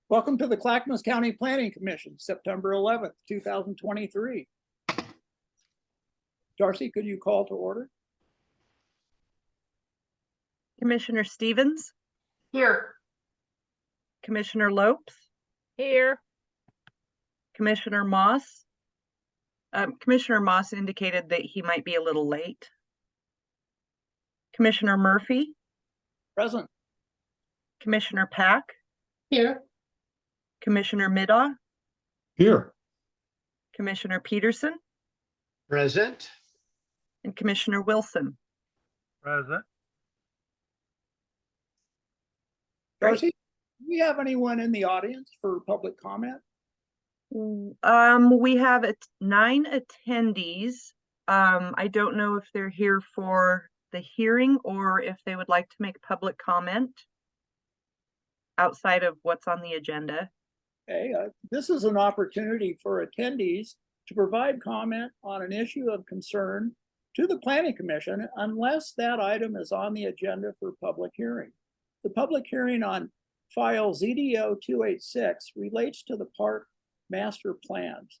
Welcome to the Clackamas County Planning Commission, September 11th, 2023. Darcy, could you call to order? Commissioner Stevens? Here. Commissioner Lopes? Here. Commissioner Moss? Commissioner Moss indicated that he might be a little late. Commissioner Murphy? Present. Commissioner Pack? Here. Commissioner Middaugh? Here. Commissioner Peterson? Present. And Commissioner Wilson? Present. Darcy, do we have anyone in the audience for public comment? We have 9 attendees. I don't know if they're here for the hearing or if they would like to make public comment outside of what's on the agenda. Okay, this is an opportunity for attendees to provide comment on an issue of concern to the Planning Commission unless that item is on the agenda for public hearing. The public hearing on file ZDO 286 relates to the park master plans.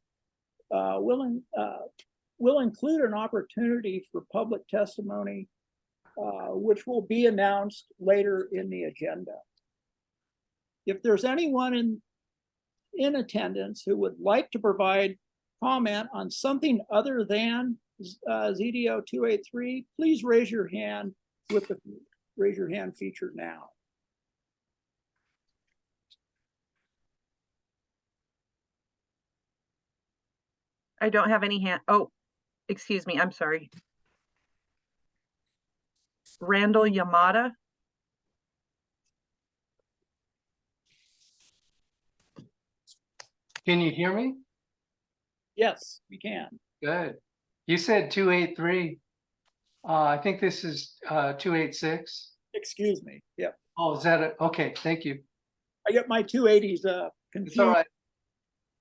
We'll include an opportunity for public testimony, which will be announced later in the agenda. If there's anyone in attendance who would like to provide comment on something other than ZDO 283, please raise your hand with the raise your hand feature now. I don't have any hand. Oh, excuse me. I'm sorry. Randall Yamada. Can you hear me? Yes, we can. Good. You said 283. I think this is 286. Excuse me. Yep. Oh, is that it? Okay, thank you. I get my 280s confused. It's all right.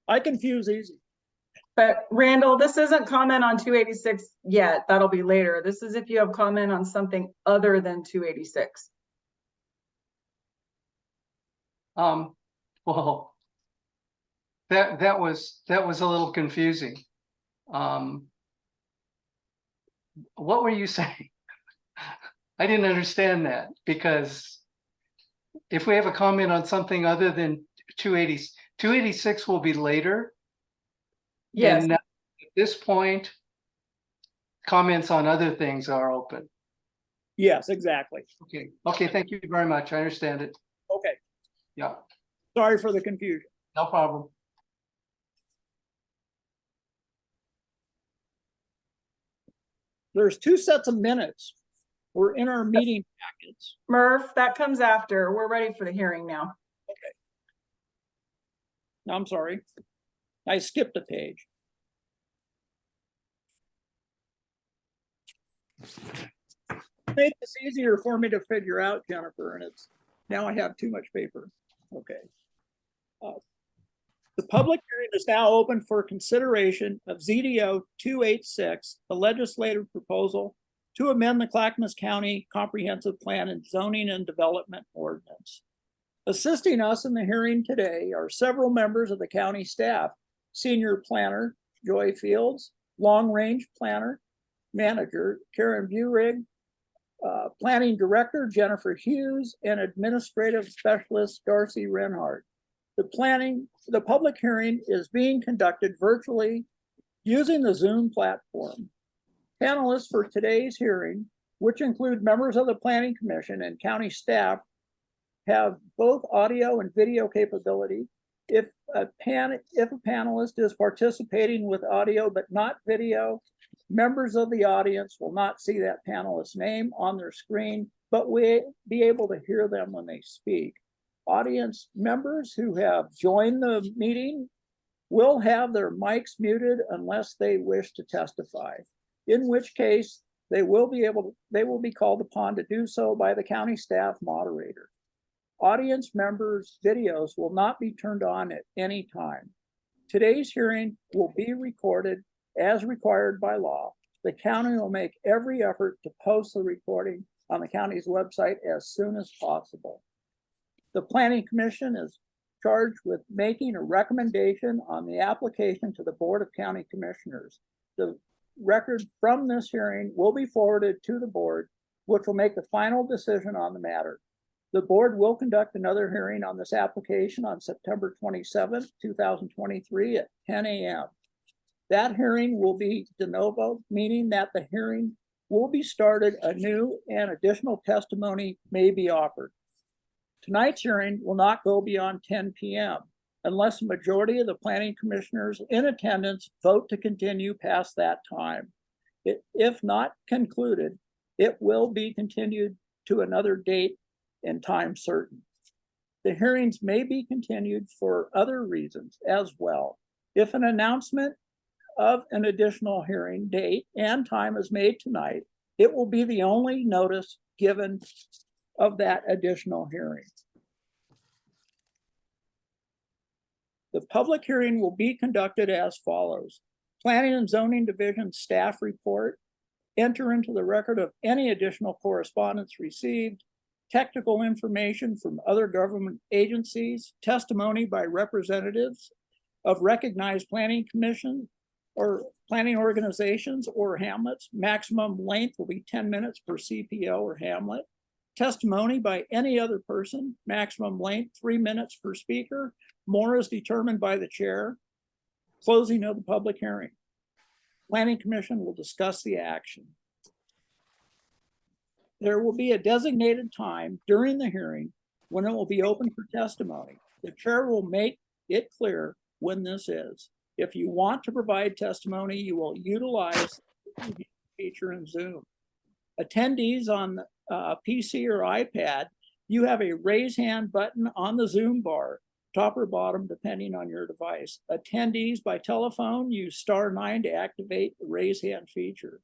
I confuse easy. But Randall, this isn't comment on 286 yet. That'll be later. This is if you have comment on something other than 286. Well, that was a little confusing. What were you saying? I didn't understand that, because if we have a comment on something other than 286 will be later. Yes. And at this point, comments on other things are open. Yes, exactly. Okay. Okay. Thank you very much. I understand it. Okay. Yeah. Sorry for the confusion. No problem. There's 2 sets of minutes. We're in our meeting packets. Murph, that comes after. We're ready for the hearing now. No, I'm sorry. I skipped a page. Made this easier for me to figure out, Jennifer, and it's now I have too much paper. Okay. The public hearing is now open for consideration of ZDO 286, the legislative proposal to amend the Clackamas County Comprehensive Plan and Zoning and Development Ordinance. Assisting us in the hearing today are several members of the county staff: Senior Planner Joy Fields, Long Range Planner Manager Karen Burig, Planning Director Jennifer Hughes, and Administrative Specialist Darcy Renhardt. The public hearing is being conducted virtually using the Zoom platform. Panelists for today's hearing, which include members of the Planning Commission and county staff, have both audio and video capability. If a panelist is participating with audio but not video, members of the audience will not see that panelist's name on their screen, but will be able to hear them when they speak. Audience members who have joined the meeting will have their mics muted unless they wish to testify, in which case they will be called upon to do so by the county staff moderator. Audience members' videos will not be turned on at any time. Today's hearing will be recorded as required by law. The county will make every effort to post the recording on the county's website as soon as possible. The Planning Commission is charged with making a recommendation on the application to the Board of County Commissioners. The record from this hearing will be forwarded to the board, which will make the final decision on the matter. The board will conduct another hearing on this application on September 27th, 2023 at 10 a.m. That hearing will be de novo, meaning that the hearing will be started anew and additional testimony may be offered. Tonight's hearing will not go beyond 10 p.m. unless a majority of the planning commissioners in attendance vote to continue past that time. If not concluded, it will be continued to another date and time certain. The hearings may be continued for other reasons as well. If an announcement of an additional hearing date and time is made tonight, it will be the only notice given of that additional hearing. The public hearing will be conducted as follows. Planning and Zoning Division staff report, enter into the record of any additional correspondence received, technical information from other government agencies, testimony by representatives of recognized planning commission or planning organizations or hamlets. Maximum length will be 10 minutes per CPO or hamlet. Testimony by any other person, maximum length 3 minutes per speaker. More is determined by the chair. Closing of the public hearing. Planning Commission will discuss the action. There will be a designated time during the hearing when it will be open for testimony. The chair will make it clear when this is. If you want to provide testimony, you will utilize the feature in Zoom. Attendees on PC or iPad, you have a raise hand button on the Zoom bar, top or bottom, depending on your device. Attendees by telephone, use *9 to activate the raise hand feature.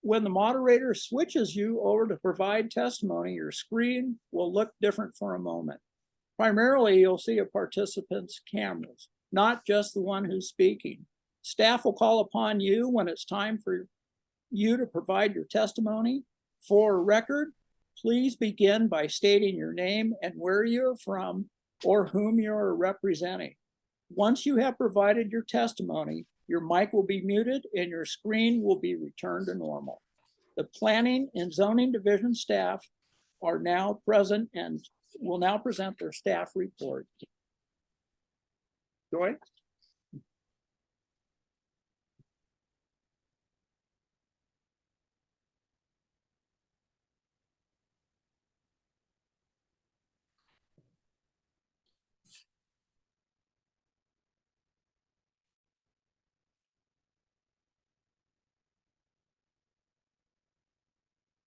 When the moderator switches you over to provide testimony, your screen will look different for a moment. Primarily, you'll see a participant's cameras, not just the one who's speaking. Staff will call upon you when it's time for you to provide your testimony. For record, please begin by stating your name and where you're from or whom you're representing. Once you have provided your testimony, your mic will be muted and your screen will be returned to normal. The Planning and Zoning Division staff are now present and will now present their staff report. Joy?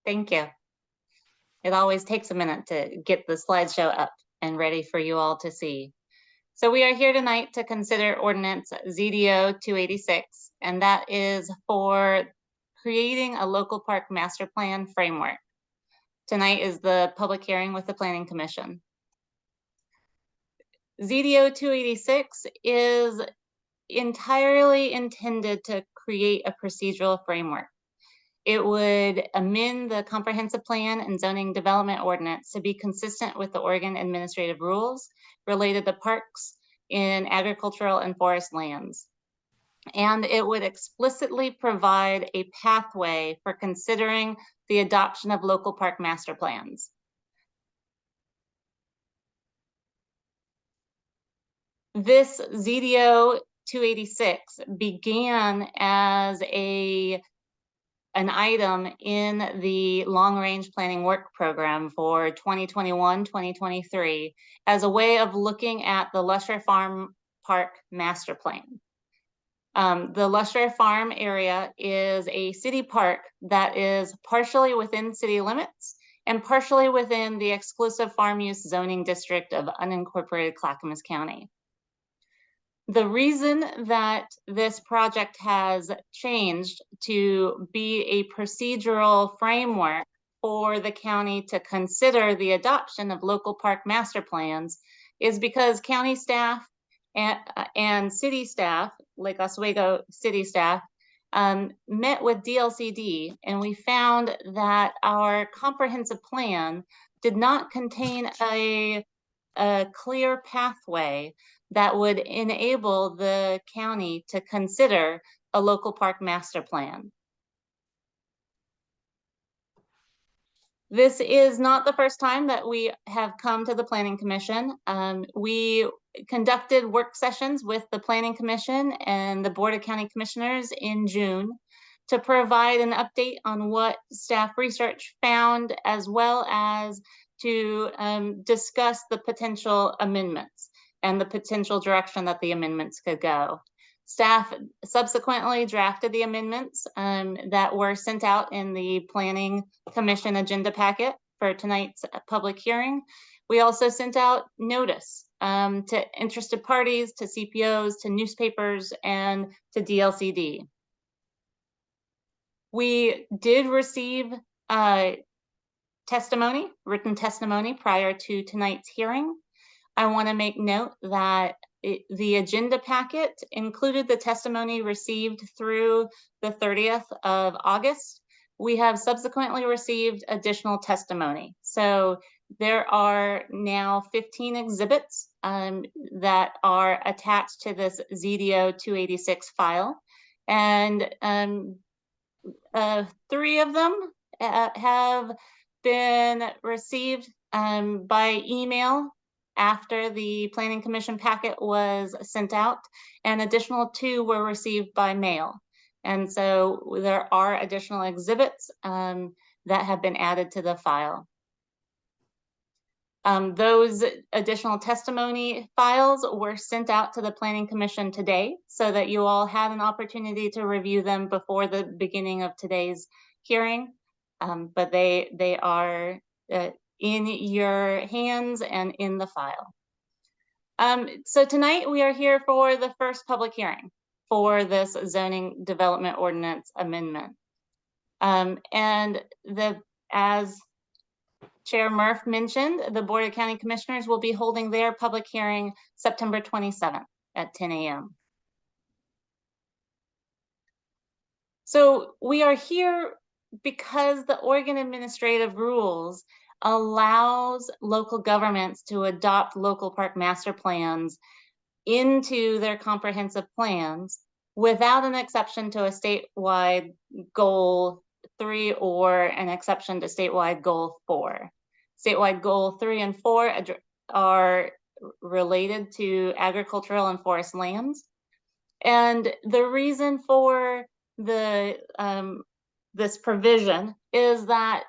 Thank you. It always takes a minute to get the slideshow up and ready for you all to see. So we are here tonight to consider ordinance ZDO 286, and that is for creating a local park master plan framework. Tonight is the public hearing with the Planning Commission. ZDO 286 is entirely intended to create a procedural framework. It would amend the comprehensive plan and zoning development ordinance to be consistent with the Oregon administrative rules related to parks in agricultural and forest lands. And it would explicitly provide a pathway for considering the adoption of local park master plans. This ZDO 286 began as an item in the long range planning work program for 2021-2023 as a way of looking at the Lusher Farm Park master plan. The Lusher Farm area is a city park that is partially within city limits and partially within the exclusive farm use zoning district of unincorporated Clackamas County. The reason that this project has changed to be a procedural framework for the county to consider the adoption of local park master plans is because county staff and city staff, Lake Oswego city staff, met with DLCD, and we found that our comprehensive plan did not contain a a clear pathway that would enable the county to consider a local park master plan. This is not the first time that we have come to the Planning Commission. We conducted work sessions with the Planning Commission and the Board of County Commissioners in June to provide an update on what staff research found, as well as to discuss the potential amendments and the potential direction that the amendments could go. Staff subsequently drafted the amendments that were sent out in the Planning Commission agenda packet for tonight's public hearing. We also sent out notice to interested parties, to CPOs, to newspapers, and to DLCD. We did receive testimony, written testimony prior to tonight's hearing. I want to make note that the agenda packet included the testimony received through the 30th of August. We have subsequently received additional testimony. So there are now 15 exhibits that are attached to this ZDO 286 file. And 3 of them have been received by email after the Planning Commission packet was sent out, and additional 2 were received by mail. And so there are additional exhibits that have been added to the file. Those additional testimony files were sent out to the Planning Commission today so that you all had an opportunity to review them before the beginning of today's hearing. But they are in your hands and in the file. So tonight we are here for the first public hearing for this zoning development ordinance amendment. And as Chair Murph mentioned, the Board of County Commissioners will be holding their public hearing September 27th at 10 a.m. So we are here because the Oregon Administrative Rules allows local governments to adopt local park master plans into their comprehensive plans without an exception to a statewide goal 3 or an exception to statewide goal 4. Statewide goal 3 and 4 are related to agricultural and forest lands. And the reason for the this provision is that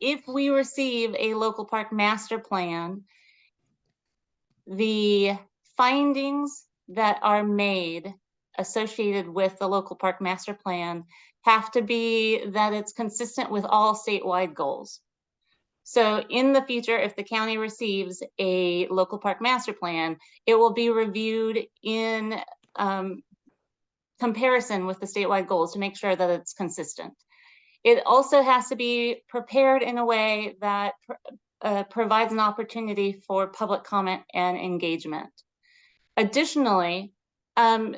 if we receive a local park master plan, the findings that are made associated with the local park master plan have to be that it's consistent with all statewide goals. So in the future, if the county receives a local park master plan, it will be reviewed in comparison with the statewide goals to make sure that it's consistent. It also has to be prepared in a way that provides an opportunity for public comment and engagement. Additionally,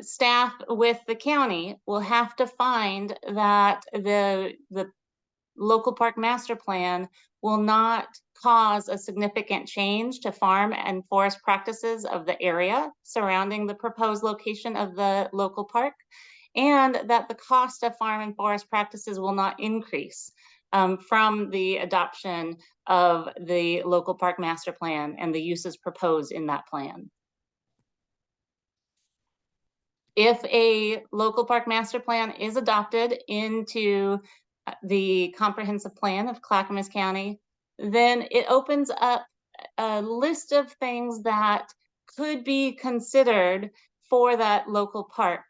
staff with the county will have to find that the local park master plan will not cause a significant change to farm and forest practices of the area surrounding the proposed location of the local park, and that the cost of farm and forest practices will not increase from the adoption of the local park master plan and the uses proposed in that plan. If a local park master plan is adopted into the comprehensive plan of Clackamas County, then it opens up a list of things that could be considered for that local park,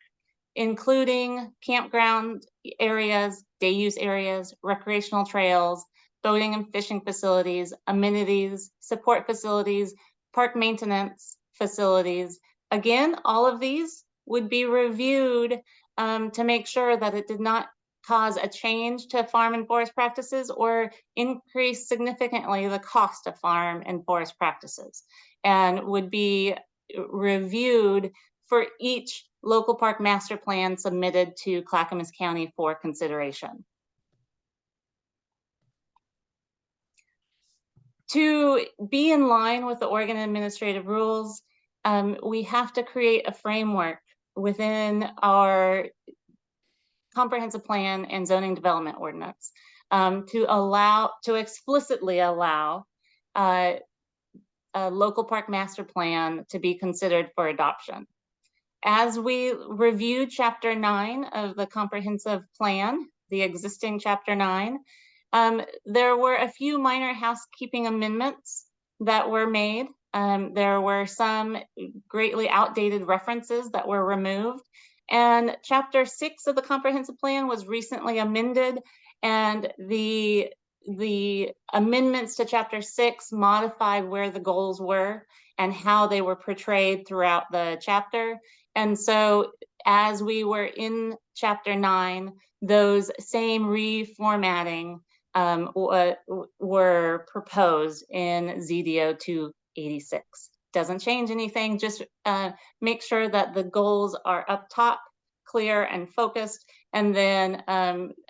including campground areas, day use areas, recreational trails, boating and fishing facilities, amenities, support facilities, park maintenance facilities. Again, all of these would be reviewed to make sure that it did not cause a change to farm and forest practices or increase significantly the cost of farm and forest practices, and would be reviewed for each local park master plan submitted to Clackamas County for consideration. To be in line with the Oregon administrative rules, we have to create a framework within our comprehensive plan and zoning development ordinance to explicitly allow a local park master plan to be considered for adoption. As we reviewed Chapter 9 of the comprehensive plan, the existing Chapter 9, there were a few minor housekeeping amendments that were made. There were some greatly outdated references that were removed. And Chapter 6 of the comprehensive plan was recently amended, and the amendments to Chapter 6 modified where the goals were and how they were portrayed throughout the chapter. And so as we were in Chapter 9, those same reformatting were proposed in ZDO 286. Doesn't change anything, just make sure that the goals are up top, clear and focused, and then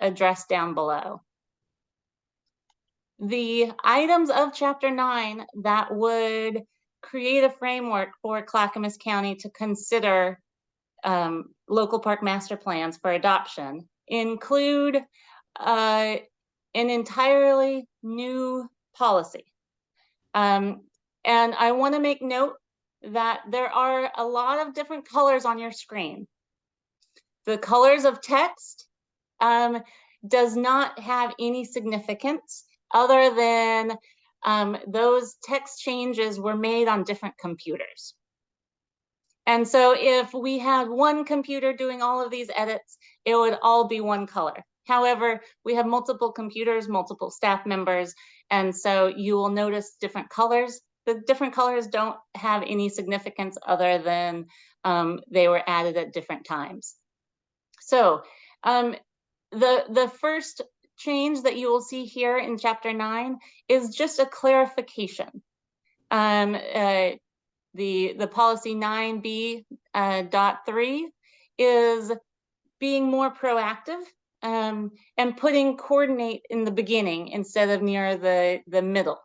addressed down below. The items of Chapter 9 that would create a framework for Clackamas County to consider local park master plans for adoption include an entirely new policy. And I want to make note that there are a lot of different colors on your screen. The colors of text does not have any significance other than those text changes were made on different computers. And so if we had one computer doing all of these edits, it would all be one color. However, we have multiple computers, multiple staff members, and so you will notice different colors. The different colors don't have any significance other than they were added at different times. So the first change that you will see here in Chapter 9 is just a clarification. The policy 9B.3 is being more proactive and putting coordinate in the beginning instead of near the middle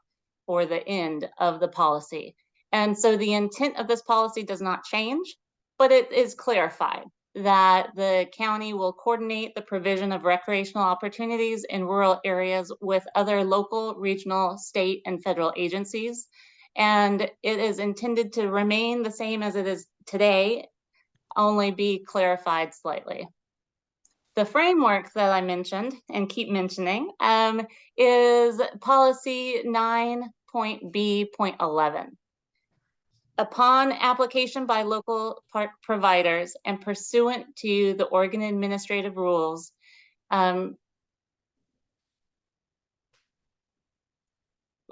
or the end of the policy. And so the intent of this policy does not change, but it is clarified that the county will coordinate the provision of recreational opportunities in rural areas with other local, regional, state, and federal agencies. And it is intended to remain the same as it is today, only be clarified slightly. The framework that I mentioned and keep mentioning is policy 9.B.11. Upon application by local park providers and pursuant to the Oregon administrative rules,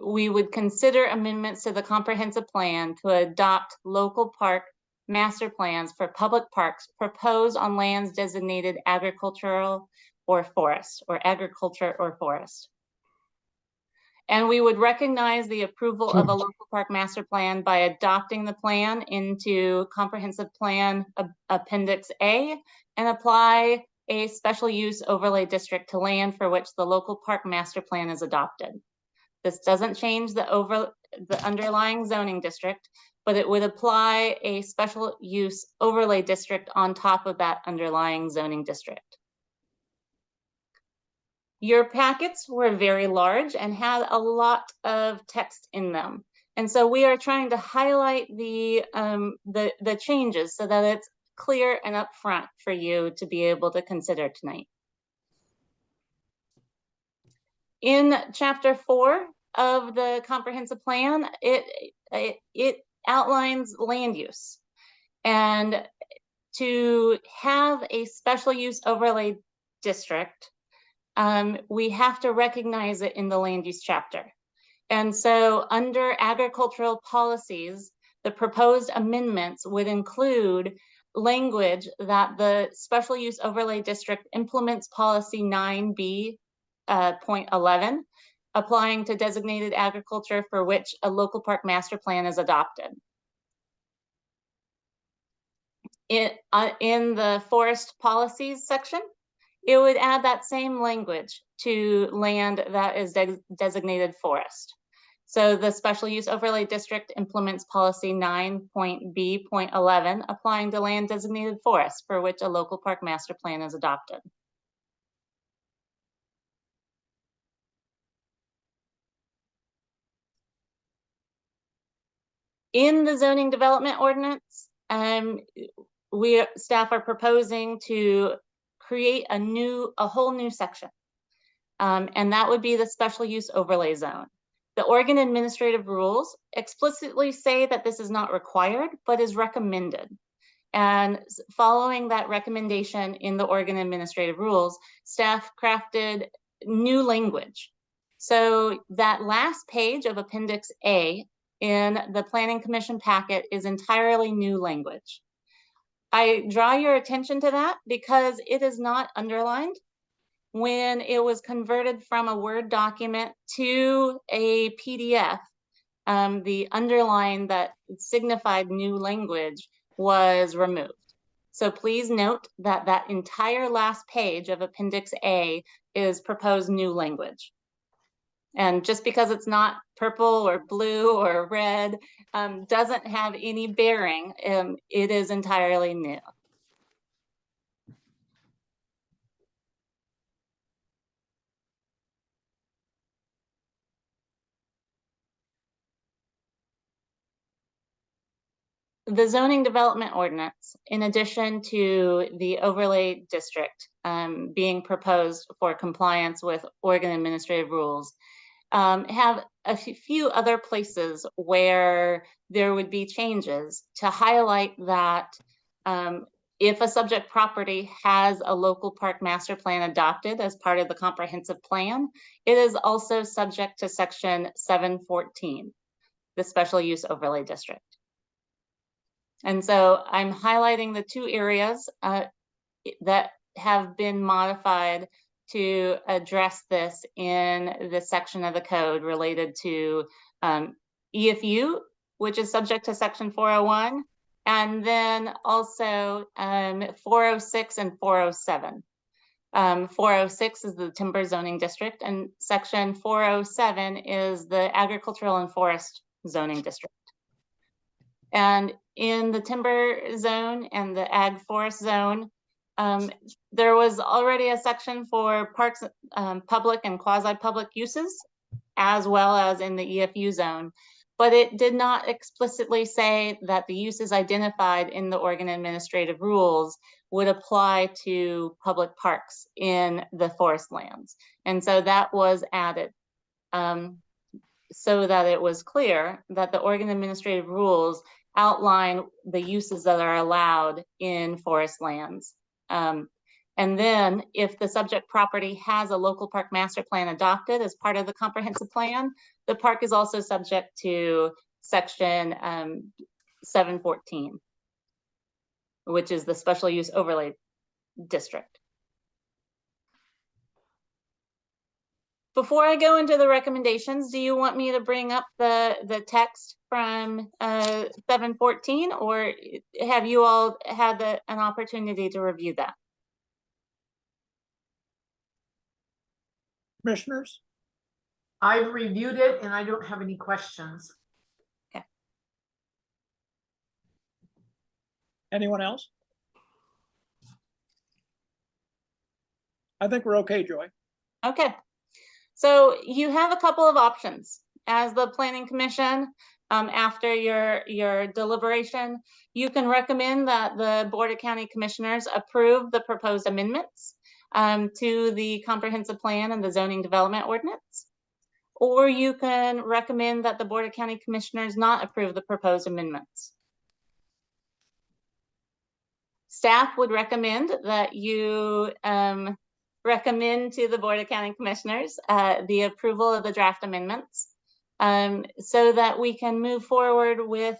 we would consider amendments to the comprehensive plan to adopt local park master plans for public parks proposed on lands designated agricultural or forest, or agriculture or forest. And we would recognize the approval of a local park master plan by adopting the plan into comprehensive plan appendix A and apply a special use overlay district to land for which the local park master plan is adopted. This doesn't change the underlying zoning district, but it would apply a special use overlay district on top of that underlying zoning district. Your packets were very large and had a lot of text in them. And so we are trying to highlight the changes so that it's clear and upfront for you to be able to consider tonight. In Chapter 4 of the comprehensive plan, it outlines land use. And to have a special use overlay district, we have to recognize it in the land use chapter. And so under agricultural policies, the proposed amendments would include language that the special use overlay district implements policy 9B.11, applying to designated agriculture for which a local park master plan is adopted. In the forest policies section, it would add that same language to land that is designated forest. So the special use overlay district implements policy 9.B.11, applying to land designated forest for which a local park master plan is adopted. In the zoning development ordinance, staff are proposing to create a whole new section. And that would be the special use overlay zone. The Oregon administrative rules explicitly say that this is not required, but is recommended. And following that recommendation in the Oregon administrative rules, staff crafted new language. So that last page of Appendix A in the Planning Commission packet is entirely new language. I draw your attention to that because it is not underlined. When it was converted from a Word document to a PDF, the underline that signified new language was removed. So please note that that entire last page of Appendix A is proposed new language. And just because it's not purple or blue or red doesn't have any bearing. It is entirely new. The zoning development ordinance, in addition to the overlay district being proposed for compliance with Oregon administrative rules, have a few other places where there would be changes to highlight that if a subject property has a local park master plan adopted as part of the comprehensive plan, it is also subject to section 714, the special use overlay district. And so I'm highlighting the two areas that have been modified to address this in the section of the code related to EFU, which is subject to section 401, and then also 406 and 407. 406 is the timber zoning district, and section 407 is the agricultural and forest zoning district. And in the timber zone and the ag forest zone, there was already a section for parks, public and quasi-public uses, as well as in the EFU zone, but it did not explicitly say that the uses identified in the Oregon administrative rules would apply to public parks in the forest lands. And so that was added so that it was clear that the Oregon administrative rules outline the uses that are allowed in forest lands. And then if the subject property has a local park master plan adopted as part of the comprehensive plan, the park is also subject to section 714, which is the special use overlay district. Before I go into the recommendations, do you want me to bring up the text from 714, or have you all had an opportunity to review that? Commissioners? I've reviewed it and I don't have any questions. Okay. Anyone else? I think we're okay, Joy. Okay. So you have a couple of options as the Planning Commission. After your deliberation, you can recommend that the Board of County Commissioners approve the proposed amendments to the comprehensive plan and the zoning development ordinance. Or you can recommend that the Board of County Commissioners not approve the proposed amendments. Staff would recommend that you recommend to the Board of County Commissioners the approval of the draft amendments so that we can move forward with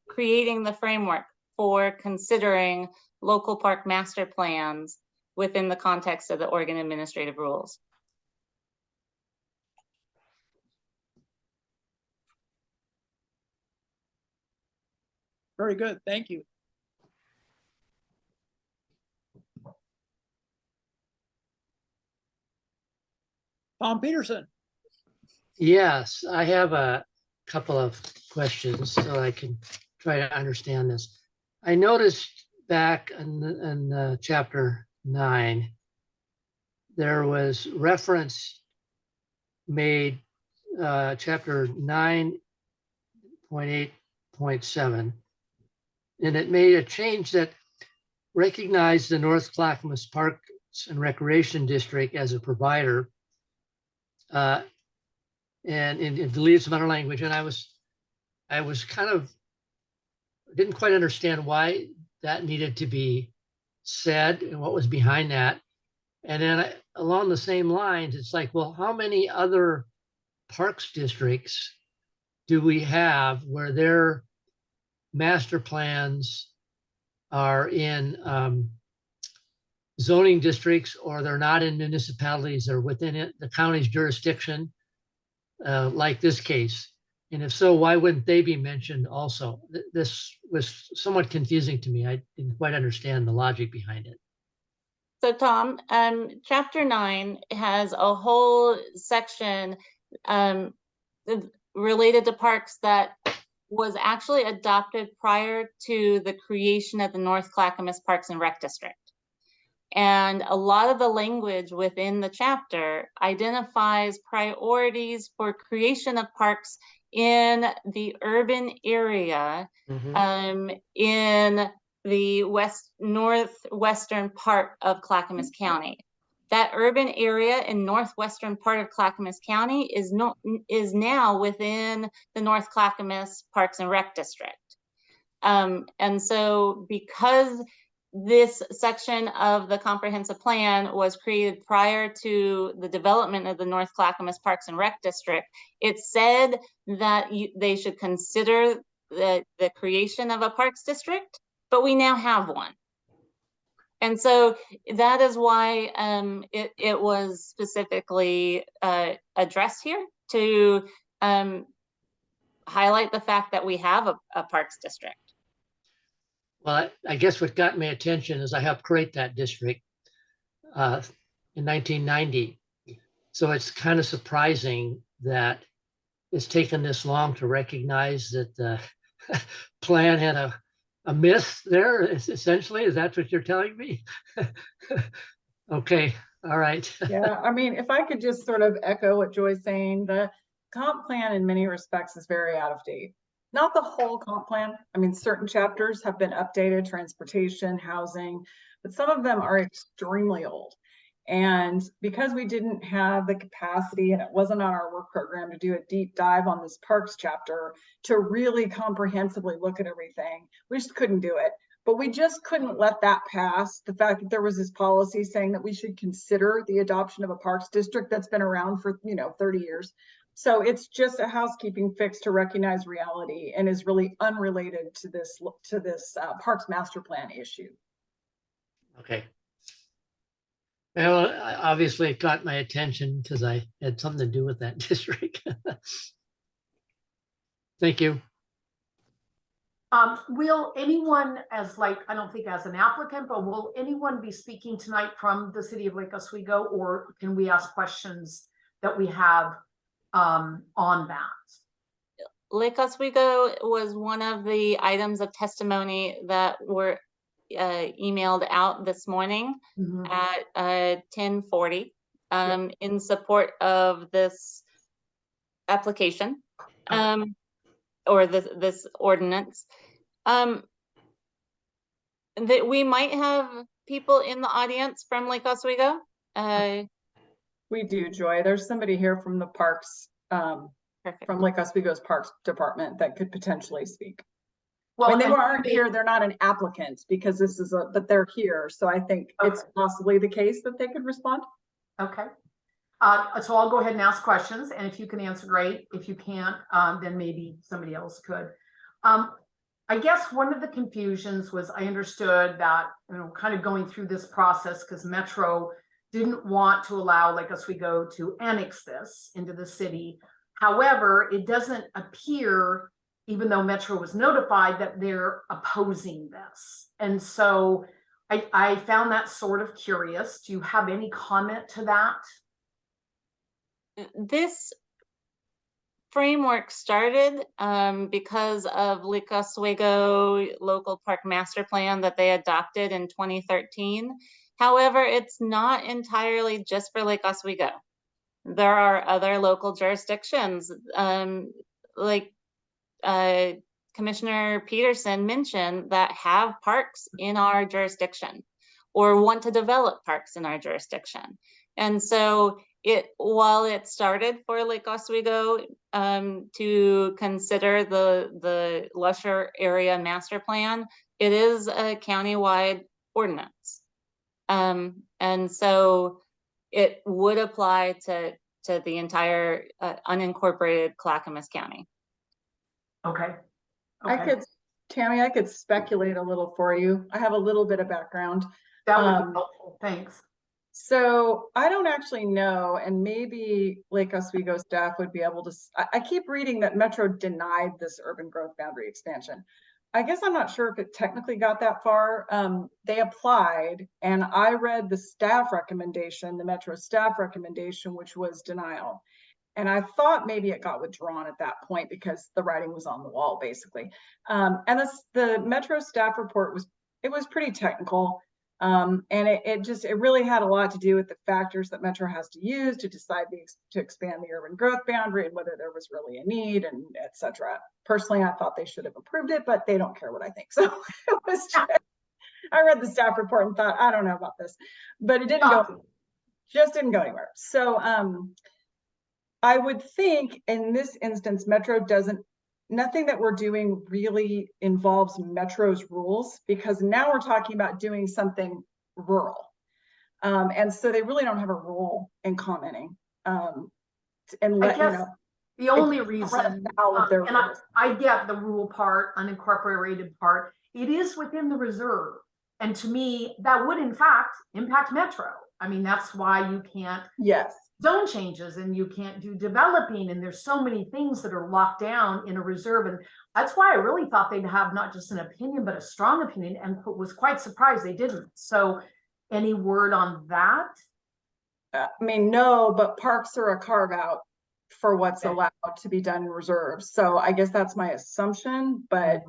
creating the framework for considering local park master plans within the context of the Oregon administrative rules. Very good, thank you. Tom Peterson. Yes, I have a couple of questions so I can try to understand this. I noticed back in chapter 9, there was reference made, chapter 9.8.7, and it made a change that recognized the North Clackamas Parks and Recreation District as a provider, and it deleted some other language. And I was kind of didn't quite understand why that needed to be said and what was behind that. And then along the same lines, it's like, well, how many other parks districts do we have where their master plans are in zoning districts, or they're not in municipalities or within it, the county's jurisdiction, like this case? And if so, why wouldn't they be mentioned also? This was somewhat confusing to me. I didn't quite understand the logic behind it. So Tom, chapter 9 has a whole section related to parks that was actually adopted prior to the creation of the North Clackamas Parks and Rec District. And a lot of the language within the chapter identifies priorities for creation of parks in the urban area, in the northwestern part of Clackamas County. That urban area in northwestern part of Clackamas County is now within the North Clackamas Parks and Rec District. And so because this section of the comprehensive plan was created prior to the development of the North Clackamas Parks and Rec District, it said that they should consider the creation of a parks district, but we now have one. And so that is why it was specifically addressed here to highlight the fact that we have a parks district. Well, I guess what got my attention is I helped create that district in 1990. So it's kind of surprising that it's taken this long to recognize that the plan had a miss there, essentially. Is that what you're telling me? Okay, all right. Yeah, I mean, if I could just sort of echo what Joy's saying, the comp plan in many respects is very out of date. Not the whole comp plan. I mean, certain chapters have been updated, transportation, housing, but some of them are extremely old. And because we didn't have the capacity and it wasn't on our work program to do a deep dive on this parks chapter to really comprehensively look at everything, we just couldn't do it. But we just couldn't let that pass. The fact that there was this policy saying that we should consider the adoption of a parks district that's been around for 30 years. So it's just a housekeeping fix to recognize reality and is really unrelated to this parks master plan issue. Okay. Well, obviously it got my attention because I had something to do with that district. Thank you. Will anyone I don't think as an applicant, but will anyone be speaking tonight from the city of Lake Oswego, or can we ask questions that we have on that? Lake Oswego was one of the items of testimony that were emailed out this morning at 10:40 in support of this application or this ordinance. That we might have people in the audience from Lake Oswego. We do, Joy. There's somebody here from the parks, Perfect. from Lake Oswego's parks department that could potentially speak. Well, When they aren't here, they're not an applicant because this is but they're here. So I think it's possibly the case that they could respond. Okay. So I'll go ahead and ask questions, and if you can answer, great. If you can't, then maybe somebody else could. I guess one of the confusions was I understood that, kind of going through this process because Metro didn't want to allow Lake Oswego to annex this into the city. However, it doesn't appear, even though Metro was notified, that they're opposing this. And so I found that sort of curious. Do you have any comment to that? This framework started because of Lake Oswego local park master plan that they adopted in 2013. However, it's not entirely just for Lake Oswego. There are other local jurisdictions, like Commissioner Peterson mentioned, that have parks in our jurisdiction or want to develop parks in our jurisdiction. And so while it started for Lake Oswego to consider the Lusher area master plan, it is a countywide ordinance. And so it would apply to the entire unincorporated Clackamas County. Okay. Tammy, I could speculate a little for you. I have a little bit of background. That would be helpful. Thanks. So I don't actually know, and maybe Lake Oswego staff would be able to, I keep reading that Metro denied this urban growth boundary expansion. I guess I'm not sure if it technically got that far. They applied, and I read the staff recommendation, the Metro staff recommendation, which was denial. And I thought maybe it got withdrawn at that point because the writing was on the wall, basically. And the Metro staff report was pretty technical. And it really had a lot to do with the factors that Metro has to use to decide to expand the urban growth boundary and whether there was really a need, and et cetera. Personally, I thought they should have approved it, but they don't care what I think. So it was I read the staff report and thought, I don't know about this, but it just didn't go anywhere. So I would think in this instance, Metro nothing that we're doing really involves Metro's rules, because now we're talking about doing something rural. And so they really don't have a role in commenting. And I guess the only reason, and I get the rural part, unincorporated part, it is within the reserve. And to me, that would in fact impact Metro. I mean, that's why you can't zone changes and you can't do developing, and there's so many things that are locked down in a reserve. And that's why I really thought they'd have not just an opinion, but a strong opinion, and was quite surprised they didn't. So any word on that? I mean, no, but parks are a carve out for what's allowed to be done in reserves. So I guess that's my assumption, but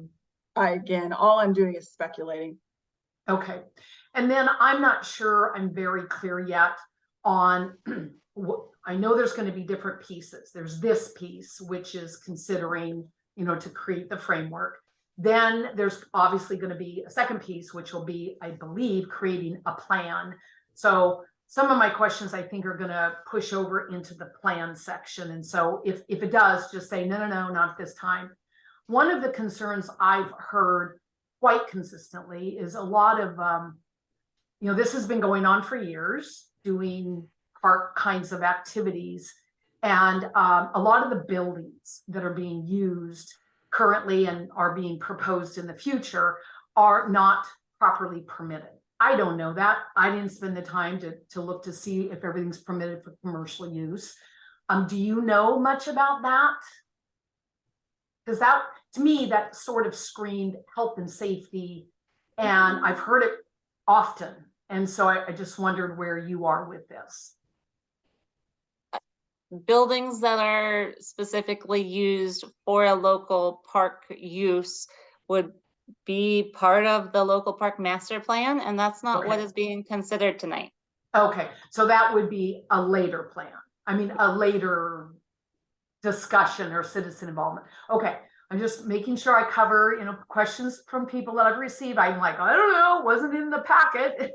again, all I'm doing is speculating. Okay. And then I'm not sure I'm very clear yet on I know there's going to be different pieces. There's this piece, which is considering, to create the framework. Then there's obviously going to be a second piece, which will be, I believe, creating a plan. So some of my questions, I think, are going to push over into the plan section. And so if it does, just say, no, not at this time. One of the concerns I've heard quite consistently is a lot of, this has been going on for years, doing park kinds of activities. And a lot of the buildings that are being used currently and are being proposed in the future are not properly permitted. I don't know that. I didn't spend the time to look to see if everything's permitted for commercial use. Do you know much about that? Because that, to me, that sort of screamed health and safety, and I've heard it often. And so I just wondered where you are with this. Buildings that are specifically used for a local park use would be part of the local park master plan, and that's not what is being considered tonight. Okay, so that would be a later plan. I mean, a later discussion or citizen involvement. Okay, I'm just making sure I cover, questions from people that I've received. I'm like, I don't know, wasn't in the packet.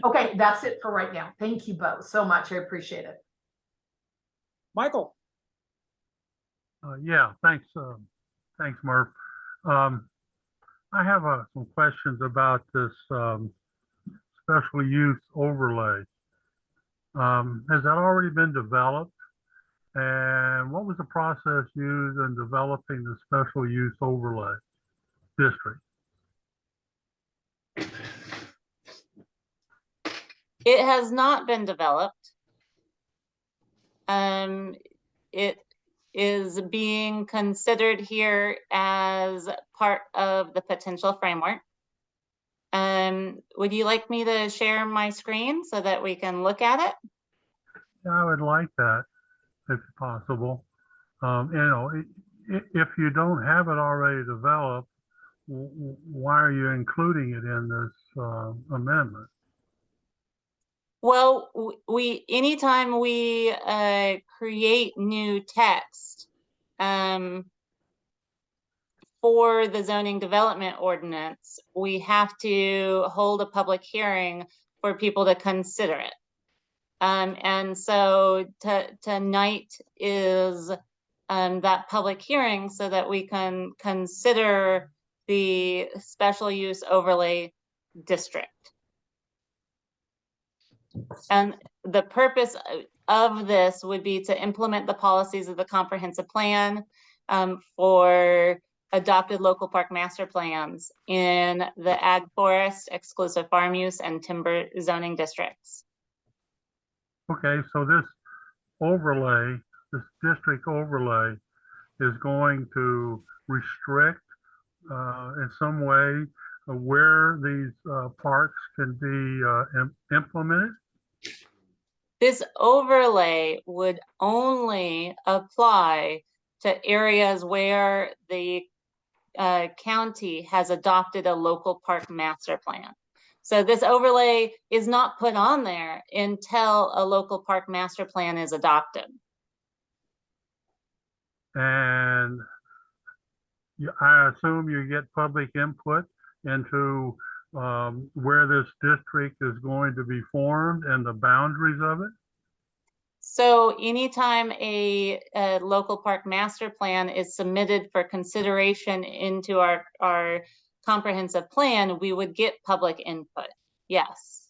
Okay, that's it for right now. Thank you both so much. I appreciate it. Michael. Yeah, thanks. Thanks, Murph. I have some questions about this special use overlay. Has that already been developed? And what was the process used in developing the special use overlay district? It has not been developed. It is being considered here as part of the potential framework. Would you like me to share my screen so that we can look at it? Yeah, I would like that, if possible. If you don't have it already developed, why are you including it in this amendment? Well, anytime we create new text for the zoning development ordinance, we have to hold a public hearing for people to consider it. And so tonight is that public hearing so that we can consider the special use overlay district. And the purpose of this would be to implement the policies of the comprehensive plan for adopted local park master plans in the ag forest, exclusive farm use, and timber zoning districts. Okay, so this overlay, this district overlay is going to restrict in some way where these parks can be implemented? This overlay would only apply to areas where the county has adopted a local park master plan. So this overlay is not put on there until a local park master plan is adopted. And I assume you get public input into where this district is going to be formed and the boundaries of it? So anytime a local park master plan is submitted for consideration into our comprehensive plan, we would get public input. Yes.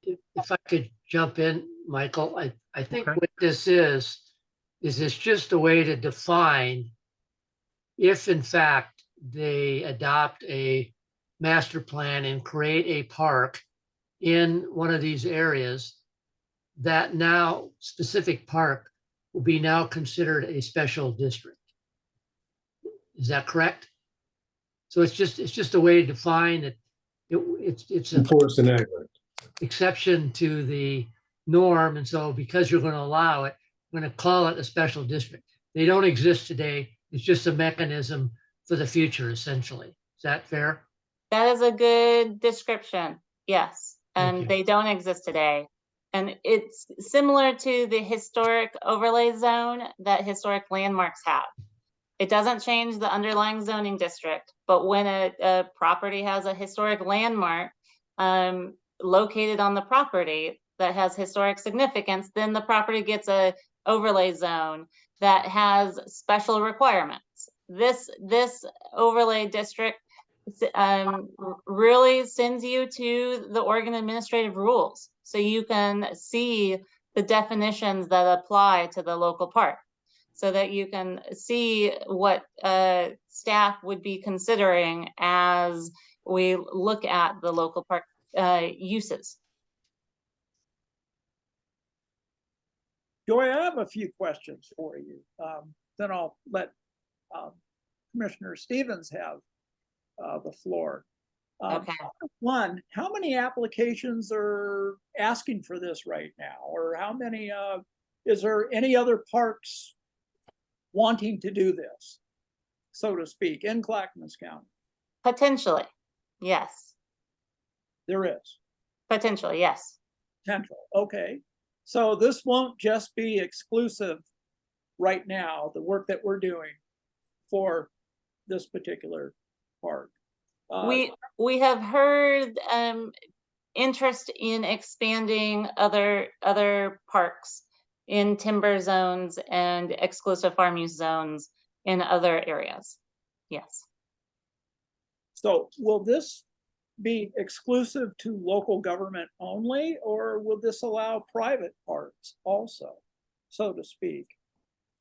If I could jump in, Michael, I think Okay. what this is it's just a way to define if in fact they adopt a master plan and create a park in one of these areas, that now specific park will be now considered a special district. Is that correct? So it's just a way to define that it's an Enforce and act. exception to the norm, and so because you're going to allow it, I'm going to call it a special district. They don't exist today. It's just a mechanism for the future, essentially. Is that fair? That is a good description. Yes. Thank you. They don't exist today. And it's similar to the historic overlay zone that historic landmarks have. It doesn't change the underlying zoning district, but when a property has a historic landmark located on the property that has historic significance, then the property gets a overlay zone that has special requirements. This overlay district really sends you to the Oregon administrative rules, so you can see the definitions that apply to the local park, so that you can see what staff would be considering as we look at the local park uses. Joy, I have a few questions for you. Then I'll let Commissioner Stevens have the floor. Okay. One, how many applications are asking for this right now? Or how many, is there any other parks wanting to do this, so to speak, in Clackamas County? Potentially, yes. There is. Potentially, yes. Potential, okay. So this won't just be exclusive right now, the work that we're doing for this particular park. We have heard interest in expanding other parks in timber zones and exclusive farm use zones in other areas. Yes. So will this be exclusive to local government only, or will this allow private parks also, so to speak?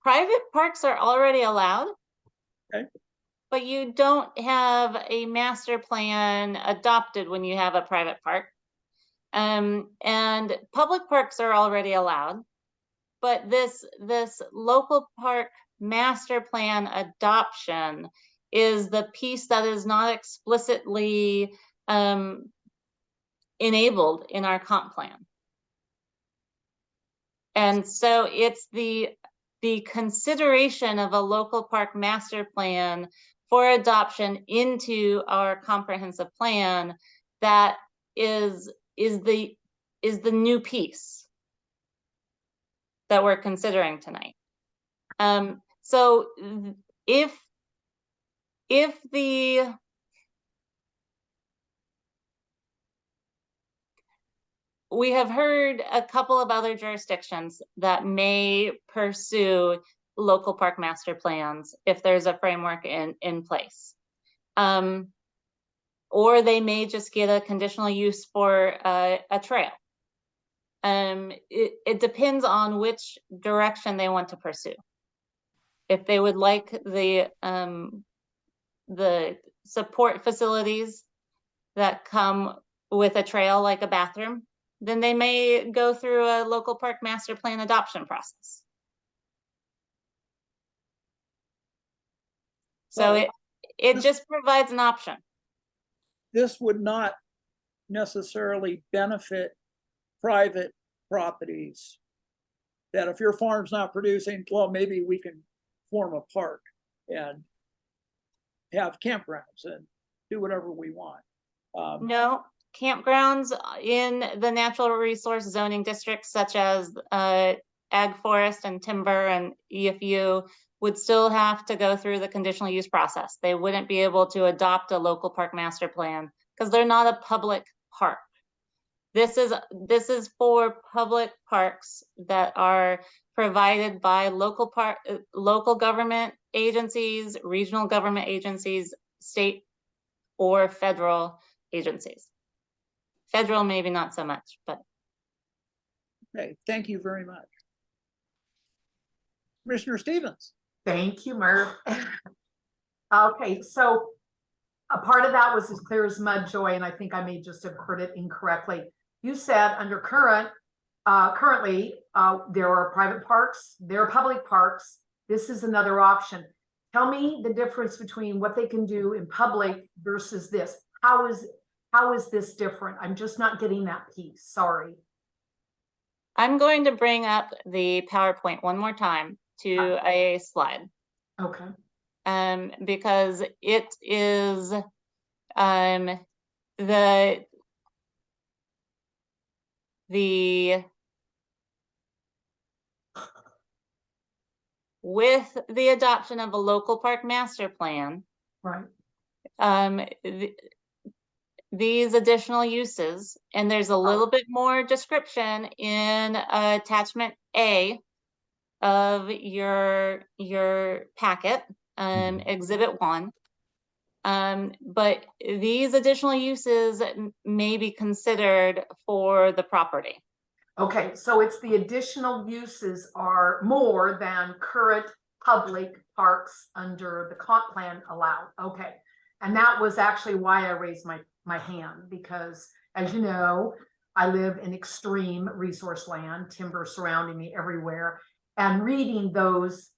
Private parks are already allowed. Okay. But you don't have a master plan adopted when you have a private park. And public parks are already allowed. But this local park master plan adoption is the piece that is not explicitly enabled in our comp plan. And so it's the consideration of a local park master plan for adoption into our comprehensive plan that is the new piece that we're considering tonight. So if we have heard a couple of other jurisdictions that may pursue local park master plans if there's a framework in place. Or they may just get a conditional use for a trail. It depends on which direction they want to pursue. If they would like the support facilities that come with a trail like a bathroom, then they may go through a local park master plan adoption process. So Well, it just provides an option. This would not necessarily benefit private properties. That if your farm's not producing, well, maybe we can form a park and have campgrounds and do whatever we want. No, campgrounds in the natural resource zoning districts such as ag forest and timber and EFU would still have to go through the conditional use process. They wouldn't be able to adopt a local park master plan because they're not a public park. This is for public parks that are provided by local government agencies, regional government agencies, state or federal agencies. Federal, maybe not so much, but. Okay, thank you very much. Commissioner Stevens. Thank you, Murph. Okay, so a part of that was as clear as mud, Joy, and I think I may just have heard it incorrectly. You said under currently, there are private parks, there are public parks. This is another option. Tell me the difference between what they can do in public versus this. How is this different? I'm just not getting that piece. Sorry. I'm going to bring up the PowerPoint one more time to a slide. Okay. Because it is with the adoption of a local park master plan, right? These additional uses, and there's a little bit more description in attachment A of your packet, exhibit 1. But these additional uses may be considered for the property. Okay, so it's the additional uses are more than current public parks under the comp plan allowed. Okay, and that was actually why I raised my hand, because as you know, I live in extreme resource land, timber surrounding me everywhere, and reading those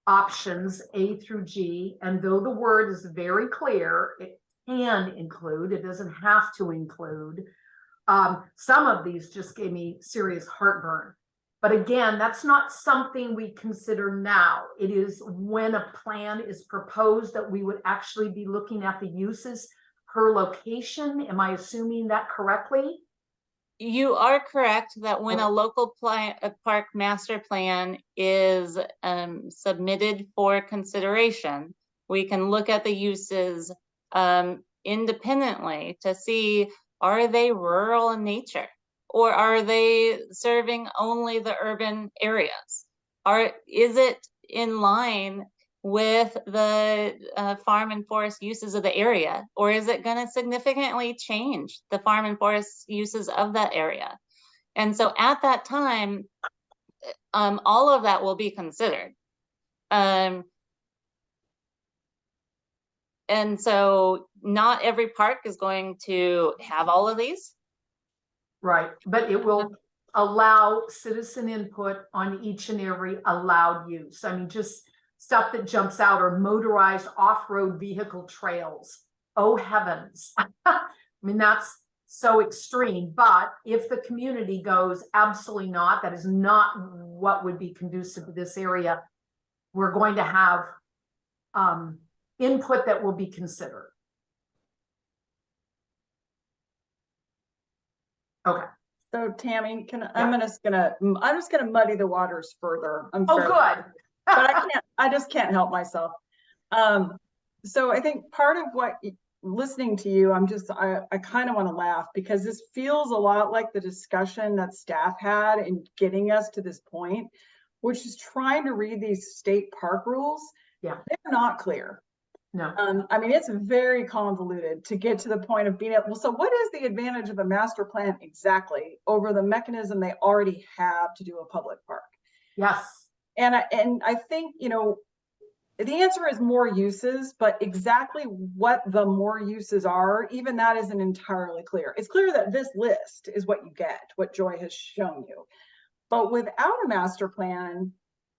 options A through G, and though the word is very clear, it can include, it doesn't have to include. Some of these just gave me serious heartburn. But again, that's not something we consider now. It is when a plan is proposed that we would actually be looking at the uses per location. Am I assuming that correctly? You are correct that when a local park master plan is submitted for consideration, we can look at the uses independently to see, are they rural in nature, or are they serving only the urban areas? Is it in line with the farm and forest uses of the area, or is it going to significantly change the farm and forest uses of that area? And so at that time, all of that will be considered. And so not every park is going to have all of these. Right, but it will allow citizen input on each and every allowed use. I mean, just stuff that jumps out are motorized off-road vehicle trails. Oh heavens. I mean, that's so extreme, but if the community goes, absolutely not, that is not what would be conducive to this area, we're going to have input that will be considered. Okay. So Tammy, I'm just gonna muddy the waters further. I'm Oh, fairly- good. But I just can't help myself. So I think part of what listening to you, I kind of want to laugh because this feels a lot like the discussion that staff had in getting us to this point, which is trying to read these state park rules. Yeah. They're not clear. No. I mean, it's very convoluted to get to the point of being able, so what is the advantage of a master plan exactly over the mechanism they already have to do a public park? Yes. And I think, you know, the answer is more uses, but exactly what the more uses are, even that isn't entirely clear. It's clear that this list is what you get, what Joy has shown you. But without a master plan,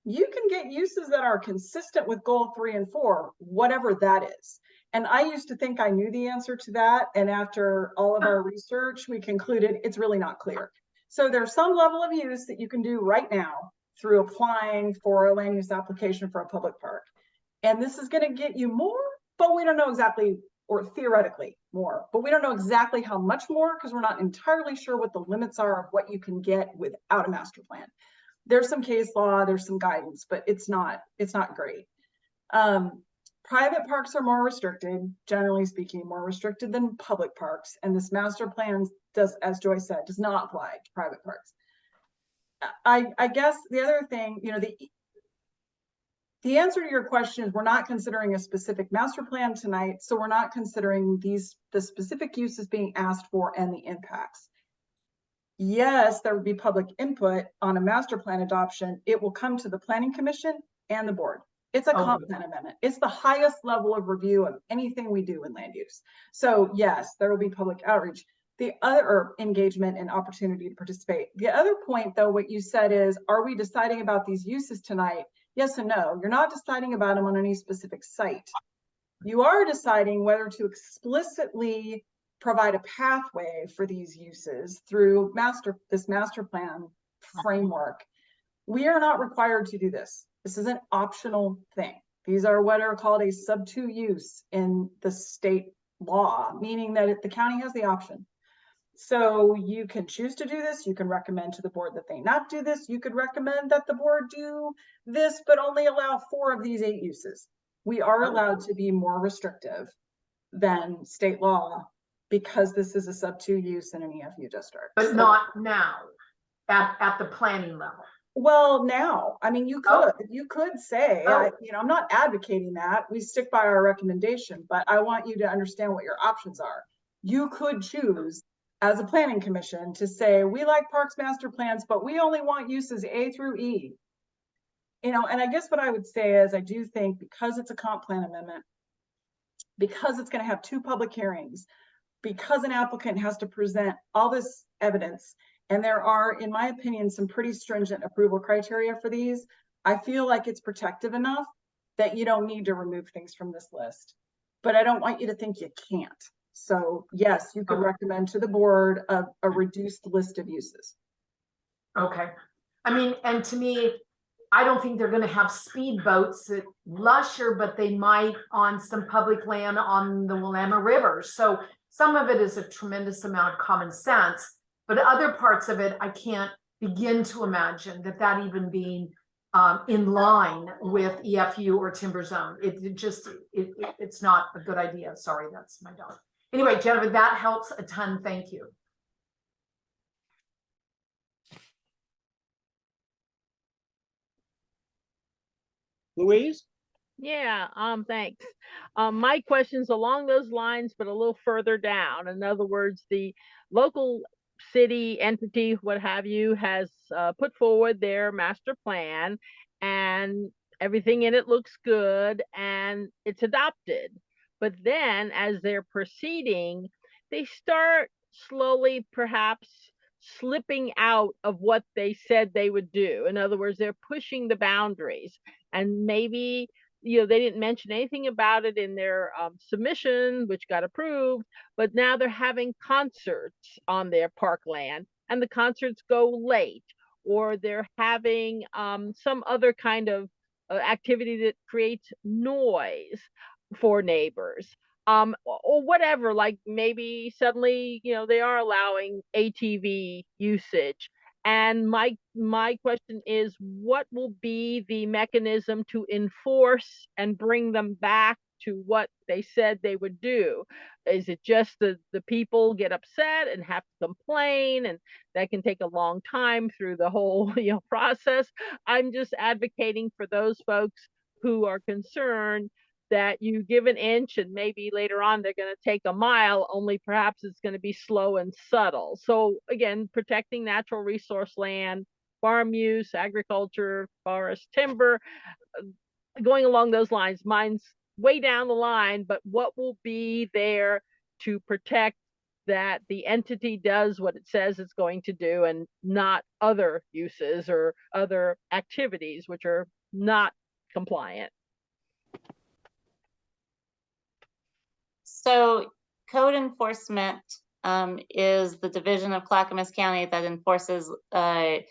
you can get uses that are consistent with goal 3 and 4, whatever that is. And I used to think I knew the answer to that. And after all of our research, we concluded it's really not clear. So there's some level of use that you can do right now through applying for a land use application for a public park. And this is going to get you more, but we don't know exactly, or theoretically more, but we don't know exactly how much more because we're not entirely sure what the limits are of what you can get without a master plan. There's some case law, there's some guidance, but it's not great. Private parks are more restricted, generally speaking, more restricted than public parks. And this master plan does, as Joy said, does not apply to private parks. I guess the other thing, you know, the answer to your question is we're not considering a specific master plan tonight. So we're not considering the specific uses being asked for and the impacts. Yes, there would be public input on a master plan adoption. It will come to the Planning Commission and the board. It's a comp plan amendment. It's the highest level of review of anything we do in land use. So yes, there will be public outreach. The other engagement and opportunity to participate. The other point though, what you said is, are we deciding about these uses tonight? Yes and no. You're not deciding about them on any specific site. You are deciding whether to explicitly provide a pathway for these uses through this master plan framework. We are not required to do this. This is an optional thing. These are what are called a sub 2 use in the state law, meaning that the county has the option. So you can choose to do this. You can recommend to the board that they not do this. You could recommend that the board do this, but only allow 4 of these 8 uses. We are allowed to be more restrictive than state law because this is a sub 2 use in an EFU district. But not now at the planning level. Well, now, I mean, you could say, you know, I'm not advocating that. We stick by our recommendation, but I want you to understand what your options are. You could choose as a planning commission to say, we like parks master plans, but we only want uses A through E. You know, and I guess what I would say is I do think because it's a comp plan amendment, because it's going to have 2 public hearings, because an applicant has to present all this evidence, and there are, in my opinion, some pretty stringent approval criteria for these, I feel like it's protective enough that you don't need to remove things from this list. But I don't want you to think you can't. So yes, you could recommend to the board a reduced list of uses. Okay. I mean, and to me, I don't think they're going to have speedboats at Lusher, but they might on some public land on the Willamette River. So some of it is a tremendous amount of common sense, but other parts of it, I can't begin to imagine that even being in line with EFU or timber zone. It's not a good idea. Sorry, that's my dog. Anyway, Jennifer, that helps a ton. Thank you. Louise? Yeah, thanks. My question's along those lines, but a little further down. In other words, the local city entity, what have you, has put forward their master plan and everything in it looks good and it's adopted. But then as they're proceeding, they start slowly perhaps slipping out of what they said they would do. In other words, they're pushing the boundaries and maybe they didn't mention anything about it in their submission, which got approved, but now they're having concerts on their parkland, and the concerts go late, or they're having some other kind of activity that creates noise for neighbors. Or whatever, like maybe suddenly, they are allowing ATV usage. And my question is, what will be the mechanism to enforce and bring them back to what they said they would do? Is it just the people get upset and have to complain, and that can take a long time through the whole process? I'm just advocating for those folks who are concerned that you give an inch and maybe later on they're going to take a mile, only perhaps it's going to be slow and subtle. So again, protecting natural resource land, farm use, agriculture, forest, timber, going along those lines. Mine's way down the line, but what will be there to protect that the entity does what it says it's going to do, and not other uses or other activities which are not compliant? So code enforcement is the division of Clackamas County that enforces the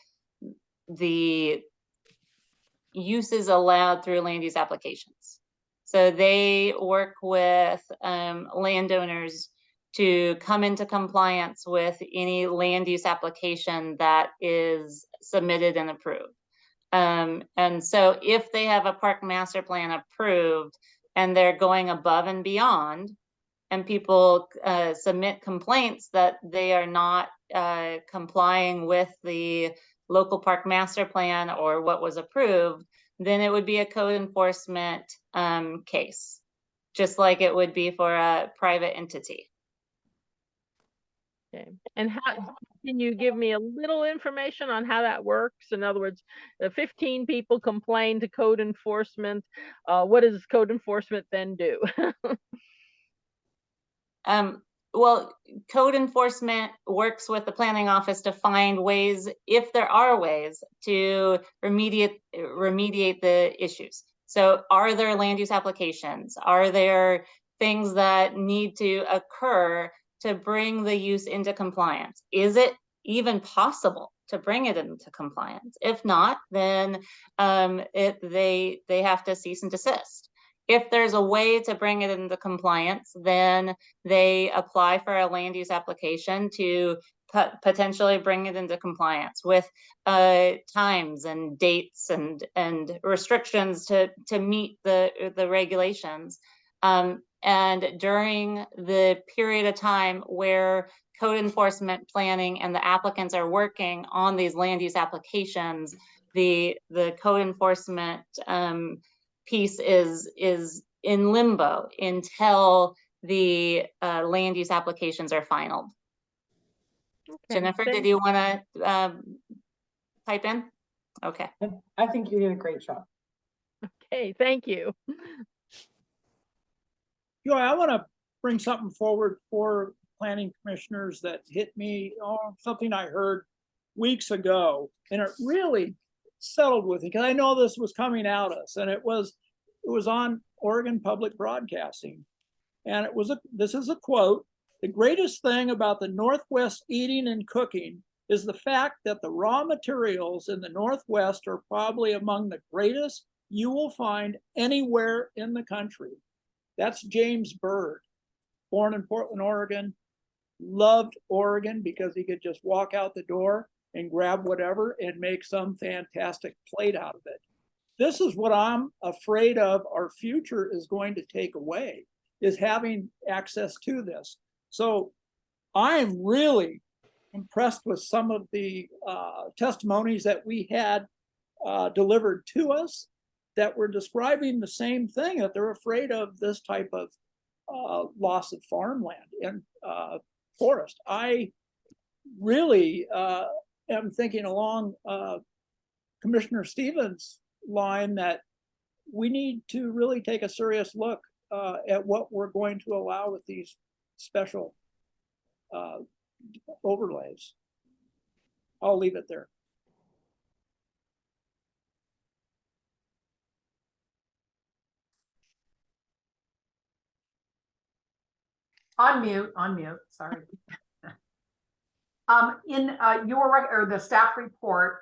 uses allowed through land use applications. So they work with landowners to come into compliance with any land use application that is submitted and approved. And so if they have a park master plan approved and they're going above and beyond, and people submit complaints that they are not complying with the local park master plan or what was approved, then it would be a code enforcement case, just like it would be for a private entity. Okay. And how can you give me a little information on how that works? In other words, 15 people complain to code enforcement. What does code enforcement then do? Well, code enforcement works with the planning office to find ways, if there are ways, to remediate the issues. So are there land use applications? Are there things that need to occur to bring the use into compliance? Is it even possible to bring it into compliance? If not, then they have to cease and desist. If there's a way to bring it into compliance, then they apply for a land use application to potentially bring it into compliance with times and dates and restrictions to meet the regulations. And during the period of time where code enforcement planning and the applicants are working on these land use applications, the code enforcement piece is in limbo until the land use applications are finalized. Okay, Jennifer, did you want to pipe in? Okay. I think you did a great job. Okay, thank you. Joy, I want to bring something forward for planning commissioners that hit me, something I heard weeks ago, and it really settled with me because I know this was coming at us, and it was on Oregon Public Broadcasting, and this is a quote: "The greatest thing about the Northwest eating and cooking is the fact that the raw materials in the Northwest are probably among the greatest you will find anywhere in the country." That's James Bird, born in Portland, Oregon, loved Oregon because he could just walk out the door and grab whatever and make some fantastic plate out of it. This is what I'm afraid of our future is going to take away, is having access to this. So I'm really impressed with some of the testimonies that we had delivered to us that were describing the same thing, that they're afraid of this type of loss of farmland and forest. I really am thinking along Commissioner Stevens' line that we need to really take a serious look at what we're going to allow with these special overlays. I'll leave it there. On mute, sorry. In or the staff report,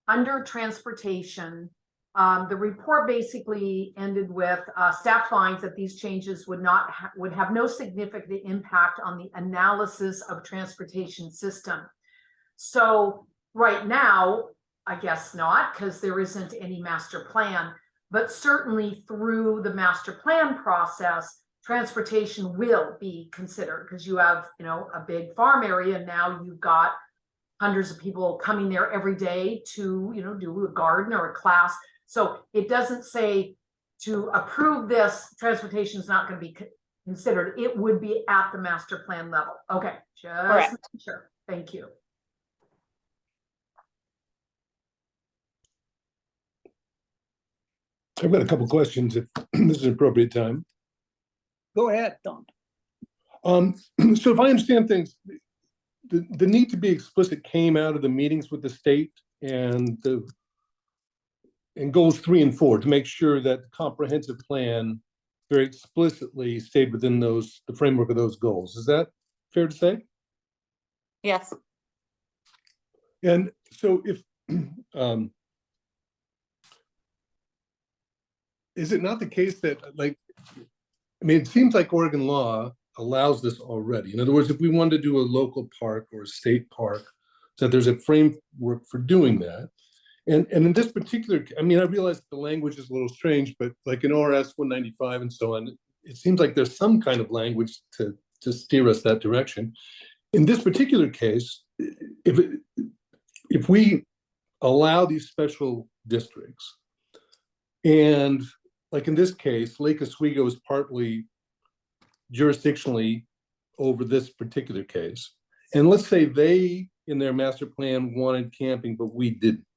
under transportation, the report basically ended with staff finds that these changes would have no significant impact on the analysis of transportation system. So right now, I guess not, because there isn't any master plan, but certainly through the master plan process, transportation will be considered, because you have, you know, a big farm area, and now you've got hundreds of people coming there every day to, you know, do a garden or a class. So it doesn't say to approve this, transportation is not going to be considered. It would be at the master plan level. Okay, just making sure. Thank you. I've got a couple questions if this is an appropriate time. Go ahead, Don. So if I understand things, the need to be explicit came out of the meetings with the state and goals 3 and 4 to make sure that the comprehensive plan very explicitly stayed within the framework of those goals. Is that fair to say? Yes. And so if is it not the case that, like, I mean, it seems like Oregon law allows this already. In other words, if we wanted to do a local park or a state park, so there's a framework for doing that. And in this particular, I mean, I realize the language is a little strange, but like in ORS 195 and so on, it seems like there's some kind of language to steer us that direction. In this particular case, if we allow these special districts, and like in this case, Lake Oswego is partly jurisdictionally over this particular case. And let's say they, in their master plan, wanted camping, but we didn't.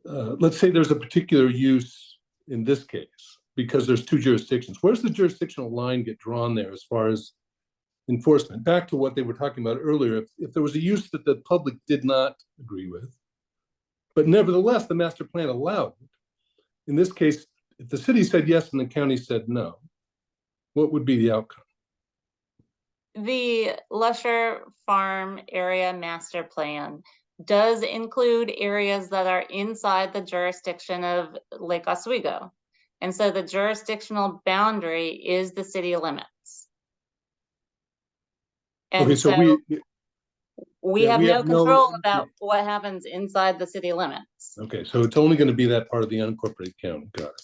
Let's say there's a particular use in this case, because there's 2 jurisdictions. Where's the jurisdictional line get drawn there as far as enforcement? Back to what they were talking about earlier, if there was a use that the public did not agree with, but nevertheless, the master plan allowed it. In this case, if the city said yes and the county said no, what would be the outcome? The Lusher Farm Area Master Plan does include areas that are inside the jurisdiction of Lake Oswego. And so the jurisdictional boundary is the city limits. And Okay, so we have no control about what happens inside the city limits. Okay, so it's only going to be that part of the unincorporated county. Got it.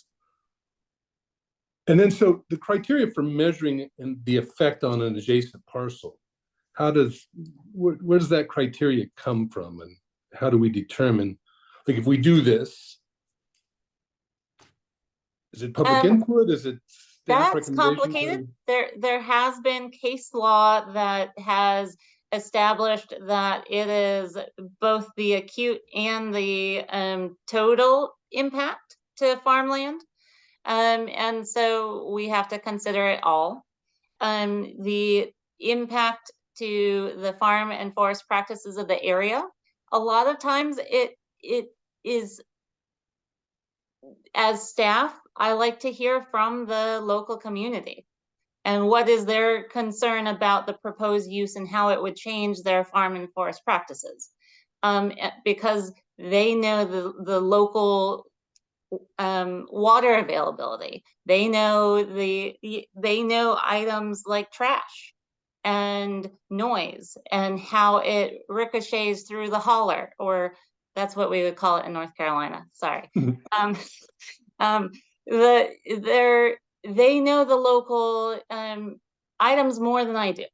And then, so the criteria for measuring and the effect on an adjacent parcel, where does that criteria come from, and how do we determine, like, if we do this, is it public input? Is it that's complicated? There has been case law that has established that it is both the acute and the total impact to farmland. And so we have to consider it all. The impact to the farm and forest practices of the area, a lot of times it is, as staff, I like to hear from the local community and what is their concern about the proposed use and how it would change their farm and forest practices. Because they know the local water availability. They know items like trash and noise and how it ricochets through the holler, or that's what we would call it in North Carolina. Sorry. They know the local items more than I do.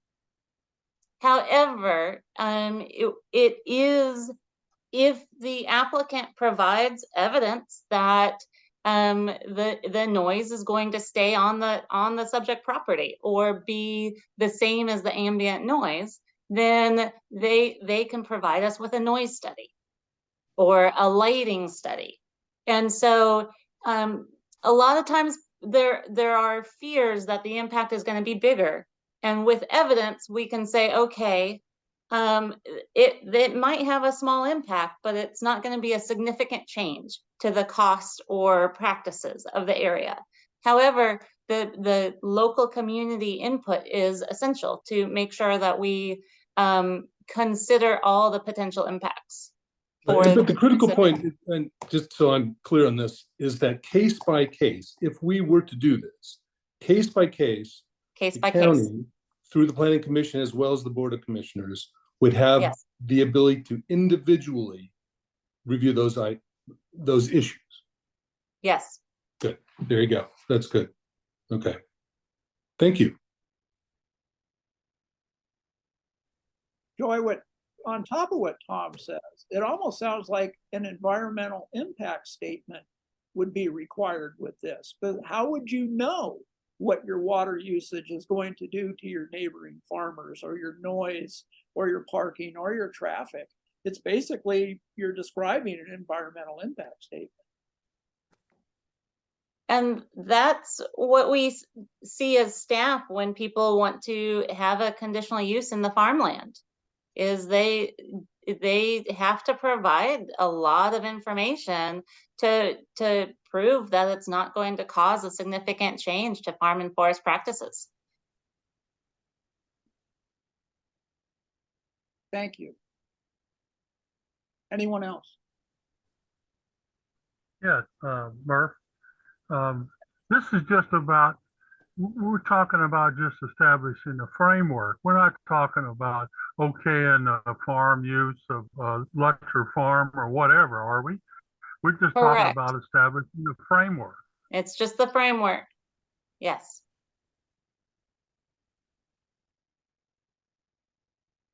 However, it is, if the applicant provides evidence that the noise is going to stay on the subject property or be the same as the ambient noise, then they can provide us with a noise study or a lighting study. And so a lot of times there are fears that the impact is going to be bigger. And with evidence, we can say, okay, it might have a small impact, but it's not going to be a significant change to the cost or practices of the area. However, the local community input is essential to make sure that we consider all the potential impacts. But the critical point, and just so I'm clear on this, is that case by case, if we were to do this, case by case, the county, through the planning commission as well as the board of commissioners, would have Yes. the ability to individually review those issues. Yes. Good. There you go. That's good. Okay. Thank you. Joy, on top of what Tom says, it almost sounds like an environmental impact statement would be required with this. But how would you know what your water usage is going to do to your neighboring farmers, or your noise, or your parking, or your traffic? It's basically, you're describing an environmental impact statement. And that's what we see as staff when people want to have a conditional use in the farmland, is they have to provide a lot of information to prove that it's not going to cause a significant change to farm and forest practices. Thank you. Anyone else? Yes, Murph. This is just about, we're talking about just establishing a framework. We're not talking about okaying a farm use of Lutcher Farm or whatever, are we? We're just talking Correct. about establishing a framework. It's just the framework. Yes.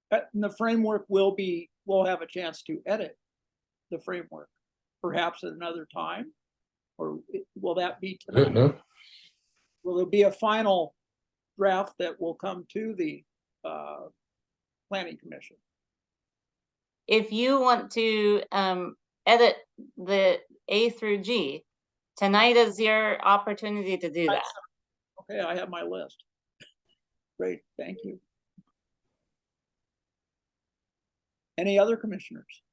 And the framework we'll have a chance to edit the framework, perhaps at another time, or will that be tonight? No. Will there be a final draft that will come to the planning commission? If you want to edit the A through G, tonight is your opportunity to do that. Okay, I have my list. Great, thank you. Any other commissioners?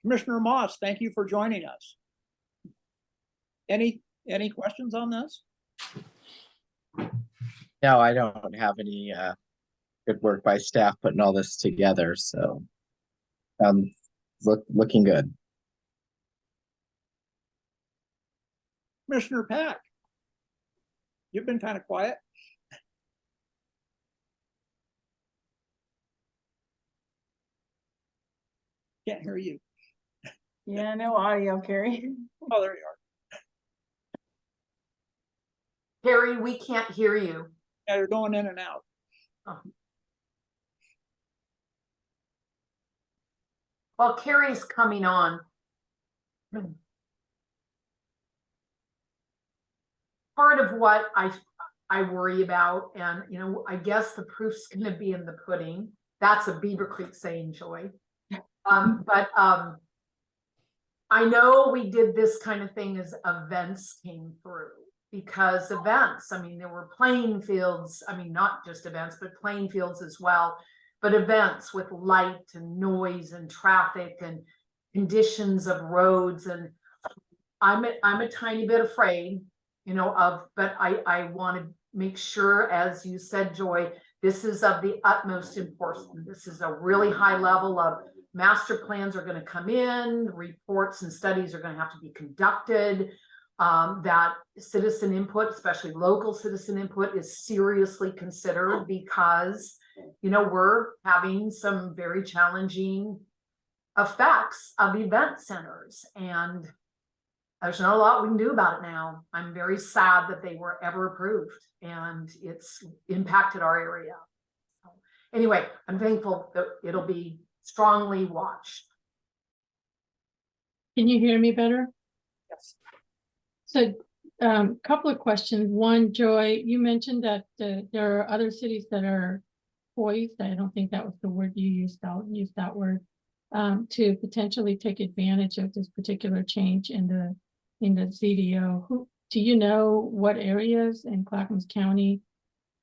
Commissioner Moss, thank you for joining us. Any questions on this? No, I don't have any good work by staff putting all this together, so looking good. Commissioner Pack, you've been kind of quiet. Can't hear you. Yeah, no audio, Carrie. Oh, there you are. Carrie, we can't hear you. Yeah, you're going in and out. Oh. Well, Carrie's coming on. Part of what I worry about, and I guess the proof's going to be in the pudding. That's a Beaver Creek saying, Joy. But I know we did this kind of thing as events came through, because events, I mean, there were playing fields, I mean, not just events, but playing fields as well, but events with light and noise and traffic and conditions of roads. And I'm a tiny bit afraid, but I want to make sure, as you said, Joy, this is of the utmost importance. This is a really high level of master plans are going to come in, reports and studies are going to have to be conducted, that citizen input, especially local citizen input, is seriously considered, because, we're having some very challenging effects of event centers, and there's not a lot we can do about it now. I'm very sad that they were ever approved, and it's impacted our area. So, anyway, I'm thankful that it'll be strongly watched. Can you hear me better? Yes. So, couple of questions. One, Joy, you mentioned that there are other cities that are poised. I don't think that was the word you used. I'll use that word, to potentially take advantage of this particular change in the ZDO. Do you know what areas in Clackamas County,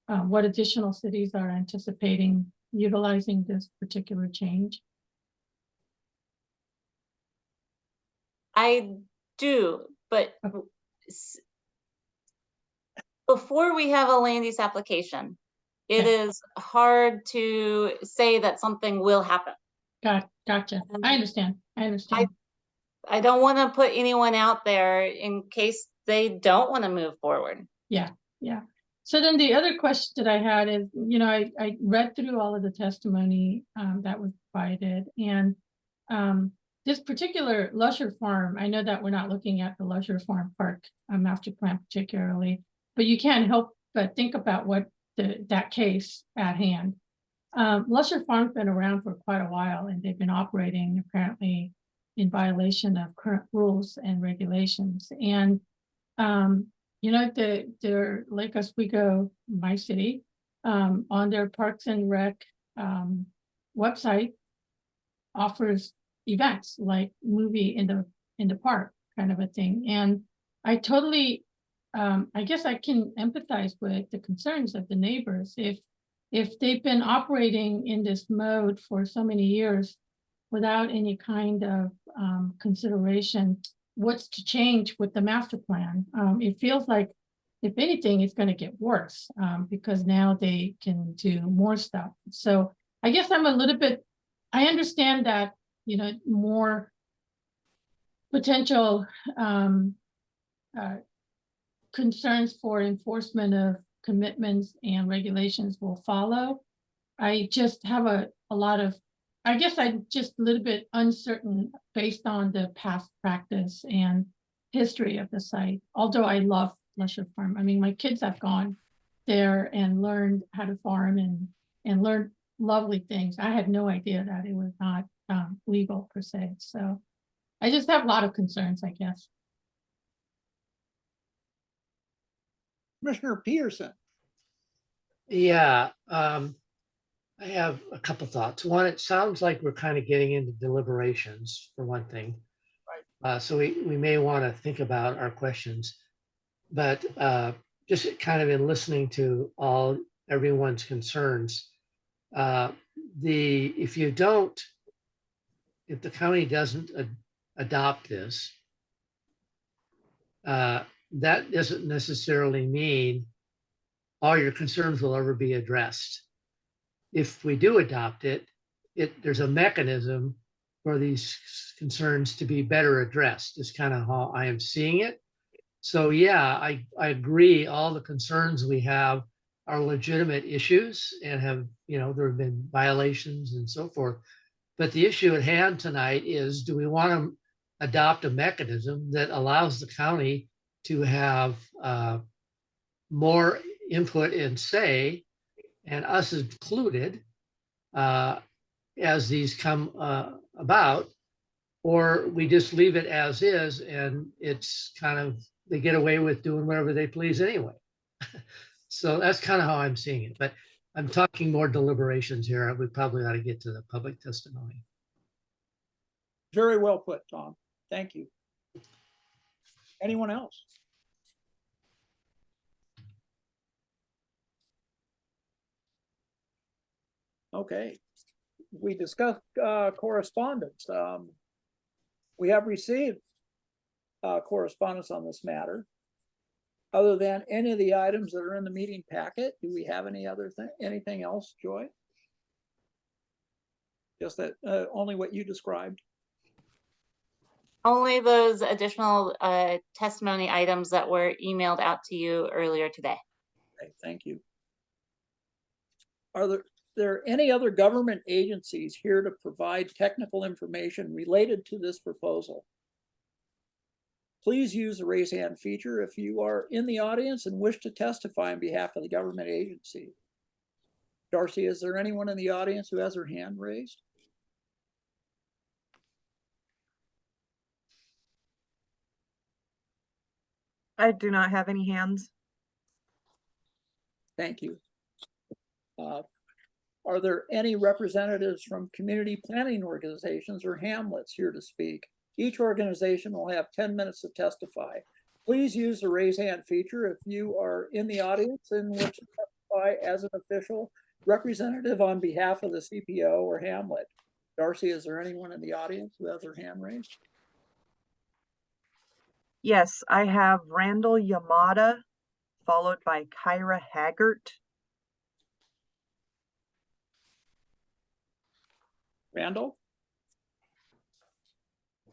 what additional cities are anticipating utilizing this particular change? I do, but s- before we have a land use application, it Okay. is hard to say that something will happen. Gotcha. I understand. I understand. I don't want to put anyone out there in case they don't want to move forward. Yeah. So then the other question that I had is, I read through all of the testimony that was provided, and this particular Lusher Farm, I know that we're not looking at the Lusher Farm Park master plan particularly, but you can't help but think about what that case at hand. Lusher Farm's been around for quite a while, and they've been operating apparently in violation of current rules and regulations. And the Lake Oswego, my city, on their Parks and Rec website offers events like movie in the park kind of a thing. And I totally, I guess I can empathize with the concerns of the neighbors. If they've been operating in this mode for so many years without any kind of consideration, what's to change with the master plan? It feels like, if anything, it's going to get worse because now they can do more stuff. So I guess I'm a little bit, I understand that, more potential concerns for enforcement of commitments and regulations will follow. I just have a lot of, I guess I'm just a little bit uncertain based on the past practice and history of the site. Although I love Lusher Farm. I mean, my kids have gone there and learned how to farm and learned lovely things. I had no idea that it was not legal per se. So I just have a lot of concerns, I guess. Commissioner Peterson. Yeah, I have a couple thoughts. One, it sounds like we're kind of getting into deliberations for one thing. Right. So we may want to think about our questions, but just kind of in listening to everyone's concerns, if the county doesn't adopt this, that doesn't necessarily mean all your concerns will ever be addressed. If we do adopt it, there's a mechanism for these concerns to be better addressed, is kind of how I am seeing it. So yeah, I agree. All the concerns we have are legitimate issues and have, there have been violations and so forth. But the issue at hand tonight is, do we want to adopt a mechanism that allows the county to have more input and say, and us included, as these come about, or we just leave it as is and it's kind of, they get away with doing whatever they please anyway. So that's kind of how I'm seeing it, but I'm talking more deliberations here. We probably ought to get to the public testimony. Very well put, Tom. Thank you. Anyone else? Okay. We discussed correspondence. We have received correspondence on this matter. Other than any of the items that are in the meeting packet, do we have anything else, Joy? Just that only what you described? Only those additional testimony items that were emailed out to you earlier today. Okay, thank you. Are there any other government agencies here to provide technical information related to this proposal? Please use the raise hand feature if you are in the audience and wish to testify on behalf of the government agency. Darcy, is there anyone in the audience who has their hand raised? I do not have any hands. Thank you. Are there any representatives from community planning organizations or hamlets here to speak? Each organization will have 10 minutes to testify. Please use the raise hand feature if you are in the audience and wish to testify as an official representative on behalf of the CPO or hamlet. Darcy, is there anyone in the audience who has their hand raised? Yes, I have Randall Yamada, followed by Kyra Haggart. Randall?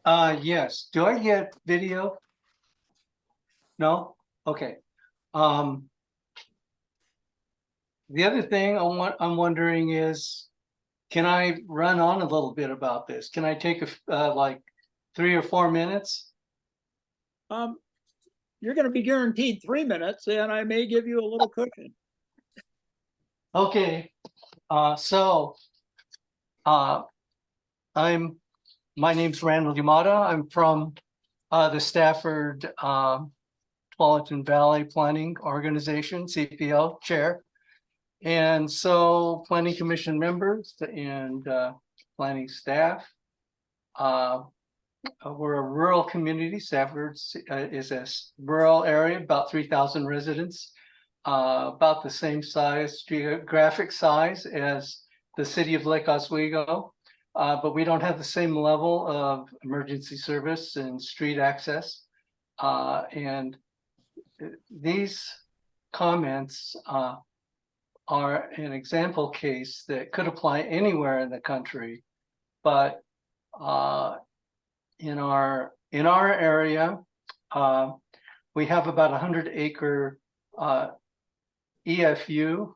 Yes. Do I get video? No? Okay. The other thing I'm wondering is, can I run on a little bit about this? Can I take like 3 or 4 minutes? You're going to be guaranteed 3 minutes, and I may give you a little cushion. Okay. My name's Randall Yamada. I'm from the Stafford Tualatin Valley Planning Organization, CPO Chair. And so Planning Commission members and planning staff. We're a rural community. Stafford is a rural area, about 3,000 residents, about the same size, geographic size as the city of Lake Oswego. But we don't have the same level of emergency service and street access. And these comments are an example case that could apply anywhere in the country, but in our area, we have about 100-acre EFU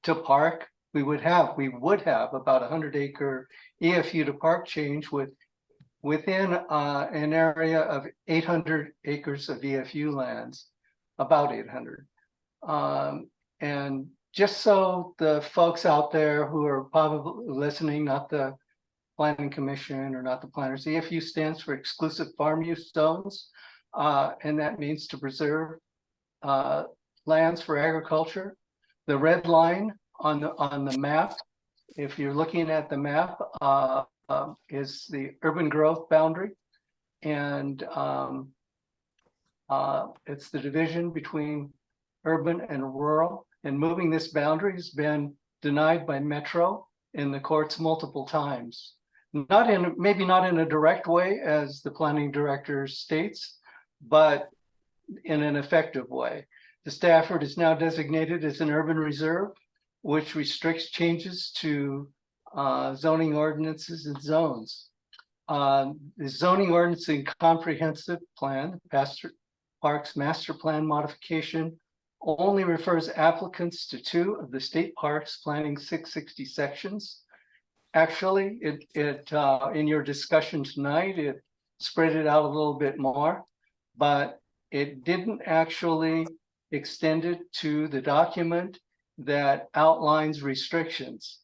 to park. We would have about 100-acre EFU to park change within an area of 800 acres of EFU lands, about 800. And just so the folks out there who are probably listening, not the Planning Commission or not the planners, EFU stands for exclusive farm use zones. And that means to preserve lands for agriculture. The red line on the map, if you're looking at the map, is the urban growth boundary. And it's the division between urban and rural. And moving this boundary has been denied by Metro in the courts multiple times. Maybe not in a direct way as the planning director states, but in an effective way. The Stafford is now designated as an urban reserve, which restricts changes to zoning ordinances and zones. The zoning ordinance and comprehensive plan, Parks Master Plan modification, only refers applicants to 2 of the state parks planning 660 sections. Actually, in your discussion tonight, it spread it out a little bit more, but it didn't actually extend it to the document that outlines restrictions.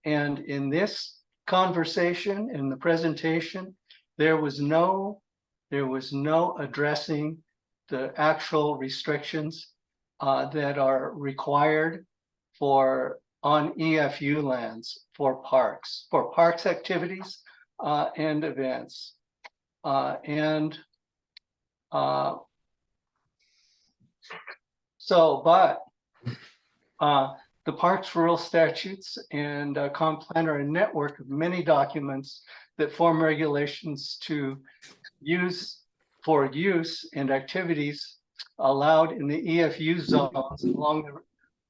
And in this conversation, in the presentation, there was no addressing the actual restrictions that are required on EFU lands for parks activities and events. The Parks Rural Statutes and Comp Plan are a network of many documents that form regulations to use and activities allowed in the EFU zones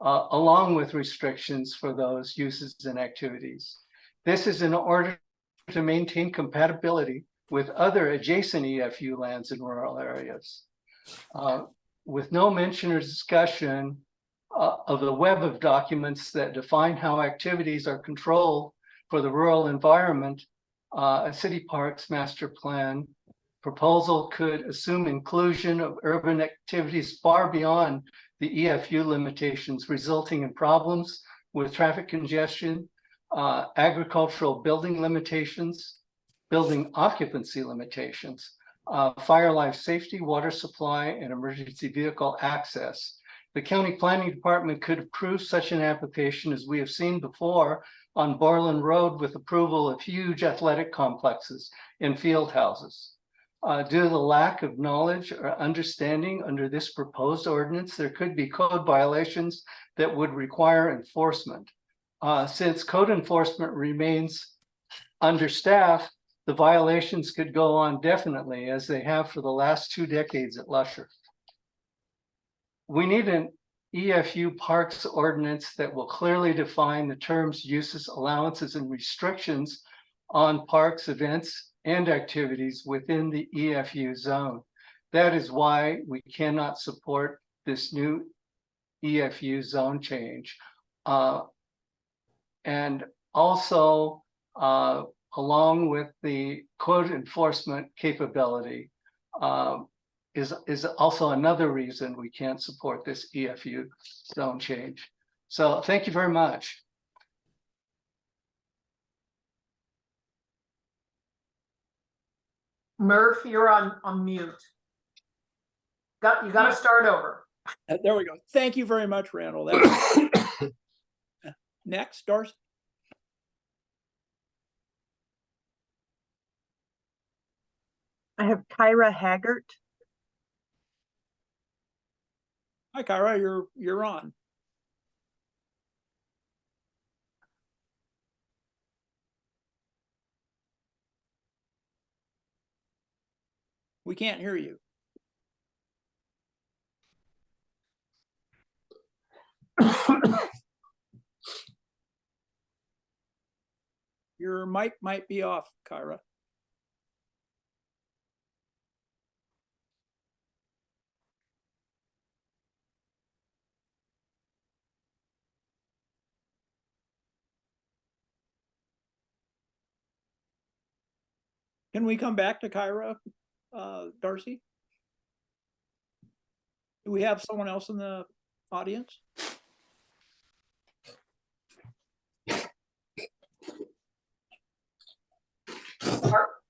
along with restrictions for those uses and activities. This is in order to maintain compatibility with other adjacent EFU lands in rural areas. With no mention or discussion of the web of documents that define how activities are controlled for the rural environment, a city parks master plan proposal could assume inclusion of urban activities far beyond the EFU limitations, resulting in problems with traffic congestion, agricultural building limitations, building occupancy limitations, fire life safety, water supply, and emergency vehicle access. The county planning department could approve such an application as we have seen before on Borland Road with approval of huge athletic complexes and field houses. Due to the lack of knowledge or understanding under this proposed ordinance, there could be code violations that would require enforcement. Since code enforcement remains understaffed, the violations could go on definitely, as they have for the last 2 decades at Lusher. We need an EFU parks ordinance that will clearly define the terms, uses, allowances, and restrictions on parks, events, and activities within the EFU zone. That is why we cannot support this new EFU zone change. And also, along with the code enforcement capability, is also another reason we can't support this EFU zone change. So thank you very much. Murph, you're on mute. You got to start over. There we go. Thank you very much, Randall. That next, Darcy. I have Kyra Haggart. Hi, Kyra, you're on. We can't hear you. Your mic might be off, Kyra. Can we come back to Kyra, Darcy? Do we have someone else in the audience?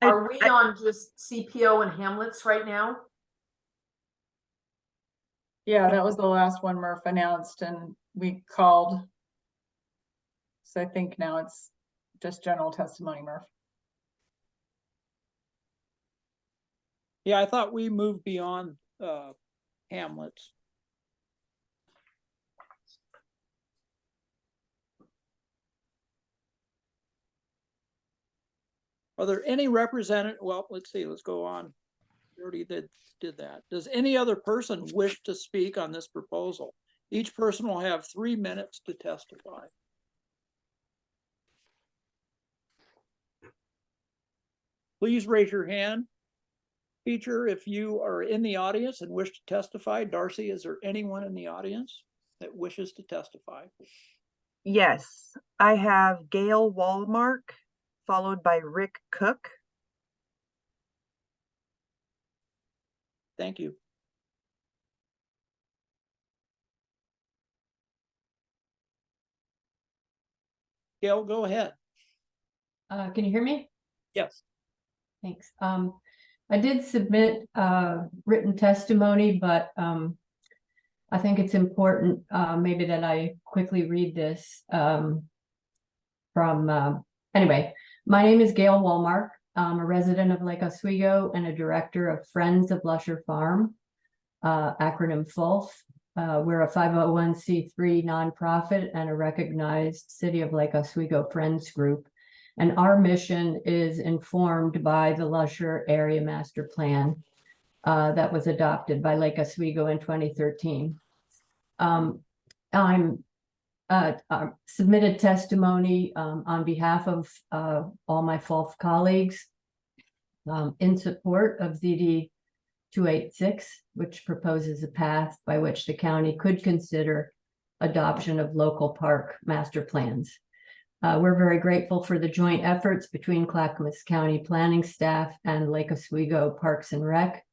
Are we on just CPO and Hamlets right now? Yeah, that was the last one Murph announced and we called. So I think now it's just general testimony, Murph. Yeah, I thought we moved beyond Hamlets. Are there any representative? Well, let's see, let's go on. We already did that. Does any other person wish to speak on this proposal? Each person will have 3 minutes to testify. Please raise your hand feature if you are in the audience and wish to testify. Darcy, is there anyone in the audience that wishes to testify? Yes, I have Gail Wallmark, followed by Rick Cook. Thank you. Gail, go ahead. Can you hear me? Yes. Thanks. I did submit written testimony, but I think it's important maybe that I quickly read this anyway, my name is Gail Wallmark. I'm a resident of Lake Oswego and a director of Friends of Lusher Farm, acronym FULF. We're a 501c3 nonprofit and a recognized City of Lake Oswego Friends group. And our mission is informed by the Lusher Area Master Plan that was adopted by Lake Oswego in 2013. I'm submitted testimony on behalf of all my FULF colleagues in support of ZD 286, which proposes a path by which the county could consider adoption of local park master plans. We're very grateful for the joint efforts between Clackamas County planning staff and Lake Oswego Parks and Rec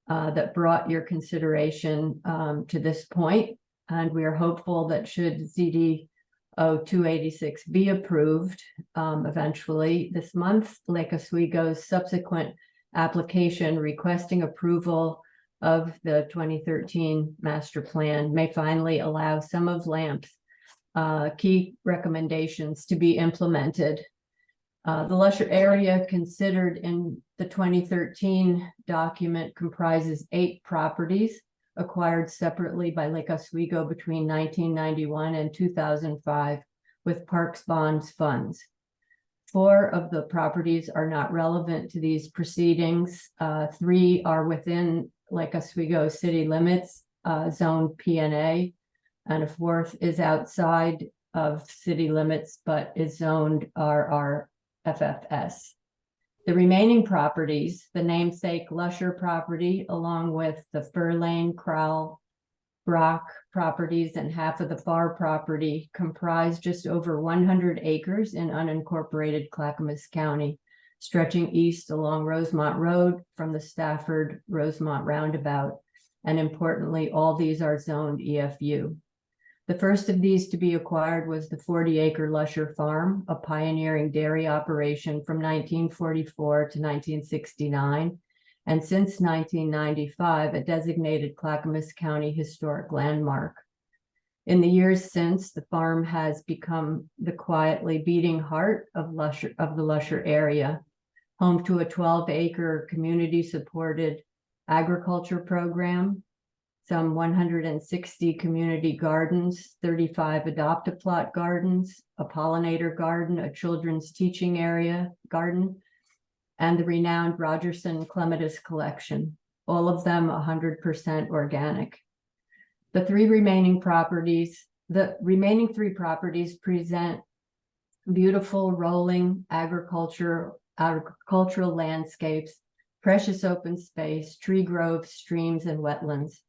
that brought your consideration to this point. And we are hopeful that should ZD 286 be approved eventually this month, Lake Oswego's subsequent application requesting approval of the 2013 master plan may finally allow some of LAMP's key recommendations to be implemented. The Lusher area considered in the 2013 document comprises 8 properties acquired separately by Lake Oswego between 1991 and 2005 with Parks Bonds funds. 4 of the properties are not relevant to these proceedings. 3 are within Lake Oswego city limits, zone PNA, and a 4th is outside of city limits, but is zoned RRFFS. The remaining properties, the namesake Lusher property, along with the Fur Lane, Crowell, Brock properties, and half of the Farr property, comprise just over 100 acres in unincorporated Clackamas County, stretching east along Rosemont Road from the Stafford-Rosemont roundabout. And importantly, all these are zoned EFU. The first of these to be acquired was the 40-acre Lusher Farm, a pioneering dairy operation from 1944 to 1969, and since 1995, a designated Clackamas County Historic Landmark. In the years since, the farm has become the quietly beating heart of the Lusher area, home to a 12-acre community-supported agriculture program, some 160 community gardens, 35 adopt-a-plot gardens, a pollinator garden, a children's teaching area garden, and the renowned Rogerson Clematis collection, all of them 100% organic. The remaining three properties present beautiful rolling agricultural landscapes, precious open space, tree groves, streams, and wetlands.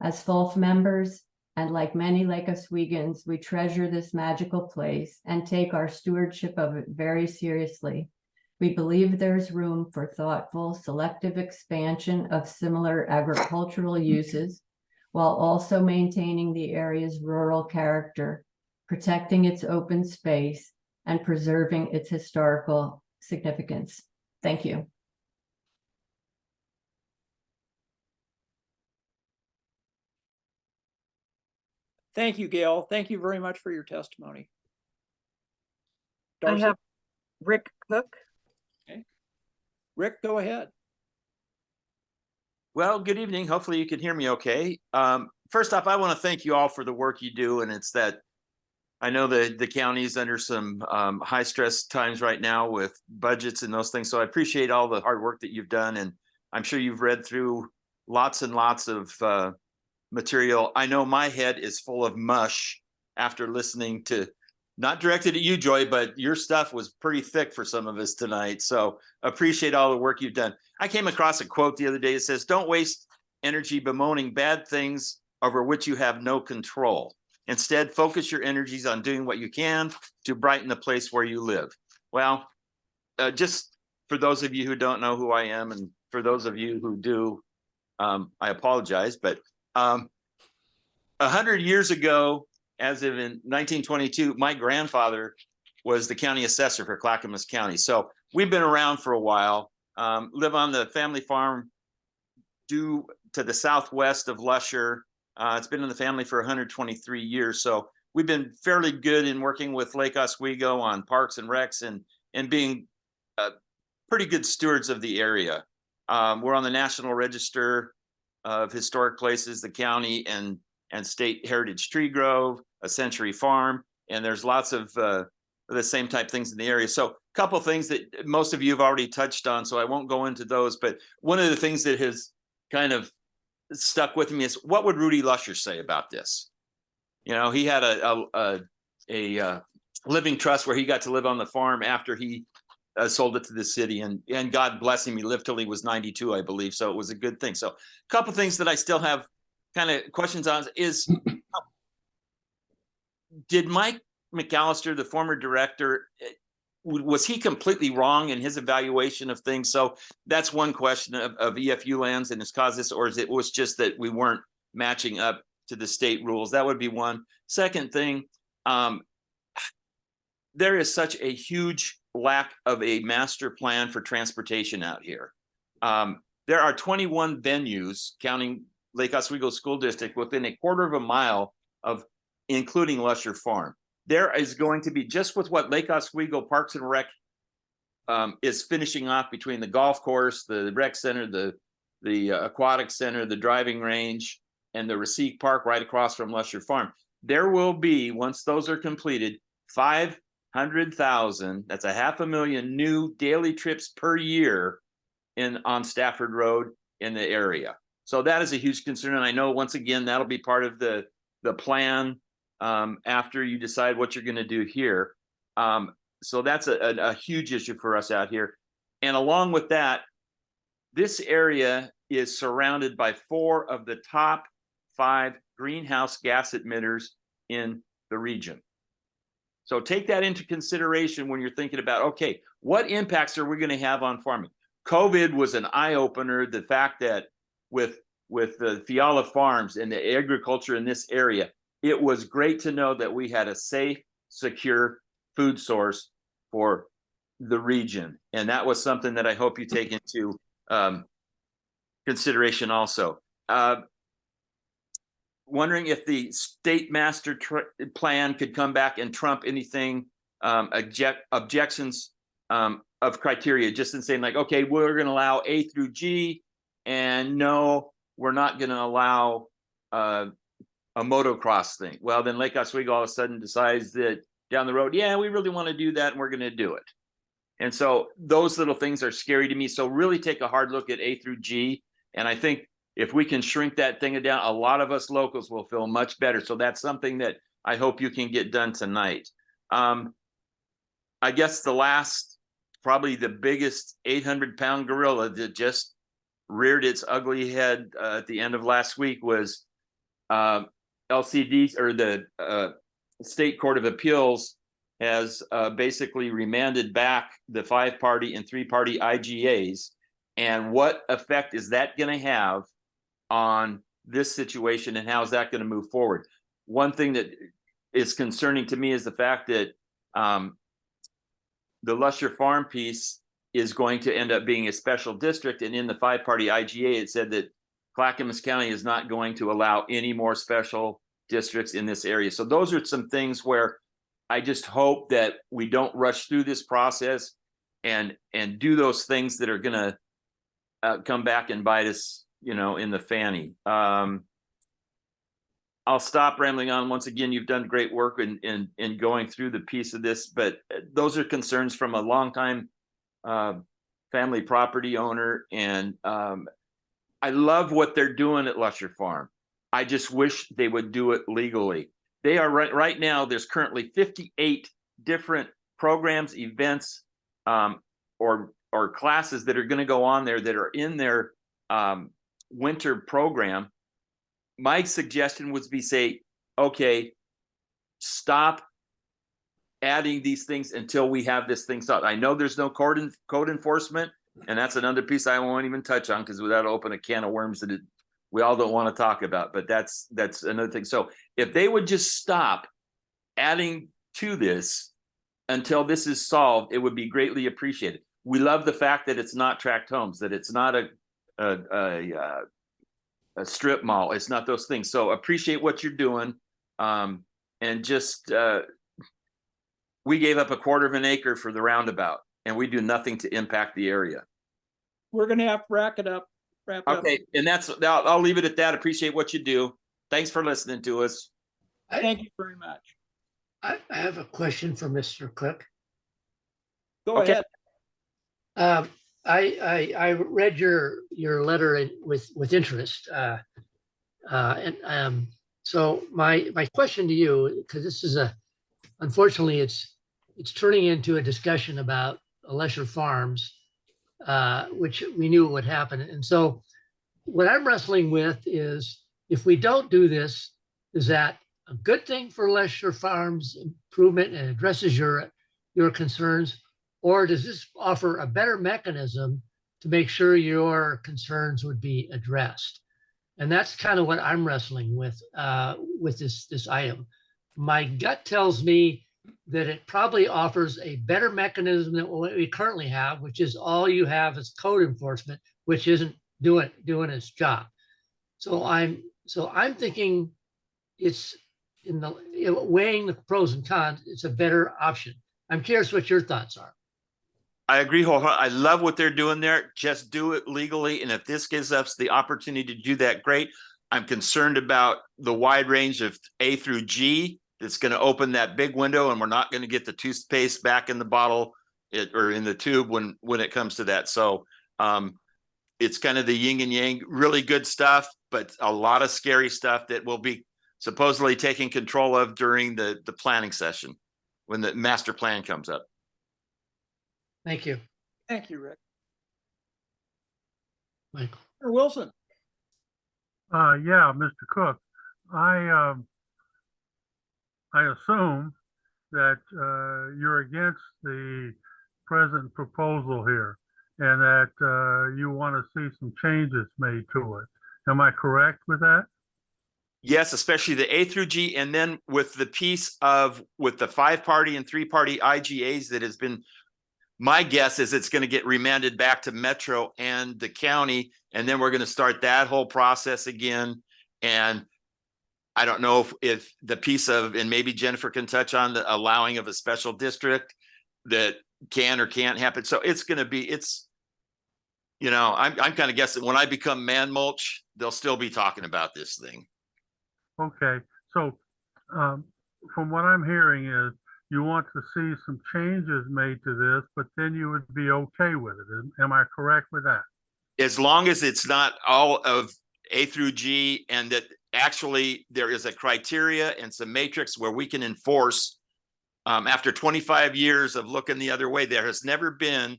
As FOLF members, and like many Lake Oswegans, we treasure this magical place and take our stewardship of it very seriously. We believe there's room for thoughtful, selective expansion of similar agricultural uses, while also maintaining the area's rural character, protecting its open space, and preserving its historical significance. Thank you. Thank you, Gail. Thank you very much for your testimony. I Darcy? have Rick Cook. Rick, go ahead. Well, good evening. Hopefully you can hear me okay. First off, I want to thank you all for the work you do. And it's that I know that the county's under some high stress times right now with budgets and those things. So I appreciate all the hard work that you've done. And I'm sure you've read through lots and lots of material. I know my head is full of mush after listening to, not directed at you, Joy, but your stuff was pretty thick for some of us tonight. So appreciate all the work you've done. I came across a quote the other day that says, "Don't waste energy bemoaning bad things over which you have no control. Instead, focus your energies on doing what you can to brighten the place where you live." Well, just for those of you who don't know who I am, and for those of you who do, I apologize, but 100 years ago, as of in 1922, my grandfather was the county assessor for Clackamas County. So we've been around for a while, live on the family farm due to the southwest of Lusher. It's been in the family for 123 years. So we've been fairly good in working with Lake Oswego on parks and recs and being pretty good stewards of the area. We're on the National Register of Historic Places, the county and state heritage tree grove, a century farm, and there's lots of the same type things in the area. So a couple of things that most of you have already touched on, so I won't go into those, but one of the things that has kind of stuck with me is, what would Rudy Lusher say about this? You know, he had a living trust where he got to live on the farm after he sold it to the city, and God bless him, he lived till he was 92, I believe, so it was a good thing. So a couple of things that I still have kind of questions on is, did Mike McAllister, the former director, was he completely wrong in his evaluation of things? So that's one question of EFU lands and has caused this, or is it was just that we weren't matching up to the state rules? That would be one. Second thing, there is such a huge lack of a master plan for transportation out here. There are 21 venues, counting Lake Oswego School District, within a quarter of a mile of, including Lusher Farm. There is going to be, just with what Lake Oswego Parks and Rec is finishing off between the golf course, the rec center, the aquatic center, the driving range, and the Recife Park right across from Lusher Farm. There will be, once those are completed, 5 500,000, that's a 500,000 new daily trips per year on Stafford Road in the area. So that is a huge concern. And I know, once again, that'll be part of the plan after you decide what you're going to do here. So that's a huge issue for us out here. And along with that, this area is surrounded by 4 of the top 5 greenhouse gas emitters in the region. So take that into consideration when you're thinking about, okay, what impacts are we going to have on farming? COVID was an eye-opener. The fact that with the Fiala farms and the agriculture in this area, it was great to know that we had a safe, secure food source for the region. And that was something that I hope you take into consideration also. Wondering if the state master plan could come back and trump anything, objections of criteria, just in saying like, okay, we're going to allow A through G, and no, we're not going to allow a motocross thing. Well, then Lake Oswego all of a sudden decides that down the road, yeah, we really want to do that, and we're going to do it. And so those little things are scary to me. So really take a hard look at A through G. And I think if we can shrink that thing down, a lot of us locals will feel much better. So that's something that I hope you can get done tonight. I guess the last, probably the biggest 800-pound gorilla that just reared its ugly head at the end of last week was LCD, or the State Court of Appeals has basically remanded back the 5-party and 3-party IGAs. And what effect is that going to have on this situation, and how is that going to move forward? One thing that is concerning to me is the fact that the Lusher Farm piece is going to end up being a special district. And in the 5-party IGA, it said that Clackamas County is not going to allow any more special districts in this area. So those are some things where I just hope that we don't rush through this process and do those things that are going to come back and bite us, in the fanny. I'll stop rambling on. Once again, you've done great work in going through the piece of this, but those are concerns from a longtime family property owner. And I love what they're doing at Lusher Farm. I just wish they would do it legally. They are right now, there's currently 58 different programs, events, or classes that are going to go on there that are in their winter program. My suggestion would be, say, okay, stop adding these things until we have this thing solved. I know there's no code enforcement, and that's another piece I won't even touch on, because without open a can of worms that we all don't want to talk about, but that's another thing. So if they would just stop adding to this until this is solved, it would be greatly appreciated. We love the fact that it's not tract homes, that it's not a strip mall. It's not those things. So appreciate what you're doing. And just, we gave up 1/4 acre for the roundabout, and we do nothing to impact the area. We're going to have to wrap it up. Okay. And I'll leave it at that. Appreciate what you do. Thanks for listening to us. Thank you very much. I have a question for Mr. Cook. Go ahead. I read your letter with interest, and so my question to you, because this is unfortunately it's turning into a discussion about Lesher Farms, which we knew would happen, and so what I'm wrestling with is, if we don't do this, is that a good thing for Lesher Farms improvement and addresses your concerns? Or does this offer a better mechanism to make sure your concerns would be addressed? And that's kind of what I'm wrestling with this item. My gut tells me that it probably offers a better mechanism than what we currently have, which is all you have is code enforcement, which isn't doing its job. So I'm thinking it's weighing the pros and cons, it's a better option. I'm curious what your thoughts are. I agree wholeheartedly. I love what they're doing there. Just do it legally. And if this gives us the opportunity to do that, great. I'm concerned about the wide range of A through G it's going to open that big window, and we're not going to get the toothpaste back in the bottle or in the tube when it comes to that. So it's kind of the yin and yang, really good stuff, but a lot of scary stuff that we'll be supposedly taking control of during the planning session when the master plan comes up. Thank you, Thank you, Rick. Michael. Mr. Wilson. Yeah, Mr. Cook, I assume that you're against the present proposal here and that you want to see some changes made to it. Am I correct with that? Yes, especially the A through G, and then with the piece with the 5-party and 3-party IGAs that has been, my guess is it's going to get remanded back to Metro and the county, and then we're going to start that whole process again. And I don't know if the piece of, and maybe Jennifer can touch on the allowing of a special district that can or can't happen. So it's going to be, I'm kind of guessing when I become man mulch, they'll still be talking about this thing. Okay, so from what I'm hearing is you want to see some changes made to this, but then you would be okay with it. Am I correct with that? As long as it's not all of A through G, and that actually there is a criteria and some matrix where we can enforce. After 25 years of looking the other way, there has never been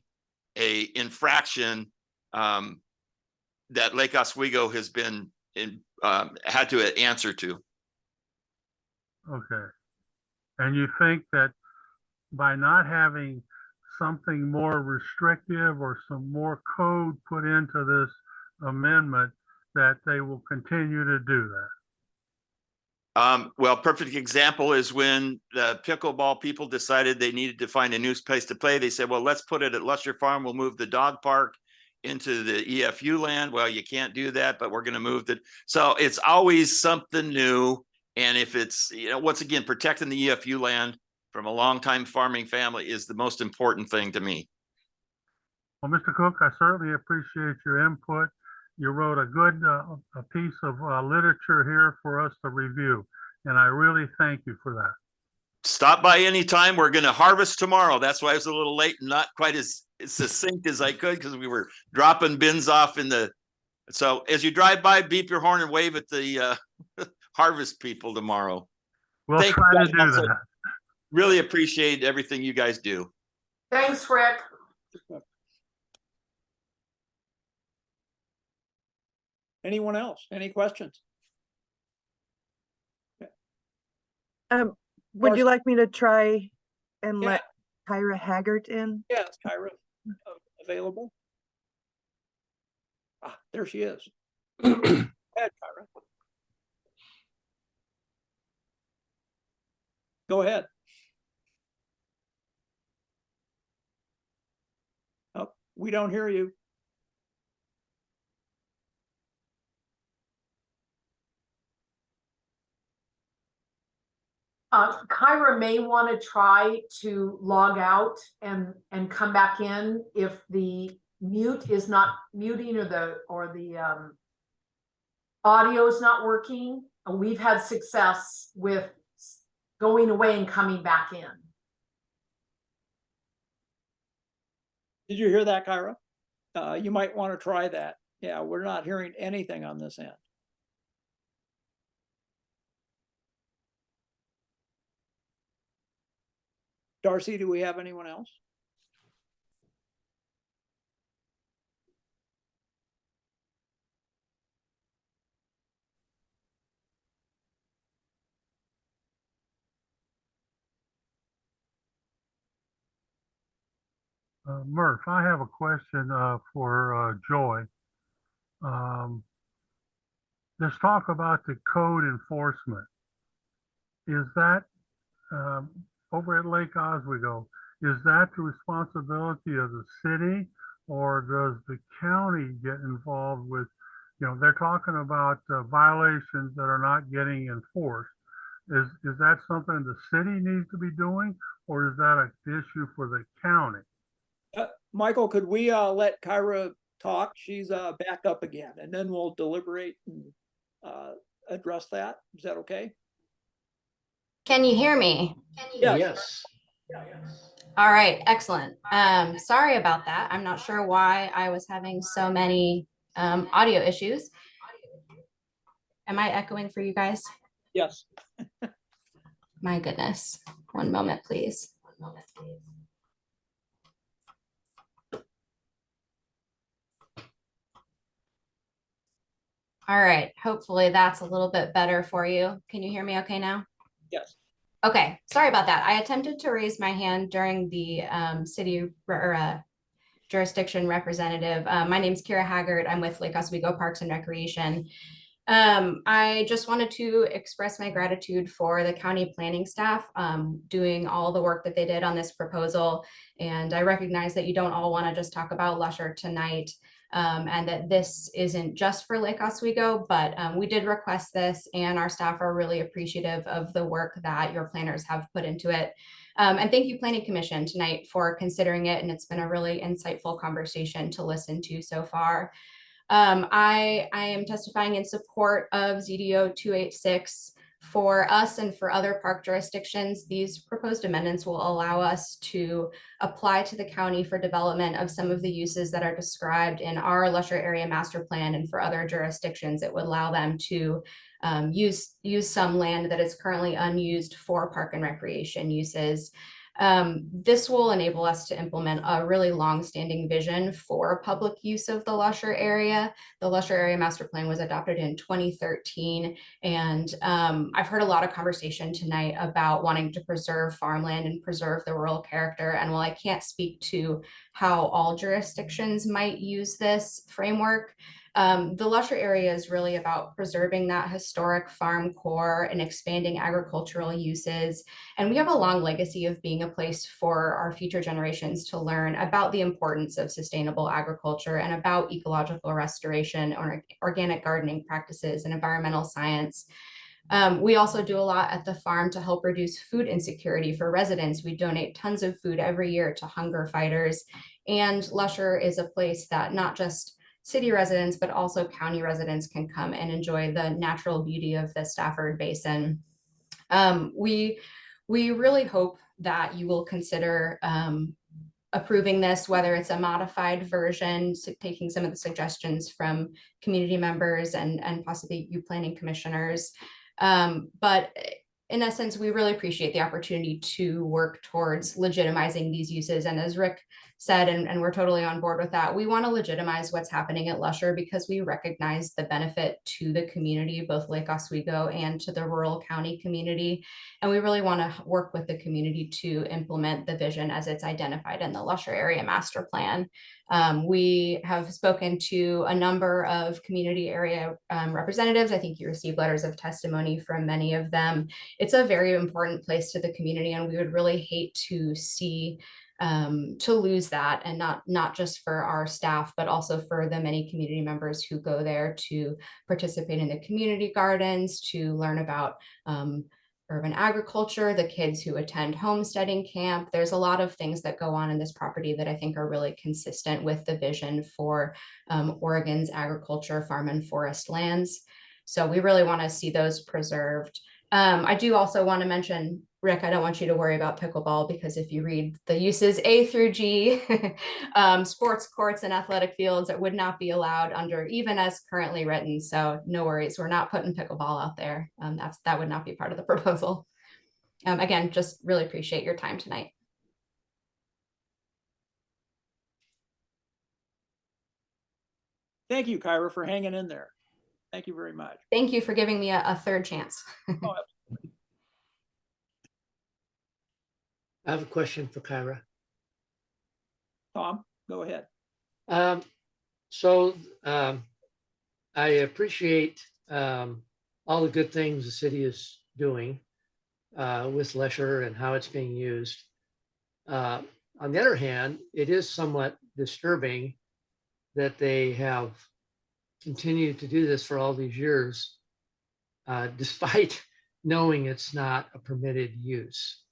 a infraction that Lake Oswego has been had to answer to. Okay. And you think that by not having something more restrictive or some more code put into this amendment, that they will continue to do that? Well, perfect example is when the pickleball people decided they needed to find a new place to play. They said, well, let's put it at Lusher Farm. We'll move the dog park into the EFU land. Well, you can't do that, but we're going to move it. So it's always something new. And if it's, once again, protecting the EFU land from a longtime farming family is the most important thing to me. Well, Mr. Cook, I certainly appreciate your input. You wrote a good a piece of literature here for us to review, and I really thank you for that. Stop by anytime. We're going to harvest tomorrow. That's why I was a little late and not quite as succinct as I could, because we were dropping bins off in the. So as you drive by, beep your horn and wave at the harvest people tomorrow. We'll try to do that. Really appreciate everything you guys do. Thanks, Rick. Anyone else? Any questions? Would you like me to try and Yeah. let Kyra Haggart in? Yes, Kyra available. Ah, there she is. Go ahead, Kyra. Go ahead. Oh, we don't hear you. Kyra may want to try to log out and come back in if the mute is not muting or the audio is not working. We've had success with going away and coming back in. Did you hear that, Kyra? You might want to try that. Yeah, we're not hearing anything on this end. Darcy, do we have anyone else? Murph, I have a question for Joy. Let's talk about the code enforcement. Is that over at Lake Oswego, is that the responsibility of the city, or does the county get involved with, they're talking about violations that are not getting enforced. Is that something the city needs to be doing, or is that an issue for the county? Michael, could we let Kyra talk? She's back up again, and then we'll deliberate and address that. Is that okay? Can you hear me? Yes. All right, excellent. Sorry about that. I'm not sure why I was having so many audio issues. Am I echoing for you guys? Yes. My goodness. One moment, please. All right, hopefully that's a little bit better for you. Can you hear me okay now? Yes. Okay, sorry about that. I attempted to raise my hand during the city jurisdiction representative. My name's Kira Haggard. I'm with Lake Oswego Parks and Recreation. I just wanted to express my gratitude for the county planning staff doing all the work that they did on this proposal. And I recognize that you don't all want to just talk about Lusher tonight. And that this isn't just for Lake Oswego, but we did request this, and our staff are really appreciative of the work that your planners have put into it. And thank you, Planning Commission, tonight for considering it, and it's been a really insightful conversation to listen to so far. I am testifying in support of ZDO 286. For us and for other park jurisdictions, these proposed amendments will allow us to apply to the county for development of some of the uses that are described in our Lusher Area Master Plan, and for other jurisdictions, it would allow them to use some land that is currently unused for park and recreation uses. This will enable us to implement a really long-standing vision for public use of the Lusher area. The Lusher Area Master Plan was adopted in 2013, and I've heard a lot of conversation tonight about wanting to preserve farmland and preserve the rural character. And while I can't speak to how all jurisdictions might use this framework, the Lusher area is really about preserving that historic farm core and expanding agricultural uses. And we have a long legacy of being a place for our future generations to learn about the importance of sustainable agriculture and about ecological restoration or organic gardening practices and environmental science. We also do a lot at the farm to help reduce food insecurity for residents. We donate tons of food every year to hunger fighters. And Lusher is a place that not just city residents, but also county residents can come and enjoy the natural beauty of the Stafford Basin. We really hope that you will consider approving this, whether it's a modified version, so taking some of the suggestions from community members and possibly you planning commissioners. But in essence, we really appreciate the opportunity to work towards legitimizing these uses. And as Rick said, and we're totally on board with that, we want to legitimize what's happening at Lusher because we recognize the benefit to the community, both Lake Oswego and to the rural county community. And we really want to work with the community to implement the vision as it's identified in the Lusher Area Master Plan. We have spoken to a number of community area representatives. I think you received letters of testimony from many of them. It's a very important place to the community, and we would really hate to see to lose that, and not just for our staff, but also for the many community members who go there to participate in the community gardens, to learn about urban agriculture, the kids who attend homesteading camp. There's a lot of things that go on in this property that I think are really consistent with the vision for Oregon's agriculture, farm and forest lands. So we really want to see those preserved. I do also want to mention, Rick, I don't want you to worry about pickleball, because if you read the uses A through G, sports courts and athletic fields, it would not be allowed under even as currently written. So no worries, we're not putting pickleball out there. That would not be part of the proposal. Again, just really appreciate your time tonight. Thank you, Kyra, for hanging in there. Thank you very much. Thank you for giving me a third chance. Oh, I have a question for Kyra. Tom, go ahead. I appreciate all the good things the city is doing with Lusher and how it's being used. On the other hand, it is somewhat disturbing that they have continued to do this for all these years, despite knowing it's not a permitted use.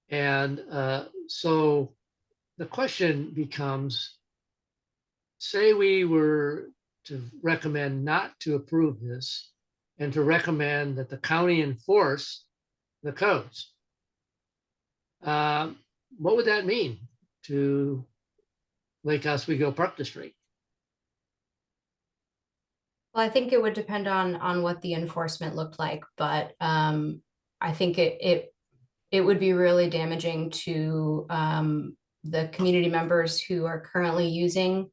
And so the question becomes, say we were to recommend not to approve this and to recommend that the county enforce the codes. What would that mean to Lake Oswego Park District? Well, I think it would depend on what the enforcement looked like, but I think it would be really damaging to the community members who are currently using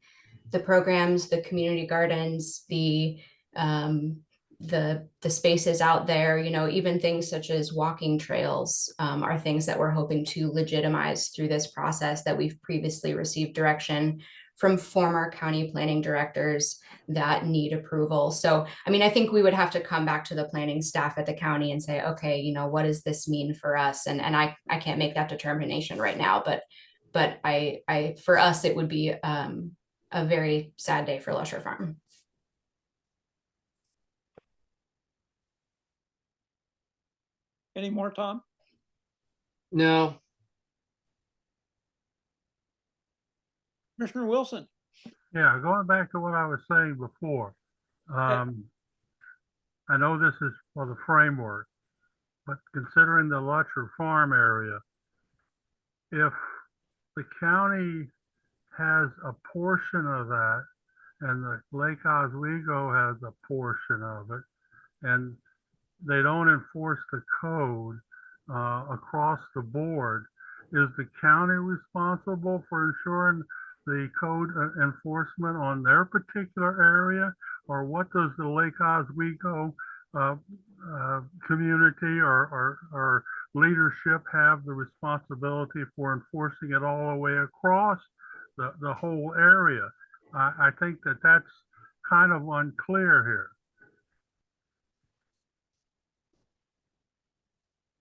the programs, the community gardens, the spaces out there. You know, even things such as walking trails are things that we're hoping to legitimize through this process, that we've previously received direction from former county planning directors that need approval. So, I mean, I think we would have to come back to the planning staff at the county and say, okay, you know, what does this mean for us? And I can't make that determination right now, but I for us, it would be a very sad day for Lusher Farm. Any more, Tom? No. Commissioner Wilson? Yeah, going back to what I was saying before. I know this is for the framework, but considering the Lutcher Farm area, if the county has a portion of that and the Lake Oswego has a portion of it, and they don't enforce the code across the board, is the county responsible for ensuring the code enforcement on their particular area? Or what does the Lake Oswego community or leadership have the responsibility for enforcing it all the way across the whole area? I think that's kind of unclear here.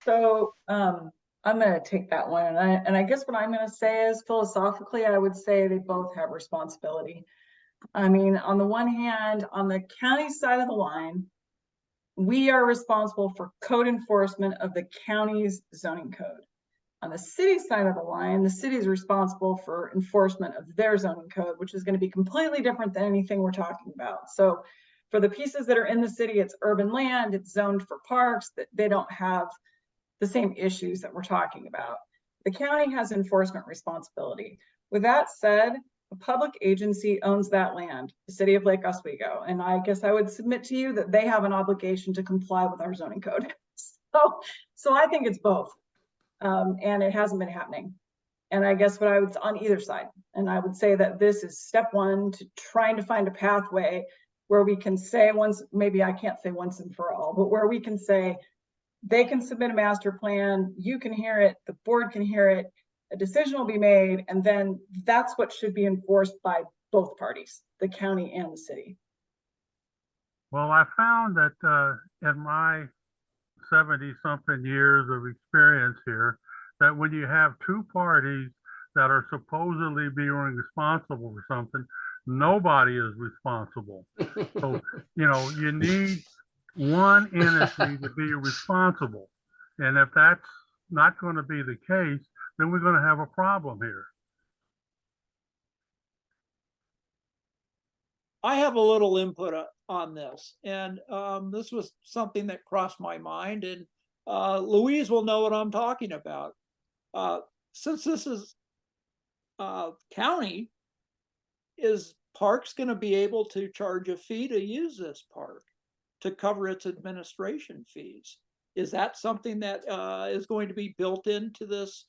So I'm going to take that one. And I guess what I'm going to say is, philosophically, I would say they both have responsibility. I mean, on the one hand, on the county side of the line, we are responsible for code enforcement of the county's zoning code. On the city side of the line, the city is responsible for enforcement of their zoning code, which is going to be completely different than anything we're talking about. So for the pieces that are in the city, it's urban land, it's zoned for parks, that they don't have the same issues that we're talking about. The county has enforcement responsibility. With that said, a public agency owns that land, the city of Lake Oswego. And I guess I would submit to you that they have an obligation to comply with our zoning code. So I think it's both. And it hasn't been happening. And I guess what I would, on either side, and I would say that this is step one to trying to find a pathway where we can say once, maybe I can't say once and for all, but where we can say, they can submit a master plan, you can hear it, the board can hear it, a decision will be made, and then that's what should be enforced by both parties, the county and the city. Well, I found that in my 70-something years of experience here, that when you have two parties that are supposedly being responsible for something, nobody is responsible. So, you know, you need one entity to be responsible. And if that's not going to be the case, then we're going to have a problem here. I have a little input on this, and this was something that crossed my mind, and Louise will know what I'm talking about. Since this is county, is Parks going to be able to charge a fee to use this park to cover its administration fees? Is that something that is going to be built into this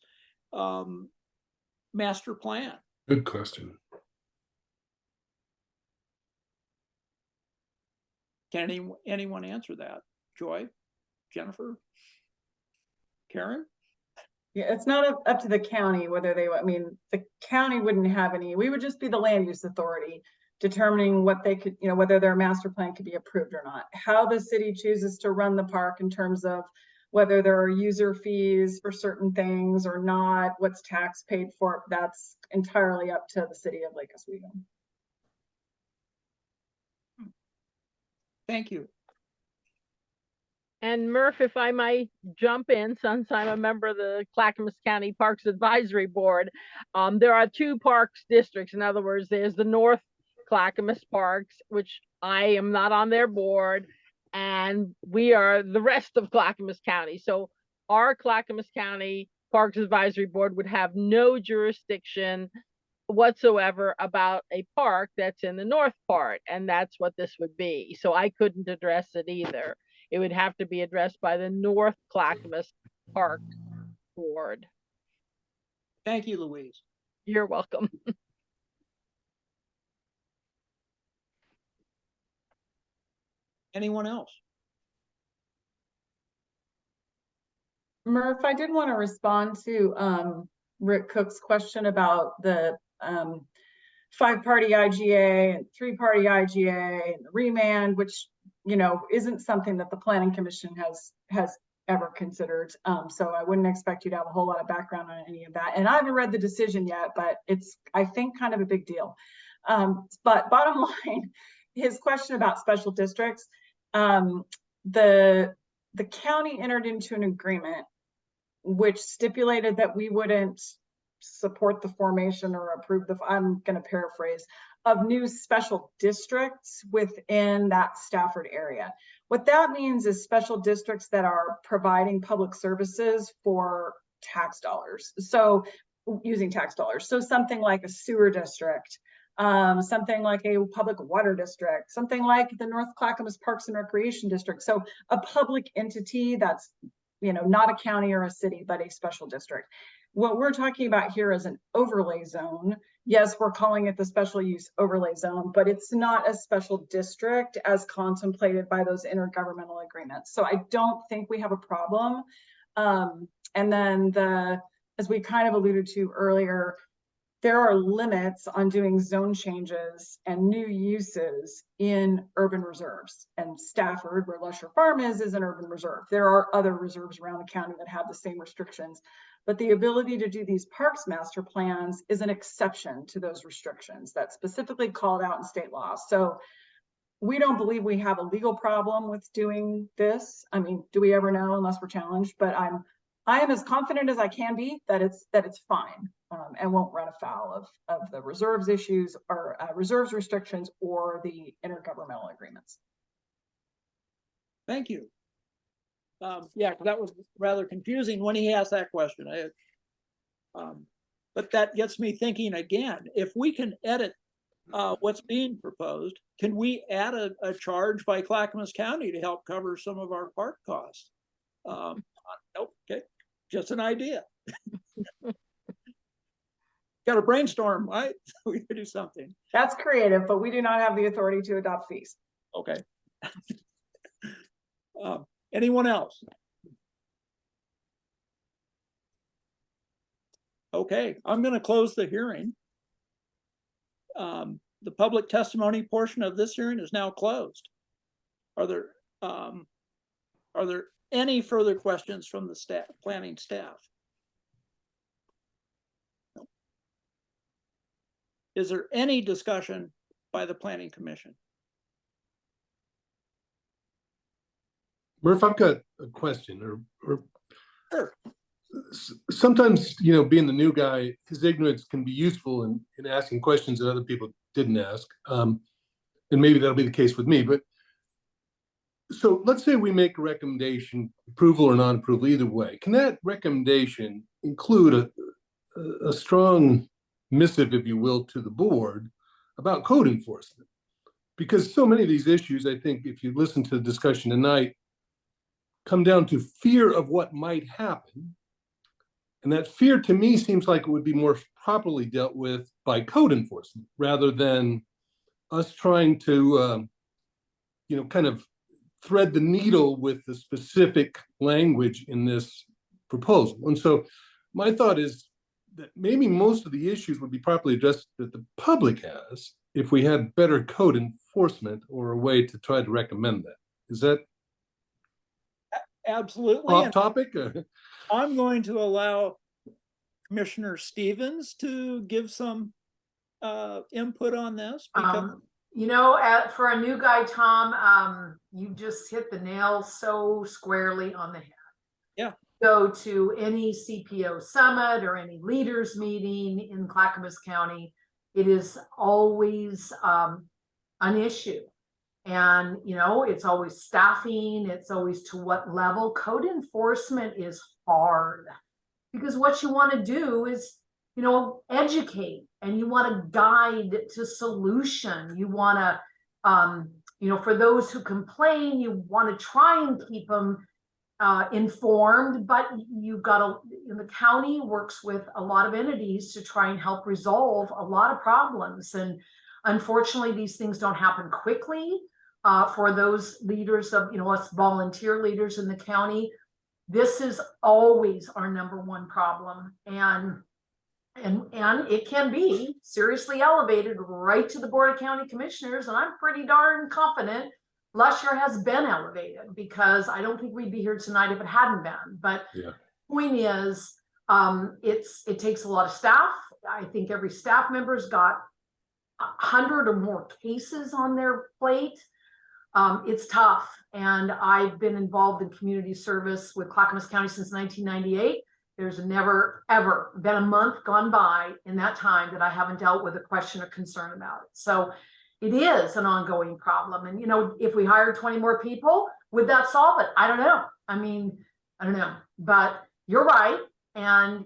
master plan? Good question. Can anyone answer that? Joy, Jennifer, Karen? Yeah, it's not up to the county whether they, I mean, the county wouldn't have any, we would just be the land use authority determining what they could, you know, whether their master plan could be approved or not. How the city chooses to run the park in terms of whether there are user fees for certain things or not, what's tax paid for, that's entirely up to the city of Lake Oswego. Thank you. And Murph, if I might jump in, since I'm a member of the Clackamas County Parks Advisory Board, there are two parks districts. In other words, there's the North Clackamas Parks, which I am not on their board, and we are the rest of Clackamas County. So our Clackamas County Parks Advisory Board would have no jurisdiction whatsoever about a park that's in the north part, and that's what this would be. So I couldn't address it either. It would have to be addressed by the North Clackamas Park Board. Thank you, Louise. You're welcome. Anyone else? Murph, I did want to respond to Rick Cook's question about the 5-party IGA and 3-party IGA and the remand, which, you know, isn't something that the Planning Commission has ever considered. So I wouldn't expect you to have a whole lot of background on any of that. And I haven't read the decision yet, but it's, I think, kind of a big deal. But bottom line, his question about special districts, the county entered into an agreement which stipulated that we wouldn't support the formation or approve the, I'm going to paraphrase, of new special districts within that Stafford area. What that means is special districts that are providing public services for tax dollars. So using tax dollars. So something like a sewer district, something like a public water district, something like the North Clackamas Parks and Recreation District. So a public entity that's, you know, not a county or a city, but a special district. What we're talking about here is an overlay zone. Yes, we're calling it the special use overlay zone, but it's not a special district as contemplated by those intergovernmental agreements. So I don't think we have a problem. And then as we kind of alluded to earlier, there are limits on doing zone changes and new uses in urban reserves. And Stafford, where Lusher Farm is an urban reserve. There are other reserves around the county that have the same restrictions. But the ability to do these parks master plans is an exception to those restrictions that's specifically called out in state law. So we don't believe we have a legal problem with doing this. I mean, do we ever know unless we're challenged? But I am as confident as I can be that it's fine. And won't run afoul of the reserves issues or reserves restrictions or the intergovernmental agreements. Thank you. Yeah, that was rather confusing when he asked that question. But that gets me thinking again, if we can edit what's being proposed, can we add a charge by Clackamas County to help cover some of our park costs? Nope, okay, just an idea. Got to brainstorm, right? We could do something. That's creative, but we do not have the authority to adopt fees. Okay. Anyone else? Okay, I'm going to close the hearing. The public testimony portion of this hearing is now closed. Are there any further questions from the staff, planning staff? No. Is there any discussion by the Planning Commission? Murph, I've got a question, or Sure. Sometimes, you know, being the new guy, his ignorance can be useful in asking questions that other people didn't ask. And maybe that'll be the case with me, but so let's say we make a recommendation, approval or non-approval, either way. Can that recommendation include a strong missive, if you will, to the board about code enforcement? Because so many of these issues, I think, if you listen to the discussion tonight, come down to fear of what might happen. And that fear to me seems like it would be more properly dealt with by code enforcement rather than us trying to, you know, kind of thread the needle with the specific language in this proposal. And so my thought is that maybe most of the issues would be properly addressed that the public has if we had better code enforcement or a way to try to recommend that. Is that absolutely off topic? I'm going to allow Commissioner Stevens to give some input on this because you know, for a new guy, Tom, you just hit the nail so squarely on the head. Yeah. Go to any CPO summit or any leaders meeting in Clackamas County, it is always an issue. And, you know, it's always staffing, it's always to what level. Code enforcement is hard. Because what you want to do is, you know, educate, and you want to guide to solution. You want to, you know, for those who complain, you want to try and keep them informed, but you've got to, the county works with a lot of entities to try and help resolve a lot of problems. And unfortunately, these things don't happen quickly. For those leaders of, you know, us volunteer leaders in the county, this is always our #1 problem. And it can be seriously elevated right to the Board of County Commissioners. And I'm pretty darn confident Lusher has been elevated, because I don't think we'd be here tonight if it hadn't been. But Yeah. Point is, it takes a lot of staff. I think every staff member's got 100 or more cases on their plate. It's tough. And I've been involved in community service with Clackamas County since 1998. There's never, ever been a month gone by in that time that I haven't dealt with a question or concern about it. So it is an ongoing problem. And, you know, if we hired 20 more people, would that solve it? I don't know. I mean, I don't know. But you're right. And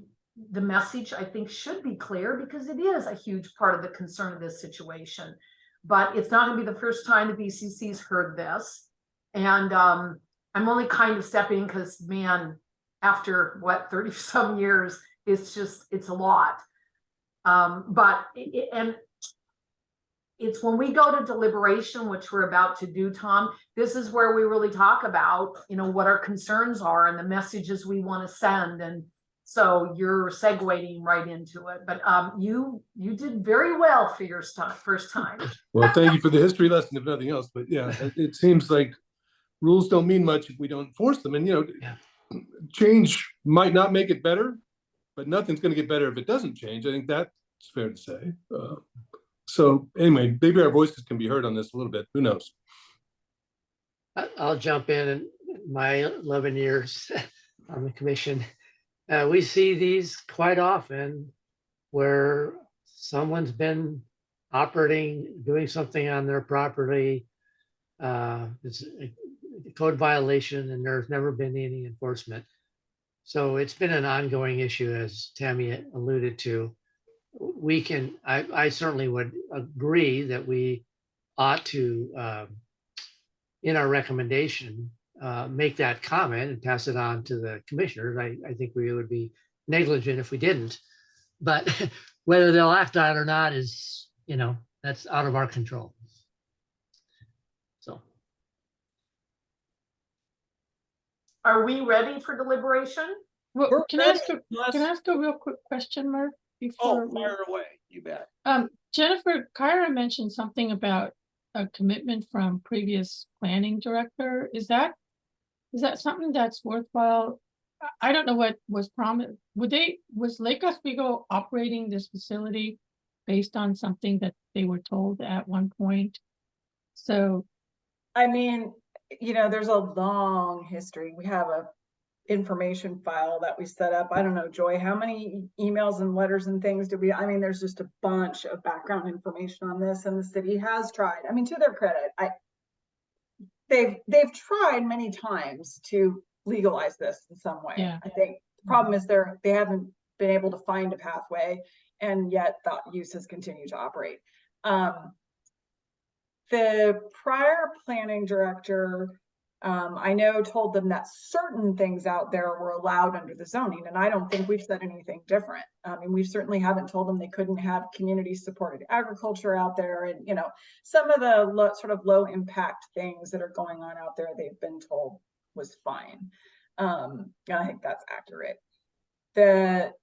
the message, I think, should be clear, because it is a huge part of the concern of this situation. But it's not going to be the first time the BCC's heard this. And I'm only kind of stepping because, man, after what, 30 some years, it's a lot. And it's when we go to deliberation, which we're about to do, Tom, this is where we really talk about, you know, what our concerns are and the messages we want to send. And so you're segueing right into it. But you did very well for your first time. Well, thank you for the history lesson, if nothing else. But yeah, it seems like rules don't mean much if we don't enforce them. And, you know, change might not make it better, but nothing's going to get better if it doesn't change. I think that's fair to say. So anyway, maybe our voices can be heard on this a little bit. Who knows? I'll jump in. And my 11 years on the commission, we see these quite often where someone's been operating, doing something on their property. It's a code violation, and there's never been any enforcement. So it's been an ongoing issue, as Tammy alluded to. I certainly would agree that we ought to, in our recommendation, make that comment and pass it on to the commissioners. I think we would be negligent if we didn't. But whether they'll act on it or not is, you know, that's out of our control. So. Are we ready for deliberation? Well, can I ask a real quick question, Mark? Oh, fire away. You bet. Jennifer, Kyra mentioned something about a commitment from previous planning director. Is that something that's worthwhile? I don't know what was promised. Was Lake Oswego operating this facility based on something that they were told at one point? So, I mean, you know, there's a long history. We have a information file that we set up. I don't know, Joy, how many emails and letters and things did we, I mean, there's just a bunch of background information on this, and the city has tried. I mean, to their credit, they've tried many times to legalize this in some way. Yeah. I think the problem is they haven't been able to find a pathway, and yet the uses continue to operate. The prior planning director, I know, told them that certain things out there were allowed under the zoning, and I don't think we've said anything different. I mean, we certainly haven't told them they couldn't have community supported agriculture out there, and, you know, some of the sort of low impact things that are going on out there, they've been told was fine. And I think that's accurate.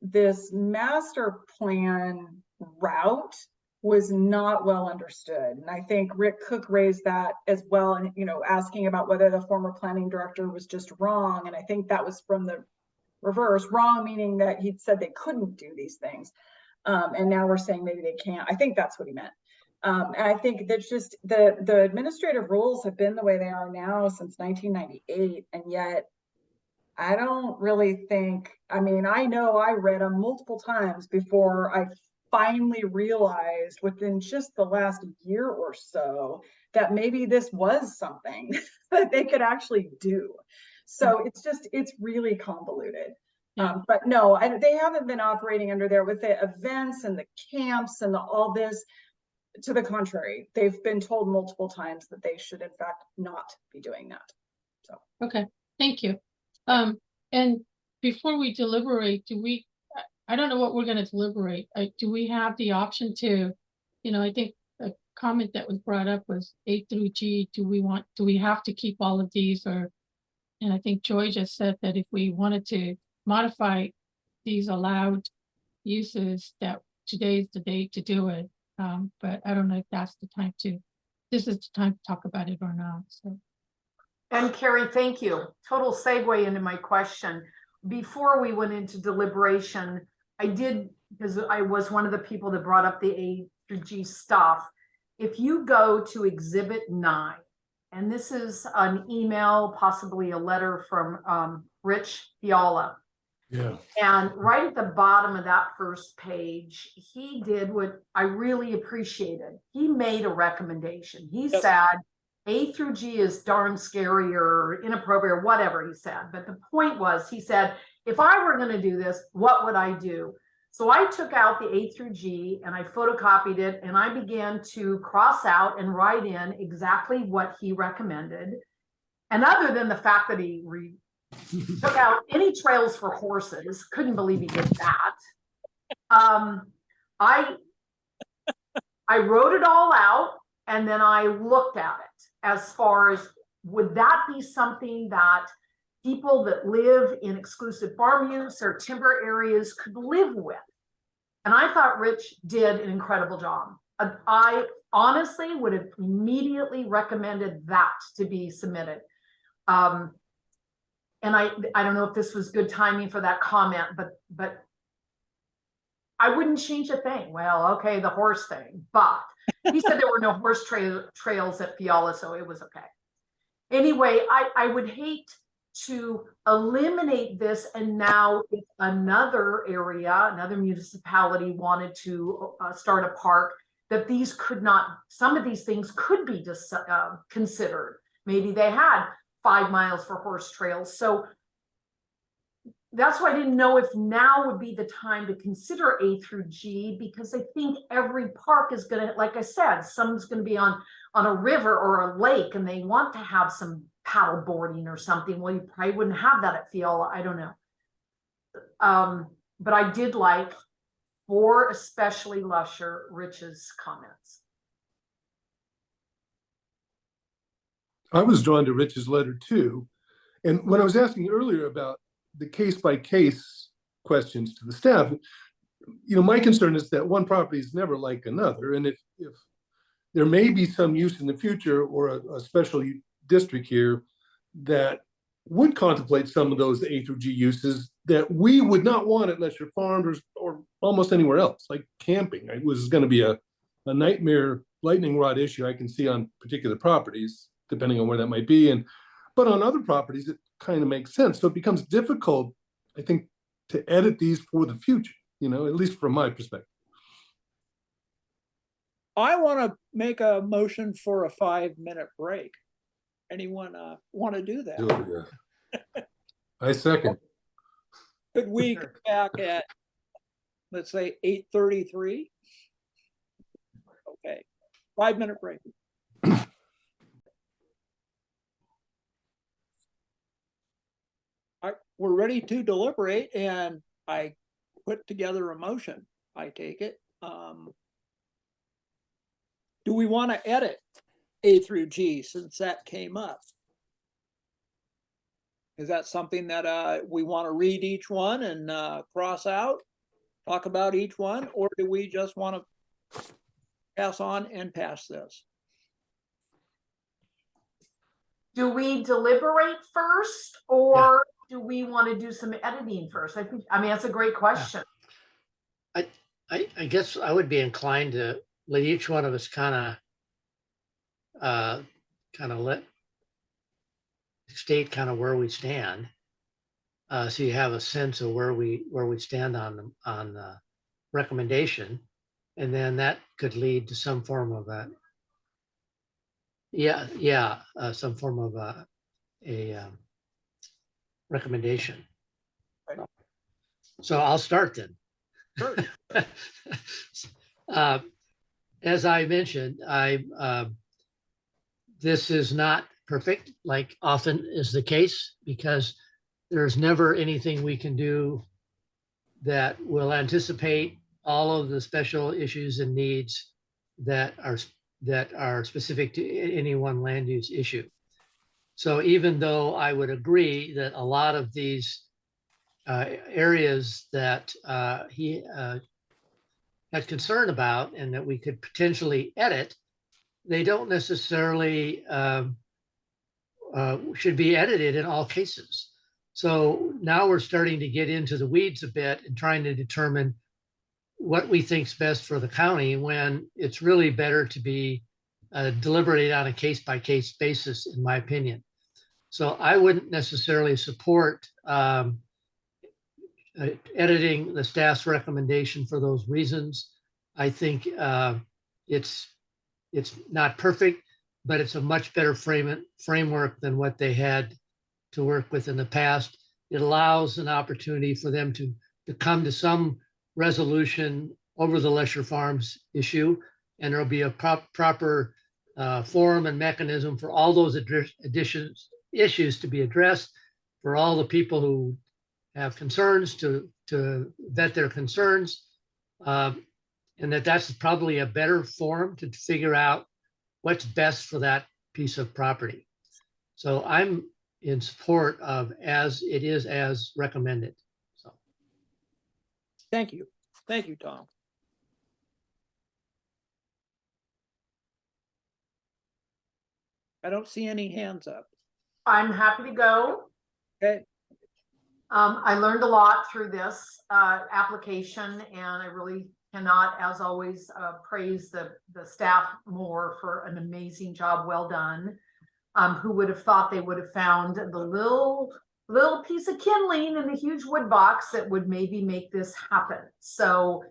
This master plan route was not well understood. And I think Rick Cook raised that as well, and, you know, asking about whether the former planning director was just wrong. And I think that was from the reverse, wrong meaning that he'd said they couldn't do these things. And now we're saying maybe they can't. I think that's what he meant. And I think that's just the administrative rules have been the way they are now since 1998. And yet I don't really think, I mean, I know I read them multiple times before I finally realized within just the last year or so that maybe this was something that they could actually do. So it's really convoluted. But no, they haven't been operating under there with the events and the camps and all this. To the contrary, they've been told multiple times that they should in fact not be doing that. So. Okay, thank you. And before we deliberate, I don't know what we're gonna deliberate. Do we have the option to, I think a comment that was brought up was A through G. Do we have to keep all of these, and I think Joy just said that if we wanted to modify these allowed uses, that today's the day to do it. But I don't know if this is the time to talk about it or not, so. And Carrie, thank you. Total segue into my question. Before we went into deliberation, because I was one of the people that brought up the A through G stuff. If you go to Exhibit 9, and this is an email, possibly a letter from Rich Fiala. Yeah. And right at the bottom of that first page, he did what I really appreciated. He made a recommendation. He said, A through G is darn scary or inappropriate or whatever he said. But the point was, he said, if I were going to do this, what would I do? So I took out the A through G and I photocopied it and I began to cross out and write in exactly what he recommended. And other than the fact that he took out any trails for horses, couldn't believe he did that. I wrote it all out and then I looked at it as far as, would that be something that people that live in exclusive farm use or timber areas could live with? And I thought Rich did an incredible job. I honestly would have immediately recommended that to be submitted. And I don't know if this was good timing for that comment, but I wouldn't change a thing. Well, okay, the horse thing, but he said there were no horse trails at Fiala, so it was okay. Anyway, I would hate to eliminate this, and now if another area, another municipality wanted to start a park, that these could not, some of these things could be just considered. Maybe they had 5 miles for horse trails. So that's why I didn't know if now would be the time to consider A through G, because I think every park is going to, like I said, some's going to be on a river or a lake and they want to have some paddle boarding or something. Well, you probably wouldn't have that at Fiala. I don't know. But I did like, for especially Lusher, Rich's comments. I was drawn to Rich's letter too. And when I was asking earlier about the case by case questions to the staff, my concern is that one property is never like another. And if there may be some use in the future or a special district here that would contemplate some of those A through G uses that we would not want unless you're farmed or almost anywhere else, like camping. It was going to be a nightmare lightning rod issue I can see on particular properties, depending on where that might be. But on other properties, it kind of makes sense. So it becomes difficult, I think, to edit these for the future, at least from my perspective. I want to make a motion for a 5-minute break. Anyone want to do that? Yeah. I second. Could we come back at, let's say, 8:33? Okay, 5-minute break. We're ready to deliberate, and I put together a motion. I take it. Do we want to edit A through G since that came up? Is that something that we want to read each one and cross out, talk about each one, or do we just want to pass on and pass this? Do we deliberate first, or do we want to do some editing first? I mean, that's a great question. I guess I would be inclined to let each one of us kind of let state kind of where we stand, so you have a sense of where we stand on the recommendation, and then that could lead to some form of some form of a recommendation. So I'll start then. Sure. As I mentioned, this is not perfect, like often is the case, because there's never anything we can do that will anticipate all of the special issues and needs that are specific to any one land use issue. So even though I would agree that a lot of these areas that he had concern about and that we could potentially edit, they don't necessarily should be edited in all cases. So now we're starting to get into the weeds a bit and trying to determine what we think is best for the county, when it's really better to be deliberated on a case-by-case basis, in my opinion. So I wouldn't necessarily support editing the staff's recommendation for those reasons. I think it's not perfect, but it's a much better framework than what they had to work with in the past. It allows an opportunity for them to come to some resolution over the Lesher Farms issue, and there'll be a proper forum and mechanism for all those issues to be addressed, for all the people who have concerns to vet their concerns, and that's probably a better forum to figure out what's best for that piece of property. So I'm in support of as it is as recommended. So Thank you. Thank you, Tom. I don't see any hands up. I'm happy to go. Okay. I learned a lot through this application, and I really cannot, as always, praise the staff more for an amazing job, well done. Who would have thought they would have found the little piece of kindling in the huge wood box that would maybe make this happen. So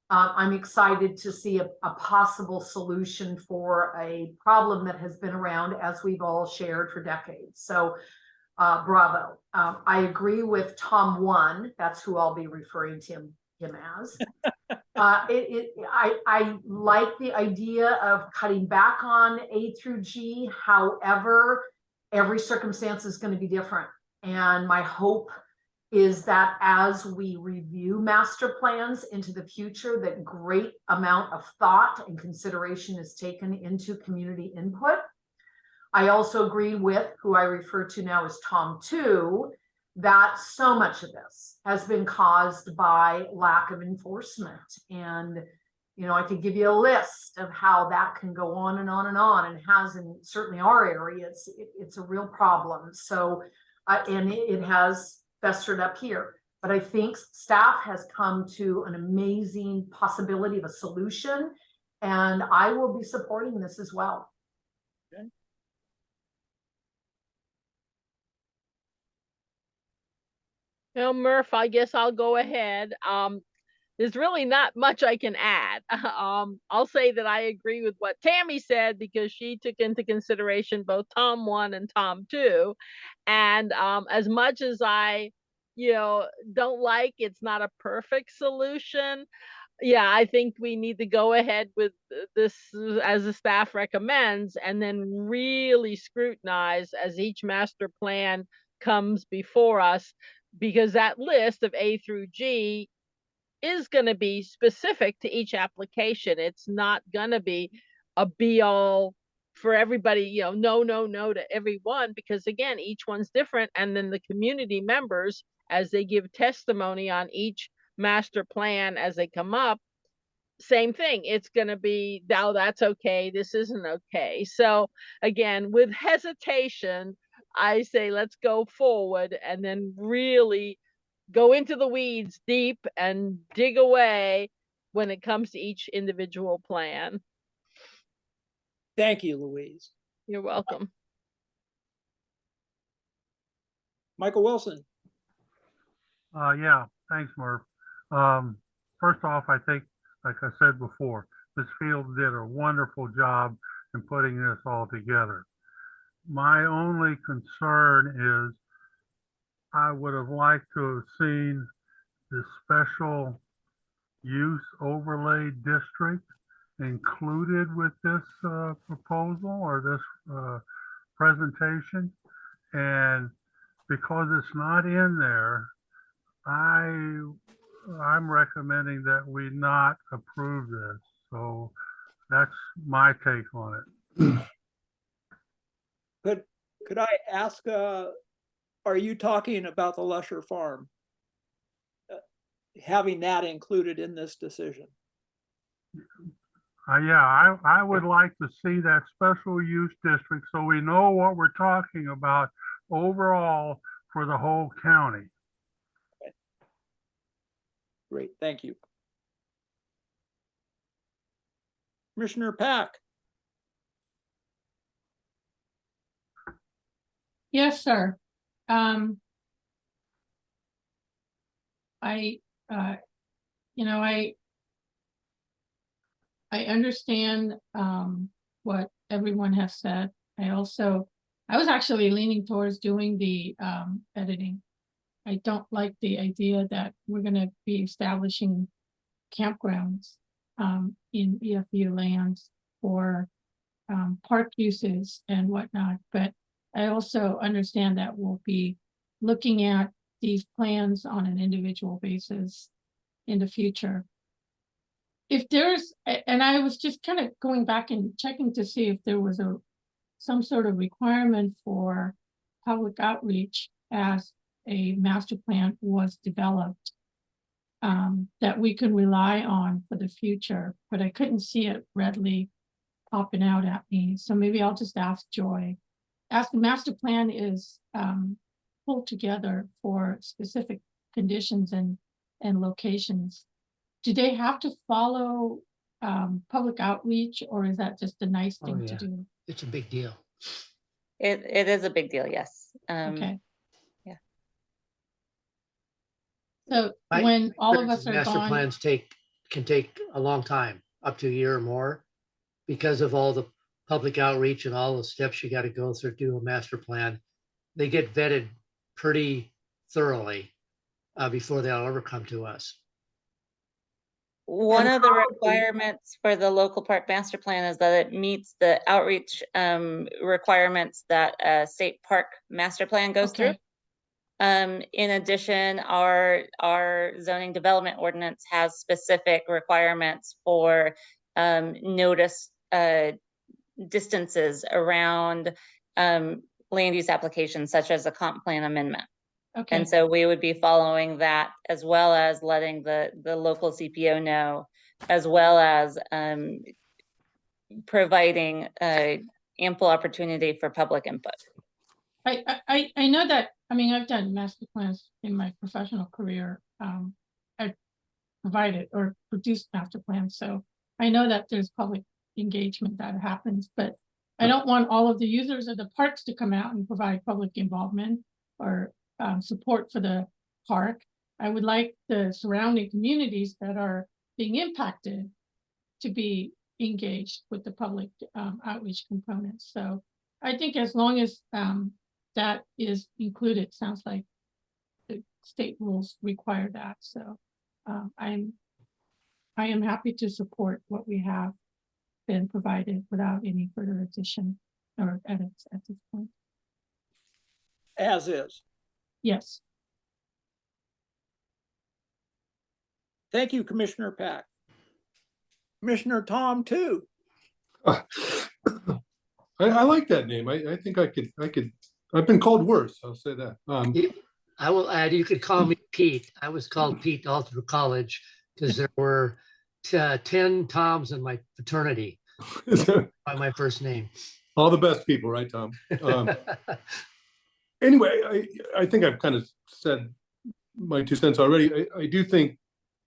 I'm excited to see a possible solution for a problem that has been around, as we've all shared, for decades. So bravo. I agree with Tom 1. That's who I'll be referring to him as. I like the idea of cutting back on A through G. However, every circumstance is going to be different. And my hope is that as we review master plans into the future, that great amount of thought and consideration is taken into community input. I also agree with who I refer to now as Tom 2, that so much of this has been caused by lack of enforcement. And, you know, I could give you a list of how that can go on and on and on, and has in certainly our area. It's a real problem. So, and it has festered up here. But I think staff has come to an amazing possibility of a solution, and I will be supporting this as well. Okay. Well, Murph, I guess I'll go ahead. There's really not much I can add. I'll say that I agree with what Tammy said, because she took into consideration both Tom 1 and Tom 2. And as much as I, don't like, it's not a perfect solution. Yeah, I think we need to go ahead with this as the staff recommends, and then really scrutinize as each master plan comes before us, because that list of A through G is going to be specific to each application. It's not going to be a be all for everybody, no to everyone, because again, each one's different. And then the community members, as they give testimony on each master plan as they come up, same thing. It's going to be, oh, that's okay, this isn't okay. So again, with hesitation, I say let's go forward and then really go into the weeds deep and dig away when it comes to each individual plan. Thank you, Louise. You're welcome. Michael Wilson. Yeah, thanks, Murph. First off, I think, like I said before, this field did a wonderful job in putting this all together. My only concern is I would have liked to have seen the special use overlay district included with this proposal or this presentation? And because it's not in there, I'm recommending that we not approve this. So that's my take on it. Could I ask, are you talking about the Lusher Farm? Having that included in this decision? Yeah, I would like to see that special use district so we know what we're talking about overall for the whole county. Okay. Great, thank you. Commissioner Pack. Yes, sir. You know, I understand what everyone has said. I was actually leaning towards doing the editing. I don't like the idea that we're going to be establishing campgrounds in EFU lands for park uses and whatnot. But I also understand that we'll be looking at these plans on an individual basis in the future. If there's, and I was just kind of going back and checking to see if there was some sort of requirement for public outreach as a master plan was developed, that we could rely on for the future, but I couldn't see it readily popping out at me. So maybe I'll just ask Joy. As the master plan is pulled together for specific conditions and locations, do they have to follow public outreach, or is that just a nice thing to do? It's a big deal. It is a big deal, yes. Okay. Yeah. So when all of us are master gone, plans can take a long time, up to a year or more, because of all the public outreach and all the steps you got to go through to do a master plan. They get vetted pretty thoroughly before they'll ever come to us. One of the requirements for the local park master plan is that it meets the outreach requirements that a state park master plan goes through. In addition, our zoning development ordinance has specific requirements for notice distances around land use applications, such as a comp plan amendment. okay. And so we would be following that, as well as letting the local CPO know, as well as providing ample opportunity for public input. I know that, I mean, I've done master plans in my professional career. I provided or produced master plans, so I know that there's public engagement that happens, but I don't want all of the users of the parks to come out and provide public involvement or support for the park. I would like the surrounding communities that are being impacted to be engaged with the public outreach components. So I think as long as that is included, sounds like the state rules require that. So I am happy to support what we have been provided without any further addition or edits at this point. As is. Yes. Thank you, Commissioner Pack. Commissioner Tom, too. I like that name. I think I could. I've been called worse. I'll say that. I will add, you could call me Pete. I was called Pete all through college because there were 10 Toms in my fraternity by my first name. All the best people, right, Tom? Anyway, I think I've kind of said my 2 cents already. I do think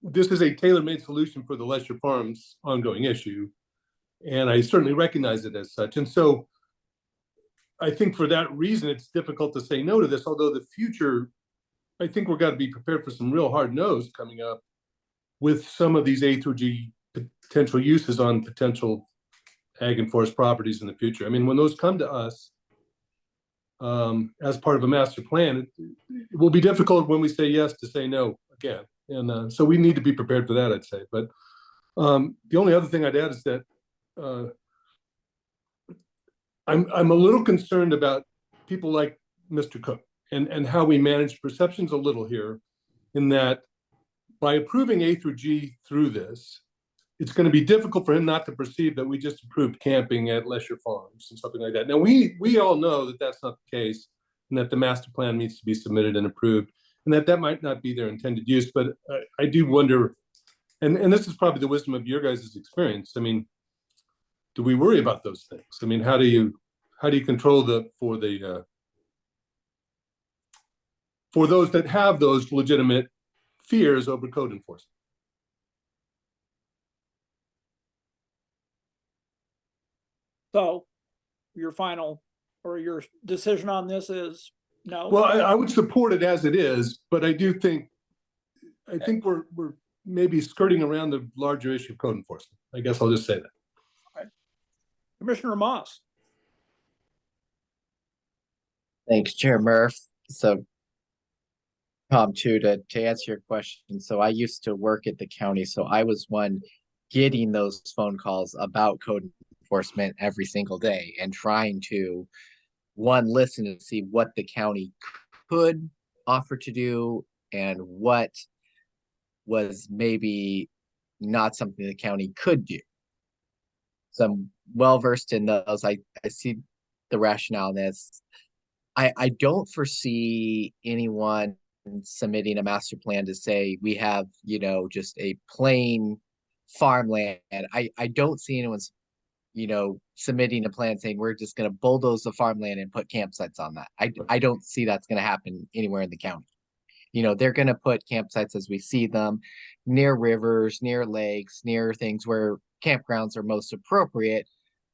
this is a tailor-made solution for the Lesher Farms ongoing issue, and I certainly recognize it as such. And so I think for that reason, it's difficult to say no to this, although the future, I think we're got to be prepared for some real hard no's coming up with some of these A through G potential uses on potential ag and forest properties in the future. I mean, when those come to us as part of a master plan, it will be difficult when we say yes to say no again. And so we need to be prepared for that, I'd say. But the only other thing I'd add is that I'm a little concerned about people like Mr. Cook and how we manage perceptions a little here, in that by approving A through G through this, it's going to be difficult for him not to perceive that we just approved camping at Lesher Farms and something like that. Now, we all know that that's not the case, and that the master plan needs to be submitted and approved, and that might not be their intended use. But I do wonder, and this is probably the wisdom of your guys' experience. I mean, do we worry about those things? I mean, how do you control for those that have those legitimate fears over code enforcement? So your final or your decision on this is no? Well, I would support it as it is, but I think we're maybe skirting around the larger issue of code enforcement. I guess I'll just say that. Right. Commissioner Moss. Thanks, Chair Murph. So, Tom, too, to answer your question. So I used to work at the county, so I was one getting those phone calls about code enforcement every single day and trying to, one, listen to see what the county could offer to do and what was maybe not something the county could do. So I'm well versed in those. I see the rationale in this. I don't foresee anyone submitting a master plan to say we have, just a plain farmland. I don't see anyone's, submitting a plan saying we're just going to bulldoze the farmland and put campsites on that. I don't see that's going to happen anywhere in the county. They're going to put campsites as we see them, near rivers, near lakes, near things where campgrounds are most appropriate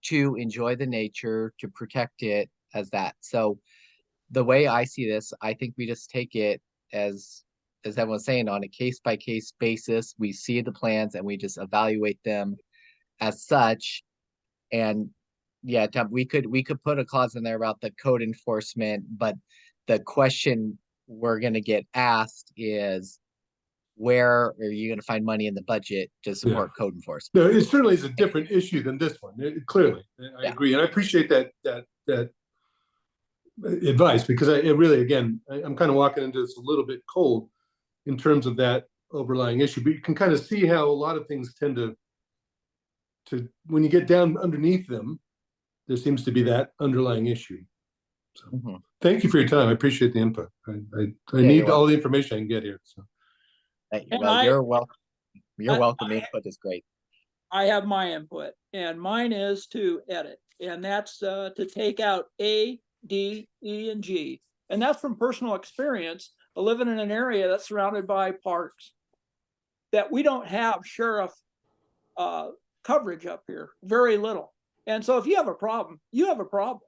to enjoy the nature, to protect it as that. So the way I see this, I think we just take it as everyone's saying, on a case-by-case basis. We see the plans and we just evaluate them as such. And yeah, Tom, we could put a clause in there about the code enforcement, but the question we're going to get asked is, where are you going to find money in the budget to support code enforcement? No, it certainly is a different issue than this one. Clearly, I agree, and I appreciate that advice, because it really, again, I'm kind of walking into this a little bit cold in terms of that overlying issue. But you can kind of see how a lot of things tend to when you get down underneath them, there seems to be that underlying issue. So thank you for your time. I appreciate the input. I need all the information I can get here. So thank you. Well, you're welcome. You're welcome. Input is great. I have my input, and mine is to edit, and that's to take out A, D, E, and G. And that's from personal experience of living in an area that's surrounded by parks, that we don't have sheriff coverage up here, very little. And so if you have a problem, you have a problem,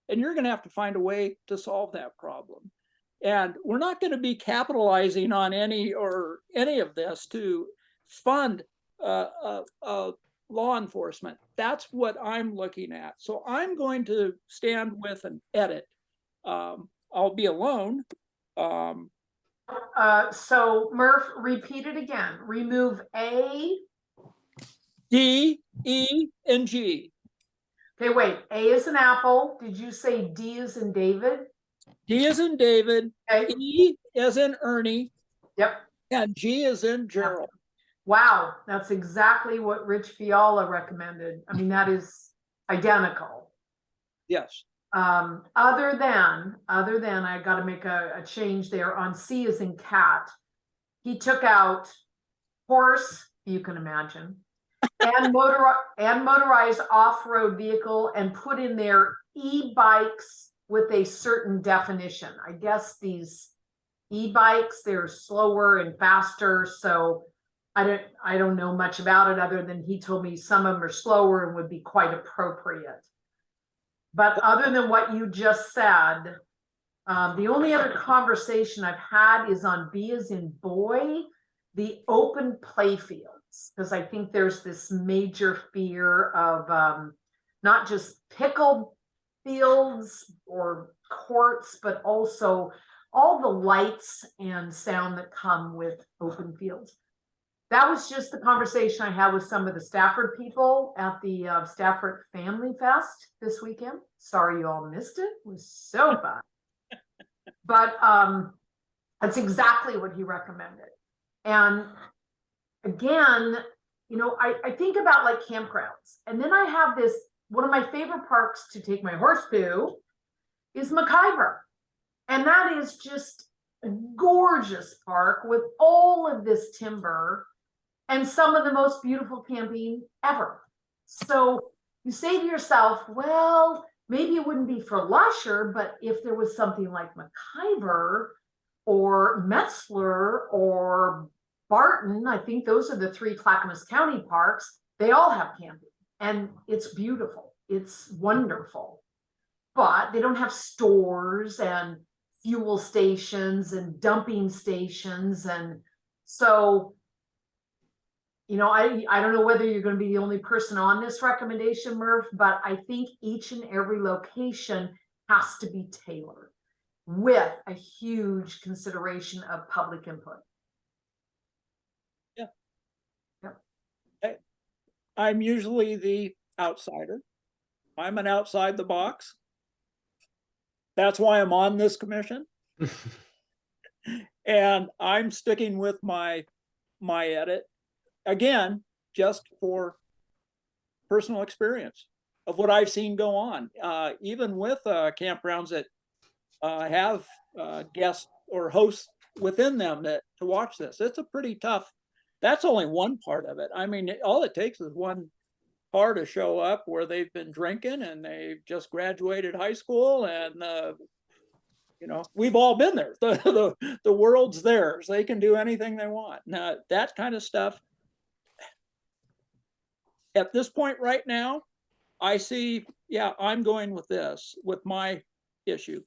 and you're going to have to find a way to solve that problem. And we're not going to be capitalizing on any of this to fund law enforcement. That's what I'm looking at. So I'm going to stand with an edit. I'll be alone. So Murph, repeat it again. Remove A, D, E, and G. Okay, wait. A is an apple. Did you say D is in David? D is in David. Okay. E is in Ernie. Yep. And G is in Gerald. Wow, that's exactly what Rich Fiala recommended. I mean, that is identical. Yes. Other than I got to make a change there on C as in cat. He took out horse, you can imagine, and motorized off-road vehicle, and put in there e-bikes with a certain definition. I guess these e-bikes, they're slower and faster, so I don't know much about it, other than he told me some of them are slower and would be quite appropriate. But other than what you just said, the only other conversation I've had is on B as in boy, the open play fields, because I think there's this major fear of not just pickle fields or courts, but also all the lights and sound that come with open fields. That was just the conversation I had with some of the Stafford people at the Stafford Family Fest this weekend. Sorry you all missed it. It was so fun. But that's exactly what he recommended. And again, you know, I think about like campgrounds, and then I have this, one of my favorite parks to take my horse to is McIver. And that is just a gorgeous park with all of this timber and some of the most beautiful camping ever. So you say to yourself, well, maybe it wouldn't be for Lusher, but if there was something like McIver or Metzler or Barton, I think those are the 3 Clackamas County parks, they all have camping and it's beautiful. It's wonderful, but they don't have stores and fuel stations and dumping stations. And so, you know, I don't know whether you're going to be the only person on this recommendation, Murph, but I think each and every location has to be tailored with a huge consideration of public input. Yeah. Yep. I'm usually the outsider. I'm an outside the box. That's why I'm on this commission. And I'm sticking with my edit. Again, just for personal experience of what I've seen go on, even with campgrounds that have guests or hosts within them that to watch this. It's a pretty tough. That's only one part of it. I mean, all it takes is one car to show up where they've been drinking and they've just graduated high school, and you know, we've all been there. The world's theirs. They can do anything they want. Now, that kind of stuff. At this point right now, I see, yeah, I'm going with this, with my issue.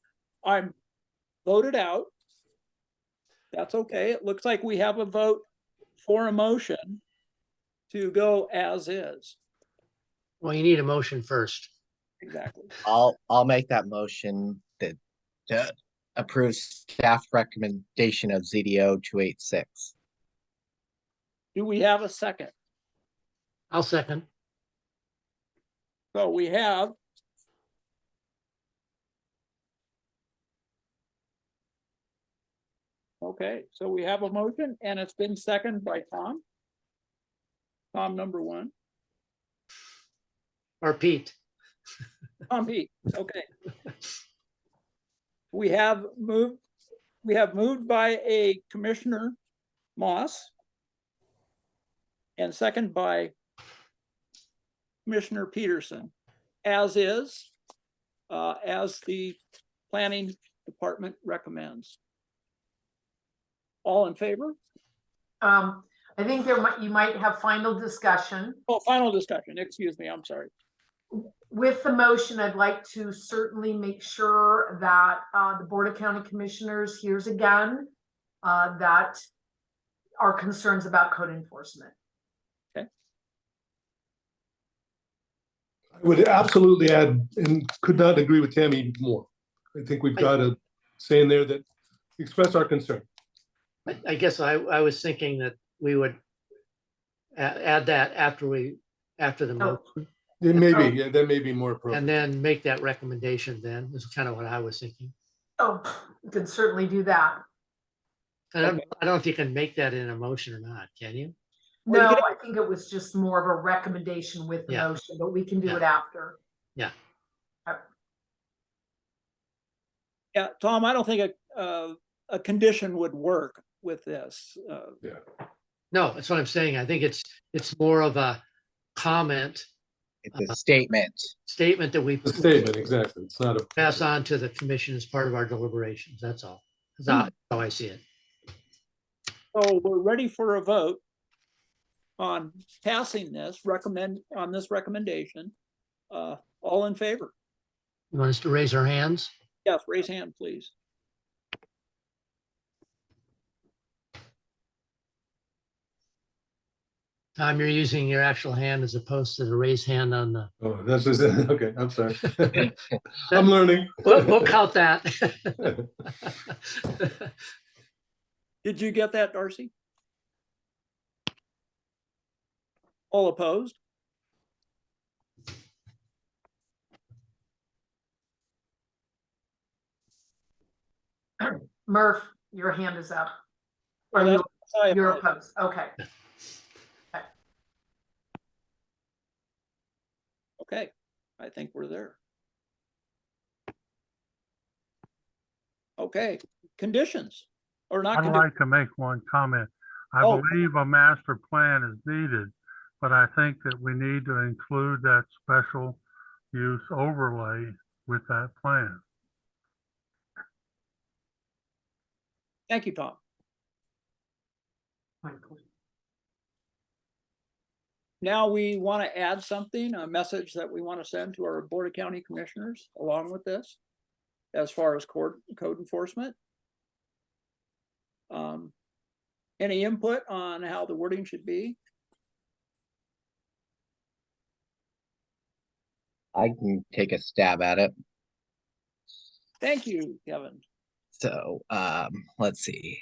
I'm voted out. That's okay. It looks like we have a vote for a motion to go as is. Well, you need a motion first. Exactly. I'll make that motion that to approve staff recommendation of ZDO 286. Do we have a second? I'll second. So we have okay, so we have a motion and it's been seconded by Tom. Tom number 1. Or Pete. Tom Pete, okay. We have moved by a Commissioner Moss and second by Commissioner Peterson, as is, as the planning department recommends. All in favor? I think you might have final discussion. Oh, final discussion. Excuse me. I'm sorry. With the motion, I'd like to certainly make sure that the Board of County Commissioners hears again that our concerns about code enforcement. Okay. I would absolutely add, and could not agree with Tammy more. I think we've got to say in there that express our concern. I guess I was thinking that we would add that after the motion. It may be, yeah, that may be more appropriate. And then make that recommendation then, is kind of what I was thinking. Oh, you can certainly do that. I don't know if you can make that in a motion or not, can you? No, I think it was just more of a recommendation with the motion, but we can do it after. Yeah. Yeah, Tom, I don't think a condition would work with this. No, that's what I'm saying. I think it's more of a comment. It's a statement. Statement that we. A statement, exactly. It's not a. Pass on to the commission as part of our deliberations. That's all. That's how I see it. So we're ready for a vote on passing this recommendation. All in favor? You want us to raise our hands? Yes, raise hand, please. Tom, you're using your actual hand as opposed to the raised hand on the. Oh, that's just, okay, I'm sorry. I'm learning. We'll count that. Did you get that, Darcy? All opposed? Murph, your hand is up. Oh, Are you, that's- you're opposed? Okay. Okay, I think we're there. Okay, conditions or not. I'd like to make one comment. I Oh. believe a master plan is needed, but I think that we need to include that special use overlay with that plan. Thank you, Tom. Now we want to add something, a message that we want to send to our Board of County Commissioners along with this, as far as code enforcement. Any input on how the wording should be? I can take a stab at it. Thank you, Kevin. So, let's see.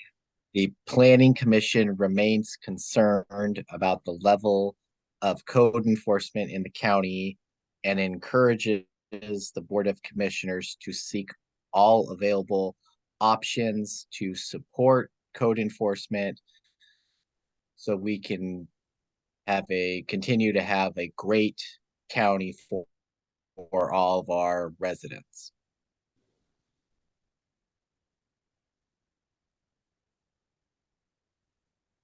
The Planning Commission remains concerned about the level of code enforcement in the county and encourages the Board of Commissioners to seek all available options to support code enforcement so we can continue to have a great county for all of our residents.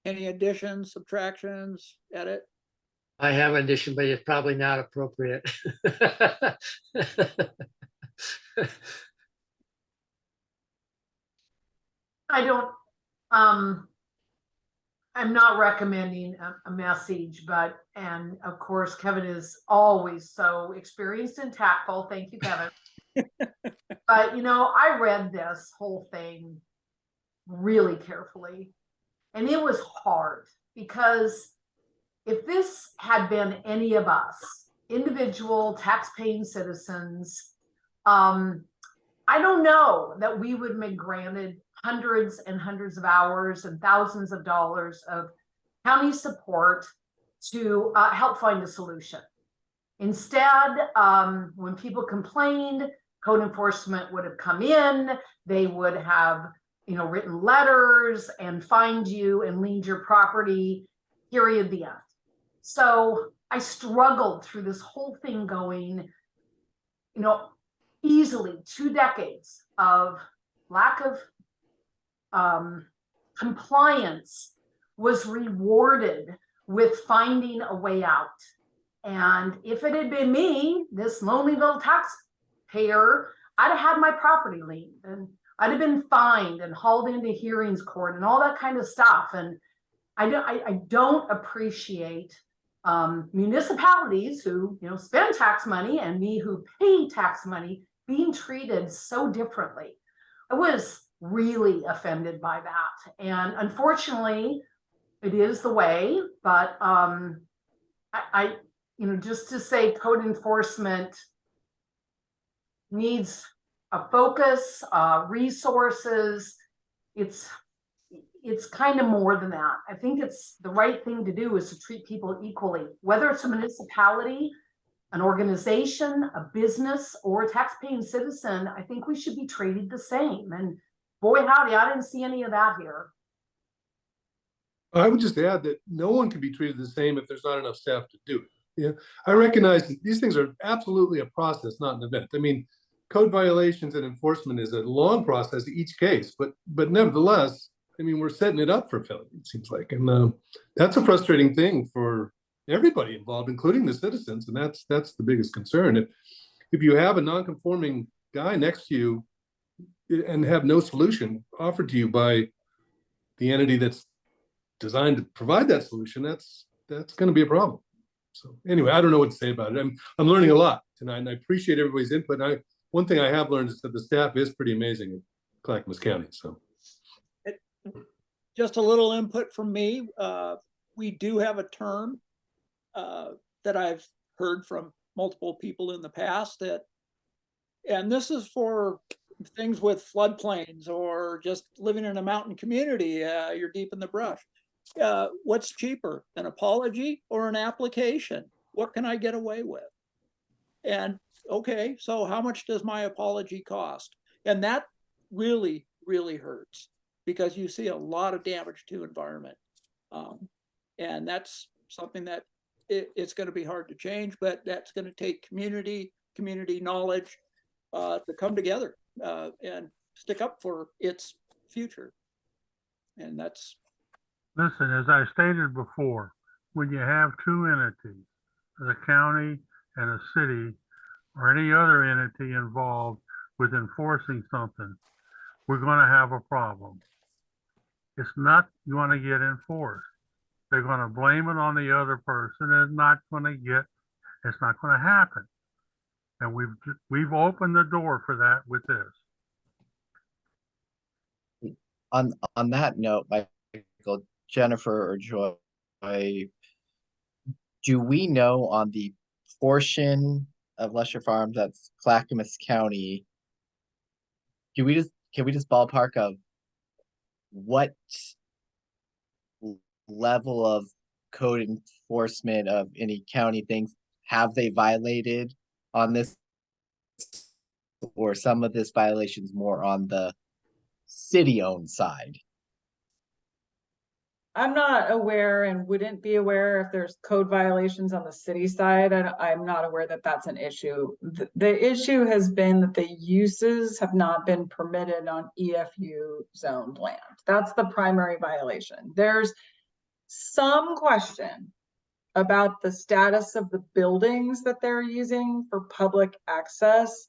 Any additions, subtractions, edit? I have an addition, but it's probably not appropriate. I don't, I'm not recommending a message, but, and of course, Kevin is always so experienced and tactful. Thank you, Kevin. But, you know, I read this whole thing really carefully, and it was hard because if this had been any of us, individual tax-paying citizens, I don't know that we would have been granted hundreds and hundreds of hours and thousands of dollars of county support to help find a solution. Instead, when people complained, code enforcement would have come in, they would have, you know, written letters and fined you and liened your property, period, the end. So I struggled through this whole thing going, you know, easily 2 decades of lack of compliance was rewarded with finding a way out. And if it had been me, this lonely little taxpayer, I'd have had my property liened and I'd have been fined and hauled into hearings court and all that kind of stuff. And I don't appreciate municipalities who, you know, spend tax money and me who pay tax money being treated so differently. I was really offended by that. And unfortunately, it is the way, but I you know, just to say code enforcement needs a focus, resources, it's kind of more than that. I think it's the right thing to do is to treat people equally, whether it's a municipality, an organization, a business, or a tax-paying citizen. I think we should be treated the same. And boy, howdy, I didn't see any of that here. I would just add that no one can be treated the same if there's not enough staff to do it. Yeah, I recognize that these things are absolutely a process, not an event. I mean, code violations and enforcement is a long process each case, but nevertheless, I mean, we're setting it up for failure, it seems like. And that's a frustrating thing for everybody involved, including the citizens. And that's the biggest concern. If you have a non-conforming guy next to you and have no solution offered to you by the entity that's designed to provide that solution, that's going to be a problem. So anyway, I don't know what to say about it. I'm learning a lot tonight, and I appreciate everybody's input. One thing I have learned is that the staff is pretty amazing at Clackamas County. So just a little input from me. we do have a term that I've heard from multiple people in the past that, and this is for things with floodplains or just living in a mountain community, you're deep in the brush. What's cheaper, an apology or an application? What can I get away with? And okay, so how much does my apology cost? And that really, really hurts because you see a lot of damage to environment. And that's something that it's going to be hard to change, but that's going to take community knowledge to come together and stick up for its future. And that's. Listen, as I stated before, when you have two entities, the county and a city, or any other entity involved with enforcing something, we're going to have a problem. It's not going to get enforced. They're going to blame it on the other person. It's not going to happen. And we've opened the door for that with this. On that note, Michael, Jennifer or Joy, do we know on the portion of Lesher Farms that's Clackamas County, can we just ballpark of what level of code enforcement of any county things have they violated on this, or some of this violations more on the city-owned side? I'm not aware and wouldn't be aware if there's code violations on the city side. I'm not aware that that's an issue. The issue has been that the uses have not been permitted on EFU zoned land. That's the primary violation. There's some question about the status of the buildings that they're using for public access,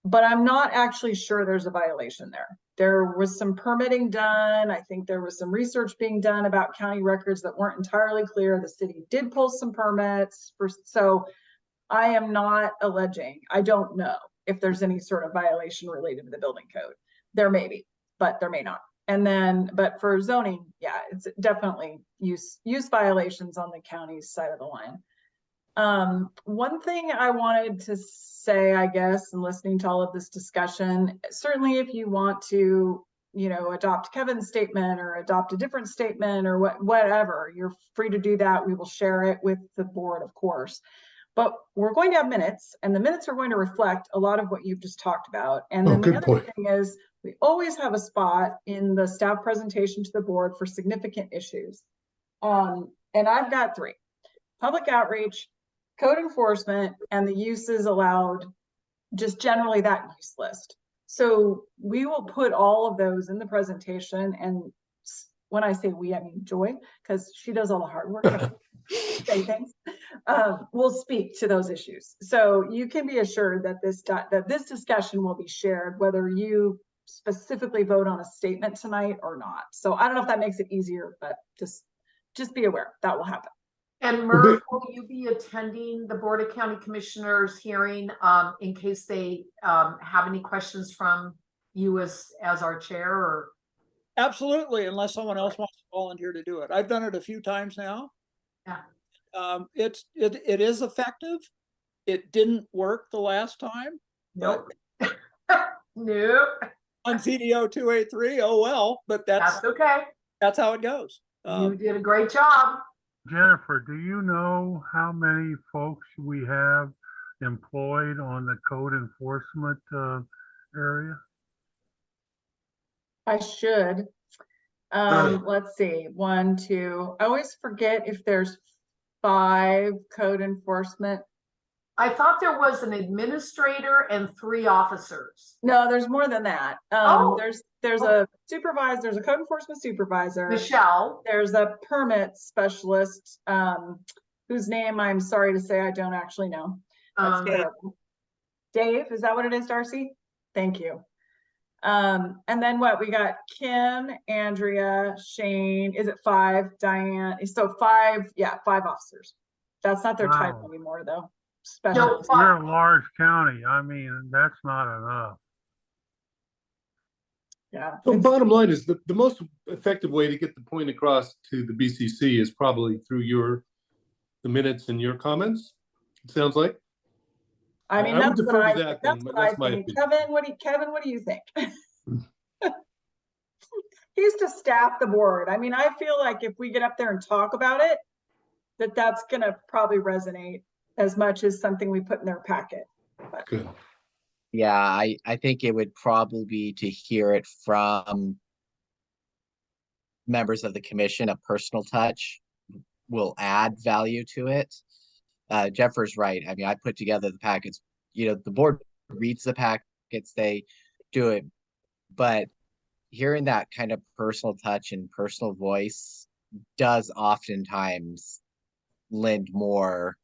but I'm not actually sure there's a violation there. There was some permitting done. I think there was some research being done about county records that weren't entirely clear. The city did pull some permits so I am not alleging, I don't know if there's any sort of violation related to the building code. There may be, but there may not. And then, but for zoning, yeah, it's definitely use violations on the county's side of the line. One thing I wanted to say, I guess, and listening to all of this discussion, certainly if you want to, adopt Kevin's statement or adopt a different statement or whatever, you're free to do that. We will share it with the board, of course. But we're going to have minutes, and the minutes are going to reflect a lot of what you've just talked about. And then the other thing is, we always have a spot in the staff presentation to the board for significant issues. And I've got 3: public outreach, code enforcement, and the uses allowed, just generally that use list. So we will put all of those in the presentation. And when I say we, I mean Joy, because she does all the hard work. Say things. We'll speak to those issues. So you can be assured that this discussion will be shared, whether you specifically vote on a statement tonight or not. So I don't know if that makes it easier, but just be aware that will happen. And Murph, will you be attending the Board of County Commissioners hearing in case they have any questions from you as our chair? Or Absolutely, unless someone else wants to volunteer to do it. I've done it a few times now. Yeah. It is effective. It didn't work the last time. Nope. Nope. On CDO 283, oh well, but that's okay. That's how it goes. You did a great job. Jennifer, do you know how many folks we have employed on the code enforcement area? I should. Let's see, 1, 2. I always forget if there's 5 code enforcement. I thought there was an administrator and 3 officers. No, there's more than that. There's a supervisor, there's a code enforcement supervisor. Michelle. There's a permit specialist, whose name I'm sorry to say I don't actually know. That's terrible. Dave, is that what it is, Darcy? Thank you. And then we got Kim, Andrea, Shane, is it 5? Diane, so 5, 5 officers. That's not their title anymore though. Special. We're a large county. I mean, that's not enough. Yeah. So it's- bottom line is the most effective way to get the point across to the BCC is probably through the minutes and your comments. It sounds like. I mean, I would that's what defer to I, that that's then, what but I that's my think. opinion. Kevin, what do you think? He's to staff the board. I mean, I feel like if we get up there and talk about it, that's gonna probably resonate as much as something we put in their packet. But Good. Yeah, I think it would probably be to hear it from members of the commission. A personal touch will add value to it. Jeffers right. I mean, I put together the packets. The board reads the packets, they do it, but hearing that kind of personal touch and personal voice does oftentimes lend more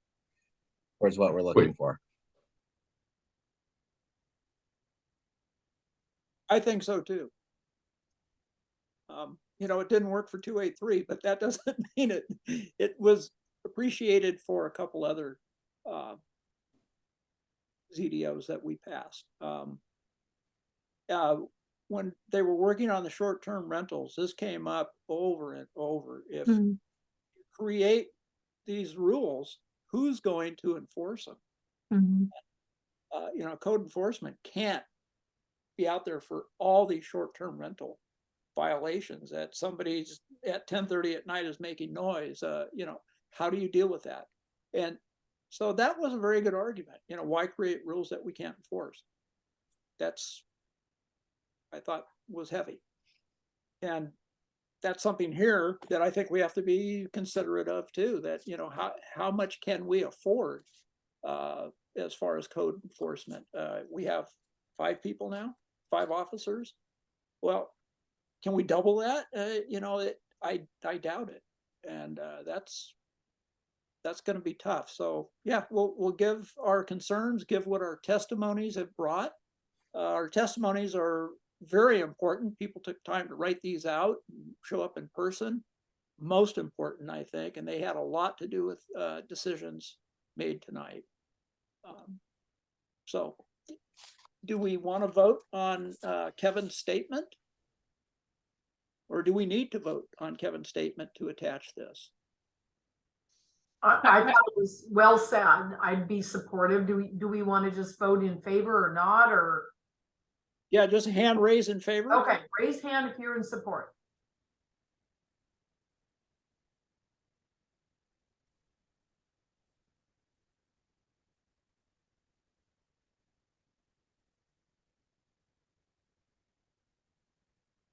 towards what we're looking for. I think so too. It didn't work for 283, but that doesn't mean it was appreciated for a couple other ZDOs that we passed. When they were working on the short-term rentals, this came up over and over. If you create these rules, who's going to enforce them? Code enforcement can't be out there for all these short-term rental violations that somebody's at 10:30 at night is making noise. How do you deal with that? And so that was a very good argument. Why create rules that we can't enforce? That's, I thought, was heavy. And that's something here that I think we have to be considerate of too, that, how much can we afford as far as code enforcement? We have 5 people now, 5 officers. Well, can we double that? I doubt it. And that's going to be tough. So yeah, we'll give our concerns, give what our testimonies have brought. Our testimonies are very important. People took time to write these out, show up in person. Most important, I think, and they had a lot to do with decisions made tonight. So do we want to vote on Kevin's statement? Or do we need to vote on Kevin's statement to attach this? I thought it was well said. I'd be supportive. Do we want to just vote in favor or not, or? Yeah, just a hand raise in favor. Okay, raise hand if you're in support.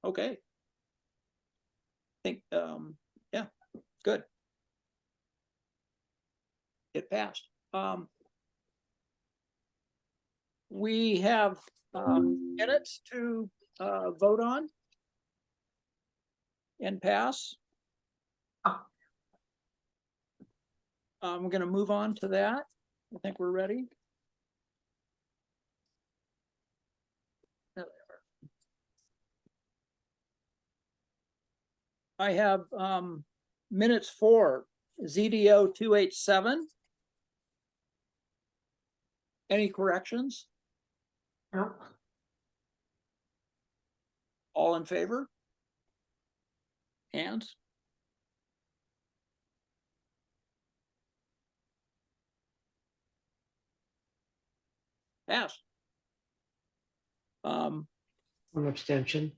Okay. I think, yeah, good. It passed. We have minutes to vote on and pass. We're going to move on to that. I think we're ready. I have minutes for ZDO 287. Any corrections? No. All in favor? Hands? Pass. One abstention.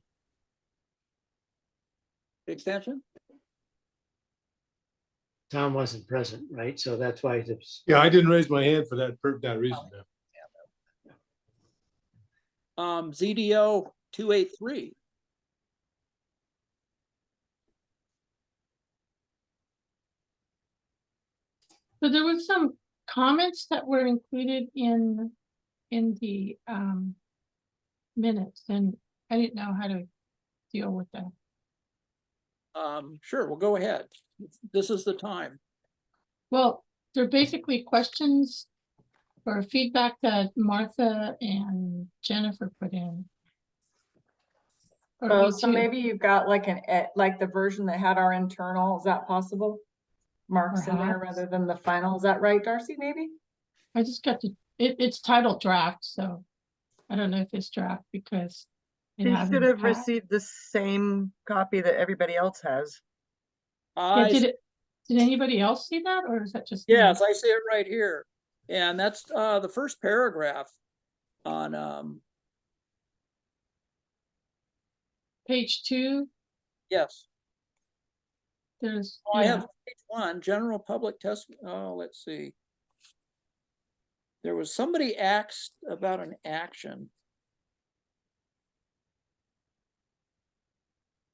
Extension? Tom wasn't present, right? So that's why it's. Yeah, I didn't raise my hand for that reason. ZDO 283. So there was some comments that were included in the minutes, and I didn't know how to deal with that. Sure, we'll go ahead. This is the time. Well, they're basically questions or feedback that Martha and Jennifer put in. Or Oh, we so too. maybe you've got like like the version that had our internal, is that possible? Marks in there Perhaps. rather than the final, is that right, Darcy, maybe? I just got it's titled draft, so I don't know if it's draft because and She have should them have passed? received the same copy that everybody else has. Yeah, did anybody else see that, or is that just? me? Yes, I see it right here. And that's the first paragraph on Page 2, yes. there's, I yeah, have page 1, general public test. Oh, let's see. There was somebody asked about an action.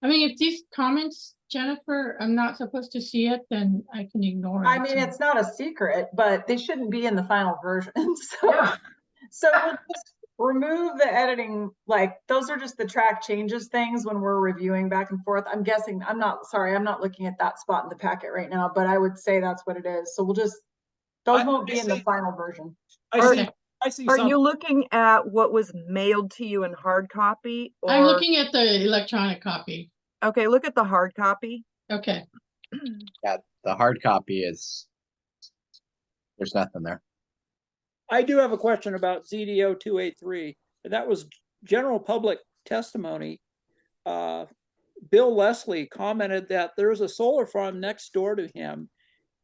I mean, if these comments, Jennifer, I'm not supposed to see it, then I can ignore it. I mean, it's not a secret, but they shouldn't be in the final version. So we'll just remove the editing, like those are just the track changes things when we're reviewing back and forth. I'm guessing, I'm not looking at that spot in the packet right now, but I would say that's what it is. So we'll just, those won't be in the final version. I see Are something. you looking at what was mailed to you in hard copy? I'm or- looking at the electronic copy. Okay, look at the hard copy. Okay. Yeah, the hard copy is, there's nothing there. I do have a question about ZDO 283. That was general public testimony. Bill Leslie commented that there's a solar farm next door to him,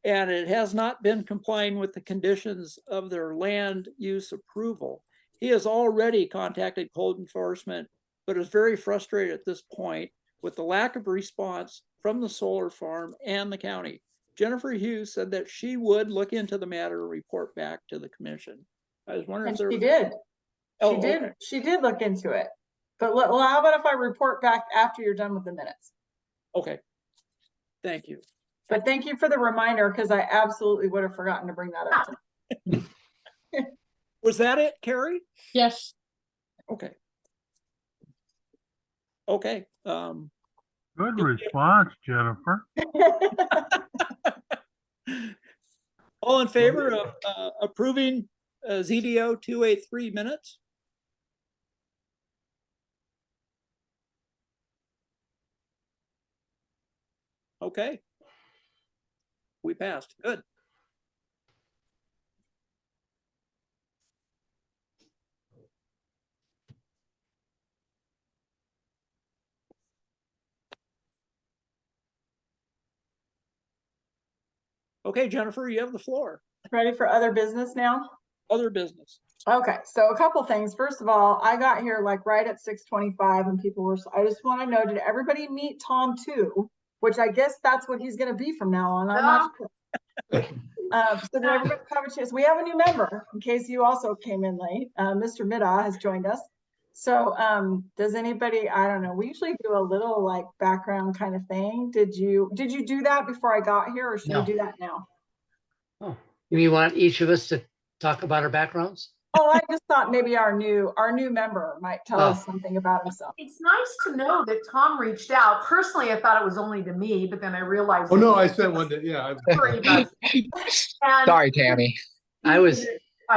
and it has not been complying with the conditions of their land use approval. He has already contacted code enforcement, but is very frustrated at this point with the lack of response from the solar farm and the county. Jennifer Hughes said that she would look into the matter and report back to the commission. I was wondering And if there she did. Oh, She did. okay. She did look into it. But well, how about if I report back after you're done with the minutes? Okay. Thank you. But thank you for the reminder, because I absolutely would have forgotten to bring that up tonight. Was that it, Carrie? Yes. Okay. Okay. Good response, Jennifer. All in favor of approving ZDO 283 minutes? Okay. We passed. Good. Okay, Jennifer, you have the floor. Ready for other business now? Other business. Okay, so a couple things. First of all, I got here like right at 6:25 and people were, I just want to know, did everybody meet Tom too? Which I guess that's what he's going to be from now on. I'm not sure. So did everybody have a chance? We have a new member, in case you also came in late. Mr. Middaugh has joined us. So does anybody, I don't know, we usually do a little like background kind of thing. Did you do that before I got here, or should No. we do that now? Oh, you want each of us to talk about our backgrounds? Oh, I just thought maybe our new member might tell us something about himself. It's nice to know that Tom reached out. Personally, I thought it was only to me, but then I realized. Oh, no, I sent one to, yeah. Sorry, Tammy. I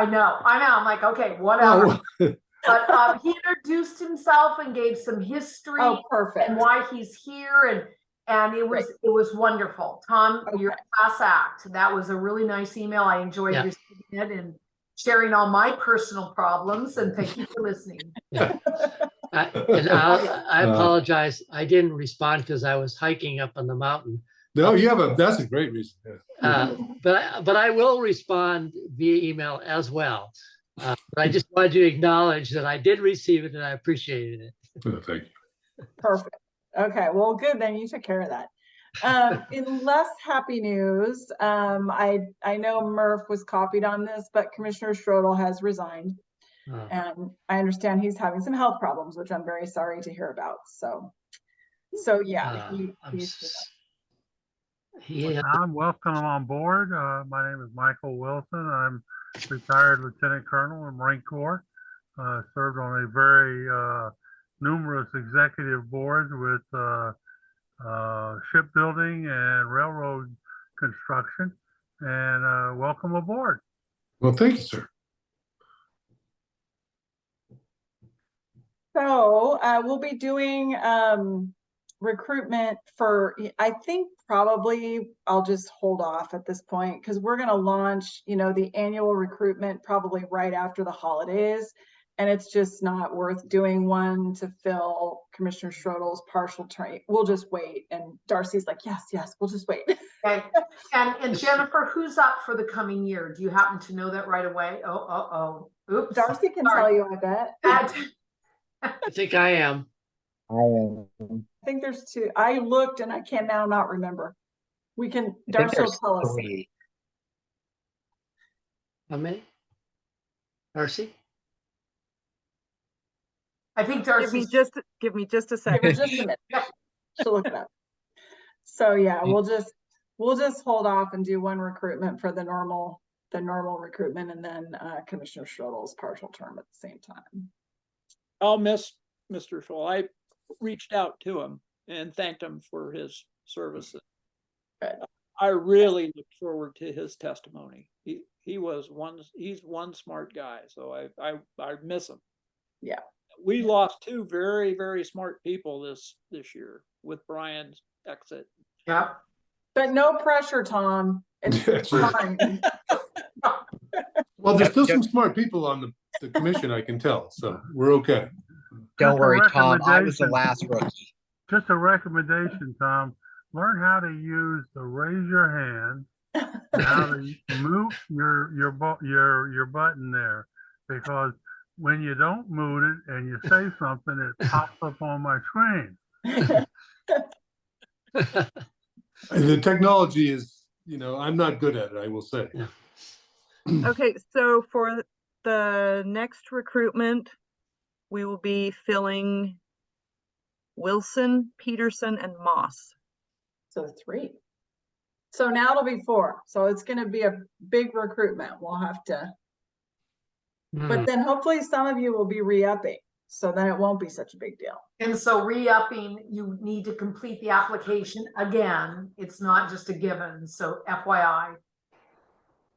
know. I'm like, okay, whatever. But he introduced himself and gave some history and why he's here, and it was wonderful. Tom, you're a class act. That was a really nice email. I enjoyed receiving it and sharing all my personal problems, and thank you for listening. I apologize. I didn't respond because I was hiking up on the mountain. No, that's a great reason. Yeah. But I will respond via email as well. But I just wanted to acknowledge that I did receive it and I appreciated it. Thank you. Perfect. Okay, well, good. Then you took care of that. In less happy news, I know Murph was copied on this, but Commissioner Schrodel has resigned. And I understand he's having some health problems, which I'm very sorry to hear about. So yeah. I'm welcome on board. My name is Michael Wilson. I'm retired Lieutenant Colonel in Marine Corps. Served on a very numerous executive boards with shipbuilding and railroad construction. And welcome aboard. Well, thank you, sir. So we'll be doing recruitment for, I think probably I'll just hold off at this point because we're going to launch, the annual recruitment probably right after the holidays. And it's just not worth doing one to fill Commissioner Schroeder's partial term. We'll just wait. And Darcy's like, yes, we'll just wait. Okay. And Jennifer, who's up for the coming year? Do you happen to know that right away? Oh. Oops. Darcy can Sorry. tell you, I bet. I think I am. I think there's two. I looked and I can now not remember. We can, Darcy will tell us. How many? Darcy? I think Give me Darcy's just a Give second. her just a minute to look it up. So yeah, we'll just hold off and do one recruitment for the normal recruitment, and then Commissioner Schroeder's partial term at the same time. I'll miss Mr. Scholl. I reached out to him and thanked him for his services. Good. I really look forward to his testimony. He's one smart guy, so I miss him. Yeah. We lost two very, very smart people this year with Brian's exit. Yeah. But no pressure, Tom. It's fine. Well, there's still some smart people on the commission, I can tell, so we're okay. Don't Just a worry, Tom, I was the recommendation. last rookie. Just a recommendation, Tom, learn how to use the raise your hand, and how to move your button there, because when you don't move it and you say something, it pops up on my screen. The technology is, I'm not good at it, I will say. Yeah. Okay, so for the next recruitment, we will be filling Wilson, Peterson, and Moss. So 3. So now it'll be 4. So it's going to be a big recruitment. We'll have to, but then hopefully some of you will be re-upping. So then it won't be such a big deal. And so re-upping, you need to complete the application again. It's not just a given. So FYI.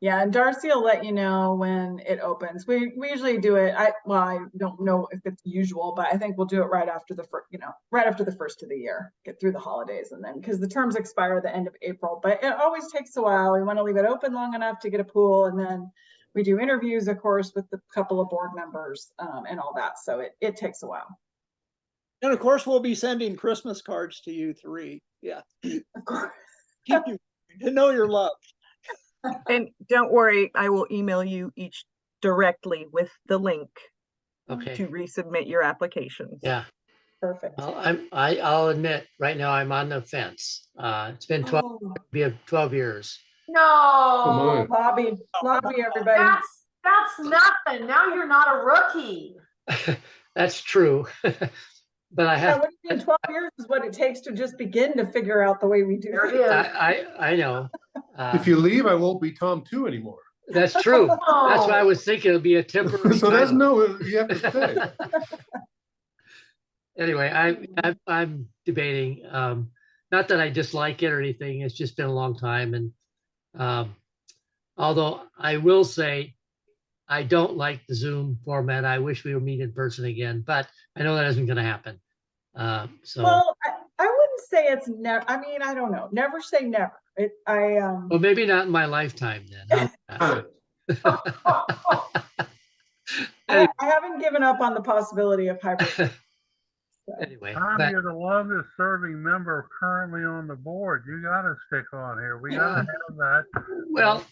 Yeah, and Darcy will let you know when it opens. We usually do it. I don't know if it's usual, but I think we'll do it right after the first of the year. Get through the holidays, and then because the terms expire at the end of April, but it always takes a while. We want to leave it open long enough to get a pool, and then we do interviews, of course, with the couple of board members and all that. So it takes a while. And of course, we'll be sending Christmas cards to you 3. Yeah. Of course. Keep you to know your love. And don't worry, I will email you each directly with the link Okay. to resubmit your applications. Yeah. Perfect. Well, I'll admit right now I'm on the fence. It's been 12 years. No, Lobby, everybody. that's nothing. Now you're not a rookie. That's true. But I have. What do you mean 12 years is what it takes to just begin to figure out the way we do There it it. is. I know. If you leave, I won't be Tom 2 anymore. That's true. That's why I was thinking it'll be a temporary. So that's title. you have to stay. Anyway, I'm debating. Not that I dislike it or anything. It's just been a long time, and although I will say I don't like the Zoom format. I wish we would meet in person again, but I know that isn't going to happen. So. Well, I wouldn't say it's never. I mean, I don't know. Never say never. Well, maybe not in my lifetime then. I haven't given up on the possibility of hybrid. Anyway, Tom, you're the longest serving member currently on the board. You got to stick on here. We got to have that. well,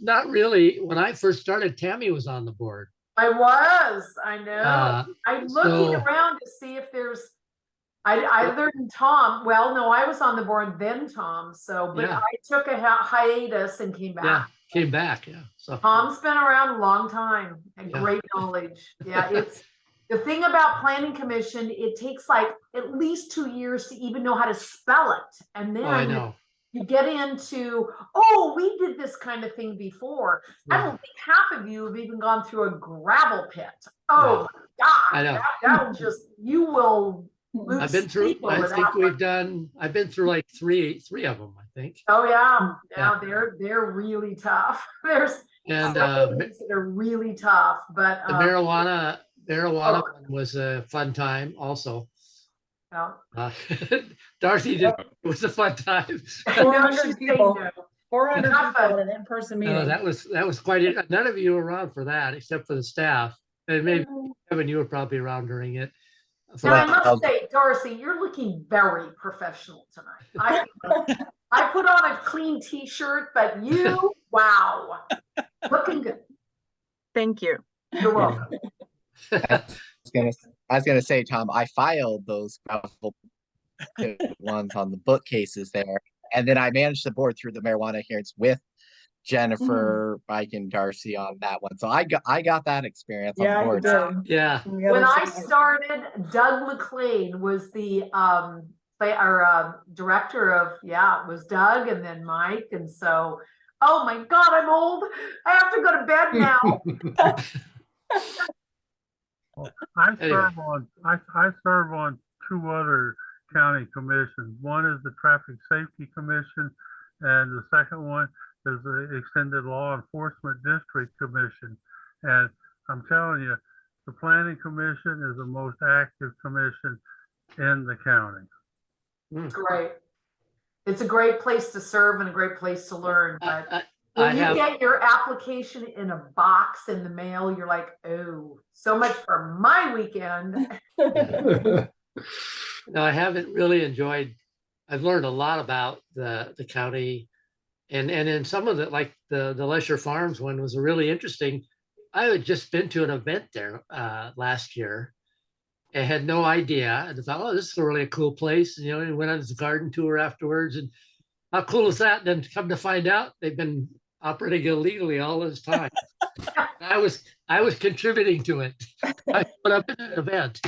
not really. When I first started, Tammy was on the board. I know. I'm looking around to see if there's, other than Tom. Well, no, I was on the board then, Tom. So, but Yeah. I took a hiatus and came back. Yeah, came back. Yeah. So Tom's been around a long time and great knowledge. Yeah, it's the thing about planning commission. It takes like at least 2 years to even know how to spell it, and I then know. you get into, we did this kind of thing before. I don't think half of you have even gone through a gravel pit. Oh my God, I know. that'll just, you will lose I've been through. sleep over I that think one. I've been through like three of them. I think. Oh yeah, they're really tough. There's And some things that are really tough, but the marijuana one was a fun time also. yeah. Darcy did. It was a fun time. 400 people. No. 400 Enough people of- at an in-person meeting. That was quite it. None of you were around for that except for the staff. And maybe Kevin, you were probably around during it. And I Well, must say, Darcy, you're looking very professional tonight. I put on a clean t-shirt, but you, wow, looking good. Thank you. You're welcome. I was gonna say, Tom, I filed those graphical ones on the bookcases there, and then I managed to board through the marijuana hearings with Jennifer, Mike, and Darcy on that one. So I got that experience on Yeah, the you board. did. Yeah. And the When other I side. started, Doug McLean was the director of, it was Doug and then Mike. And so, oh my God, I'm old. I have to go to bed now. I Anyway. serve on two other county commissions. One is the Traffic Safety Commission, and the second one is the Extended Law Enforcement District Commission. And I'm telling you, the Planning Commission is the most active commission in the county. It's great. It's a great place to serve and a great place to learn. But when you get your application in a box in the mail, you're like, oh, so much for my weekend. No, I haven't really enjoyed. I've learned a lot about the county, and in some of the, like the Lesher Farms one was really interesting. I had just been to an event there last year. I had no idea, and I thought, oh, this is really a cool place. You know, and went on this garden tour afterwards, and how cool is that? And then come to find out, they've been operating illegally all this time. I was contributing to it. I put up an event.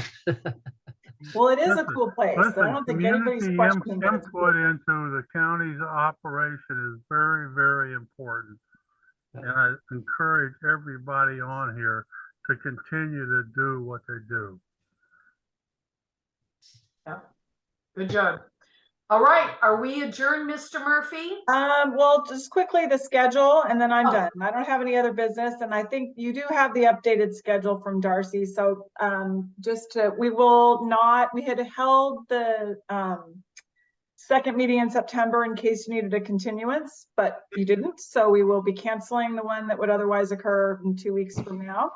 Well, it is a cool place. Listen, I don't think anybody's community questioning that it's input cool. into the county's operation is very, very important. And I encourage everybody on here to continue to do what they do. Yeah. Good job. All right, are we adjourned, Mr. Murphy? Well, just quickly the schedule and then I'm done. I don't have any other business, and I think you do have the updated schedule from Darcy. So we had held the second meeting in September in case you needed a continuance, but you didn't. So we will be canceling the one that would otherwise occur in 2 weeks from now.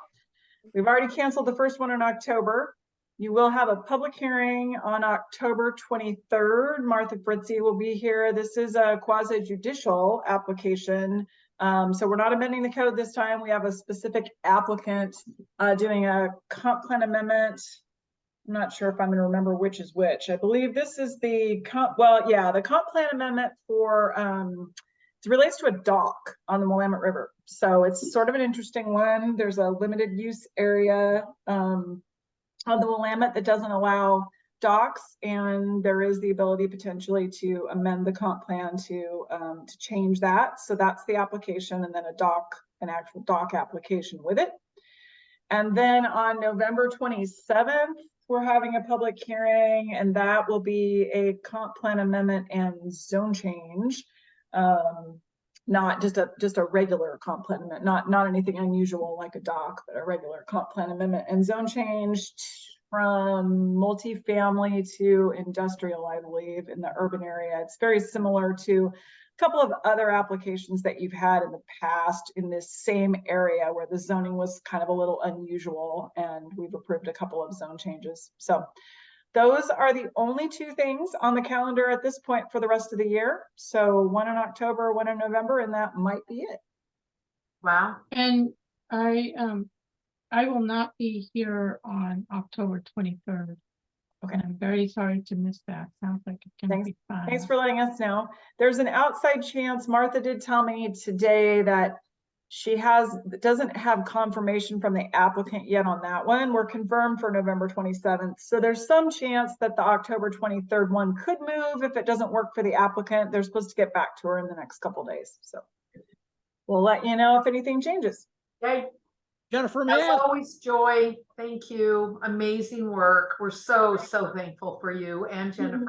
We've already canceled the first one in October. You will have a public hearing on October 23rd. Martha Fritzie will be here. This is a quasi judicial application. So we're not amending the code this time. We have a specific applicant doing a comp plan amendment. I'm not sure if I'm going to remember which is which. I believe this is the the comp plan amendment for it relates to a dock on the Willamette River. So it's sort of an interesting one. There's a limited use area on the Willamette that doesn't allow docks, and there is the ability potentially to amend the comp plan to change that. So that's the application, and then an actual dock application with it. And then on November 27th, we're having a public hearing, and that will be a comp plan amendment and zone change. Not just a regular comp plan amendment, not anything unusual like a dock, but a regular comp plan amendment and zone change from multifamily to industrial, I believe, in the urban area. It's very similar to a couple of other applications that you've had in the past in this same area where the zoning was kind of a little unusual, and we've approved a couple of zone changes. So those are the only two things on the calendar at this point for the rest of the year. So one in October, one in November, and that might be it. Wow. And I will not be here on October 23rd. Okay. And I'm very sorry to miss that. Sounds like it's gonna be fun. Thanks for letting us know. There's an outside chance. Martha did tell me today that she doesn't have confirmation from the applicant yet on that one. We're confirmed for November 27th. So there's some chance that the October 23rd one could move if it doesn't work for the applicant. They're supposed to get back to her in the next couple of days. So we'll let you know if anything changes. Okay. Jennifer, as always, Joy, thank you. Amazing work. We're so thankful for you and Jennifer.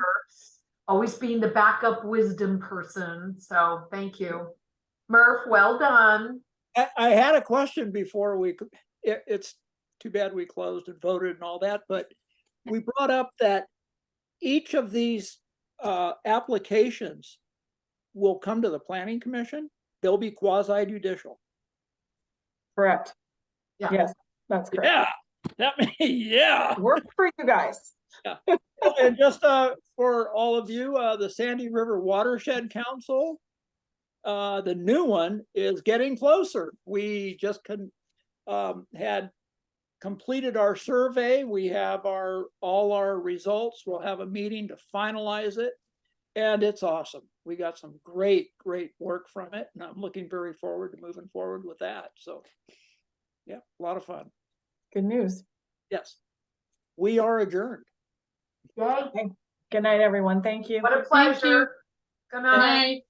Always being the backup wisdom person. So thank you. Murph, well done. I had a question before it's too bad we closed and voted and all that, but we brought up that each of these applications will come to the Planning Commission. They'll be quasi judicial. Correct. Yeah. Yes. That's great. Yeah, that yeah. Work for you guys. And just for all of you, the Sandy River Watershed Council, the new one is getting closer. We just had completed our survey. We have all our results. We'll have a meeting to finalize it. And it's awesome. We got some great work from it. And I'm looking very forward to moving forward with that. So yeah, a lot of fun. Good news. Yes. We are adjourned. Yay. Good night, everyone. Thank you. What a pleasure. Good night. Night.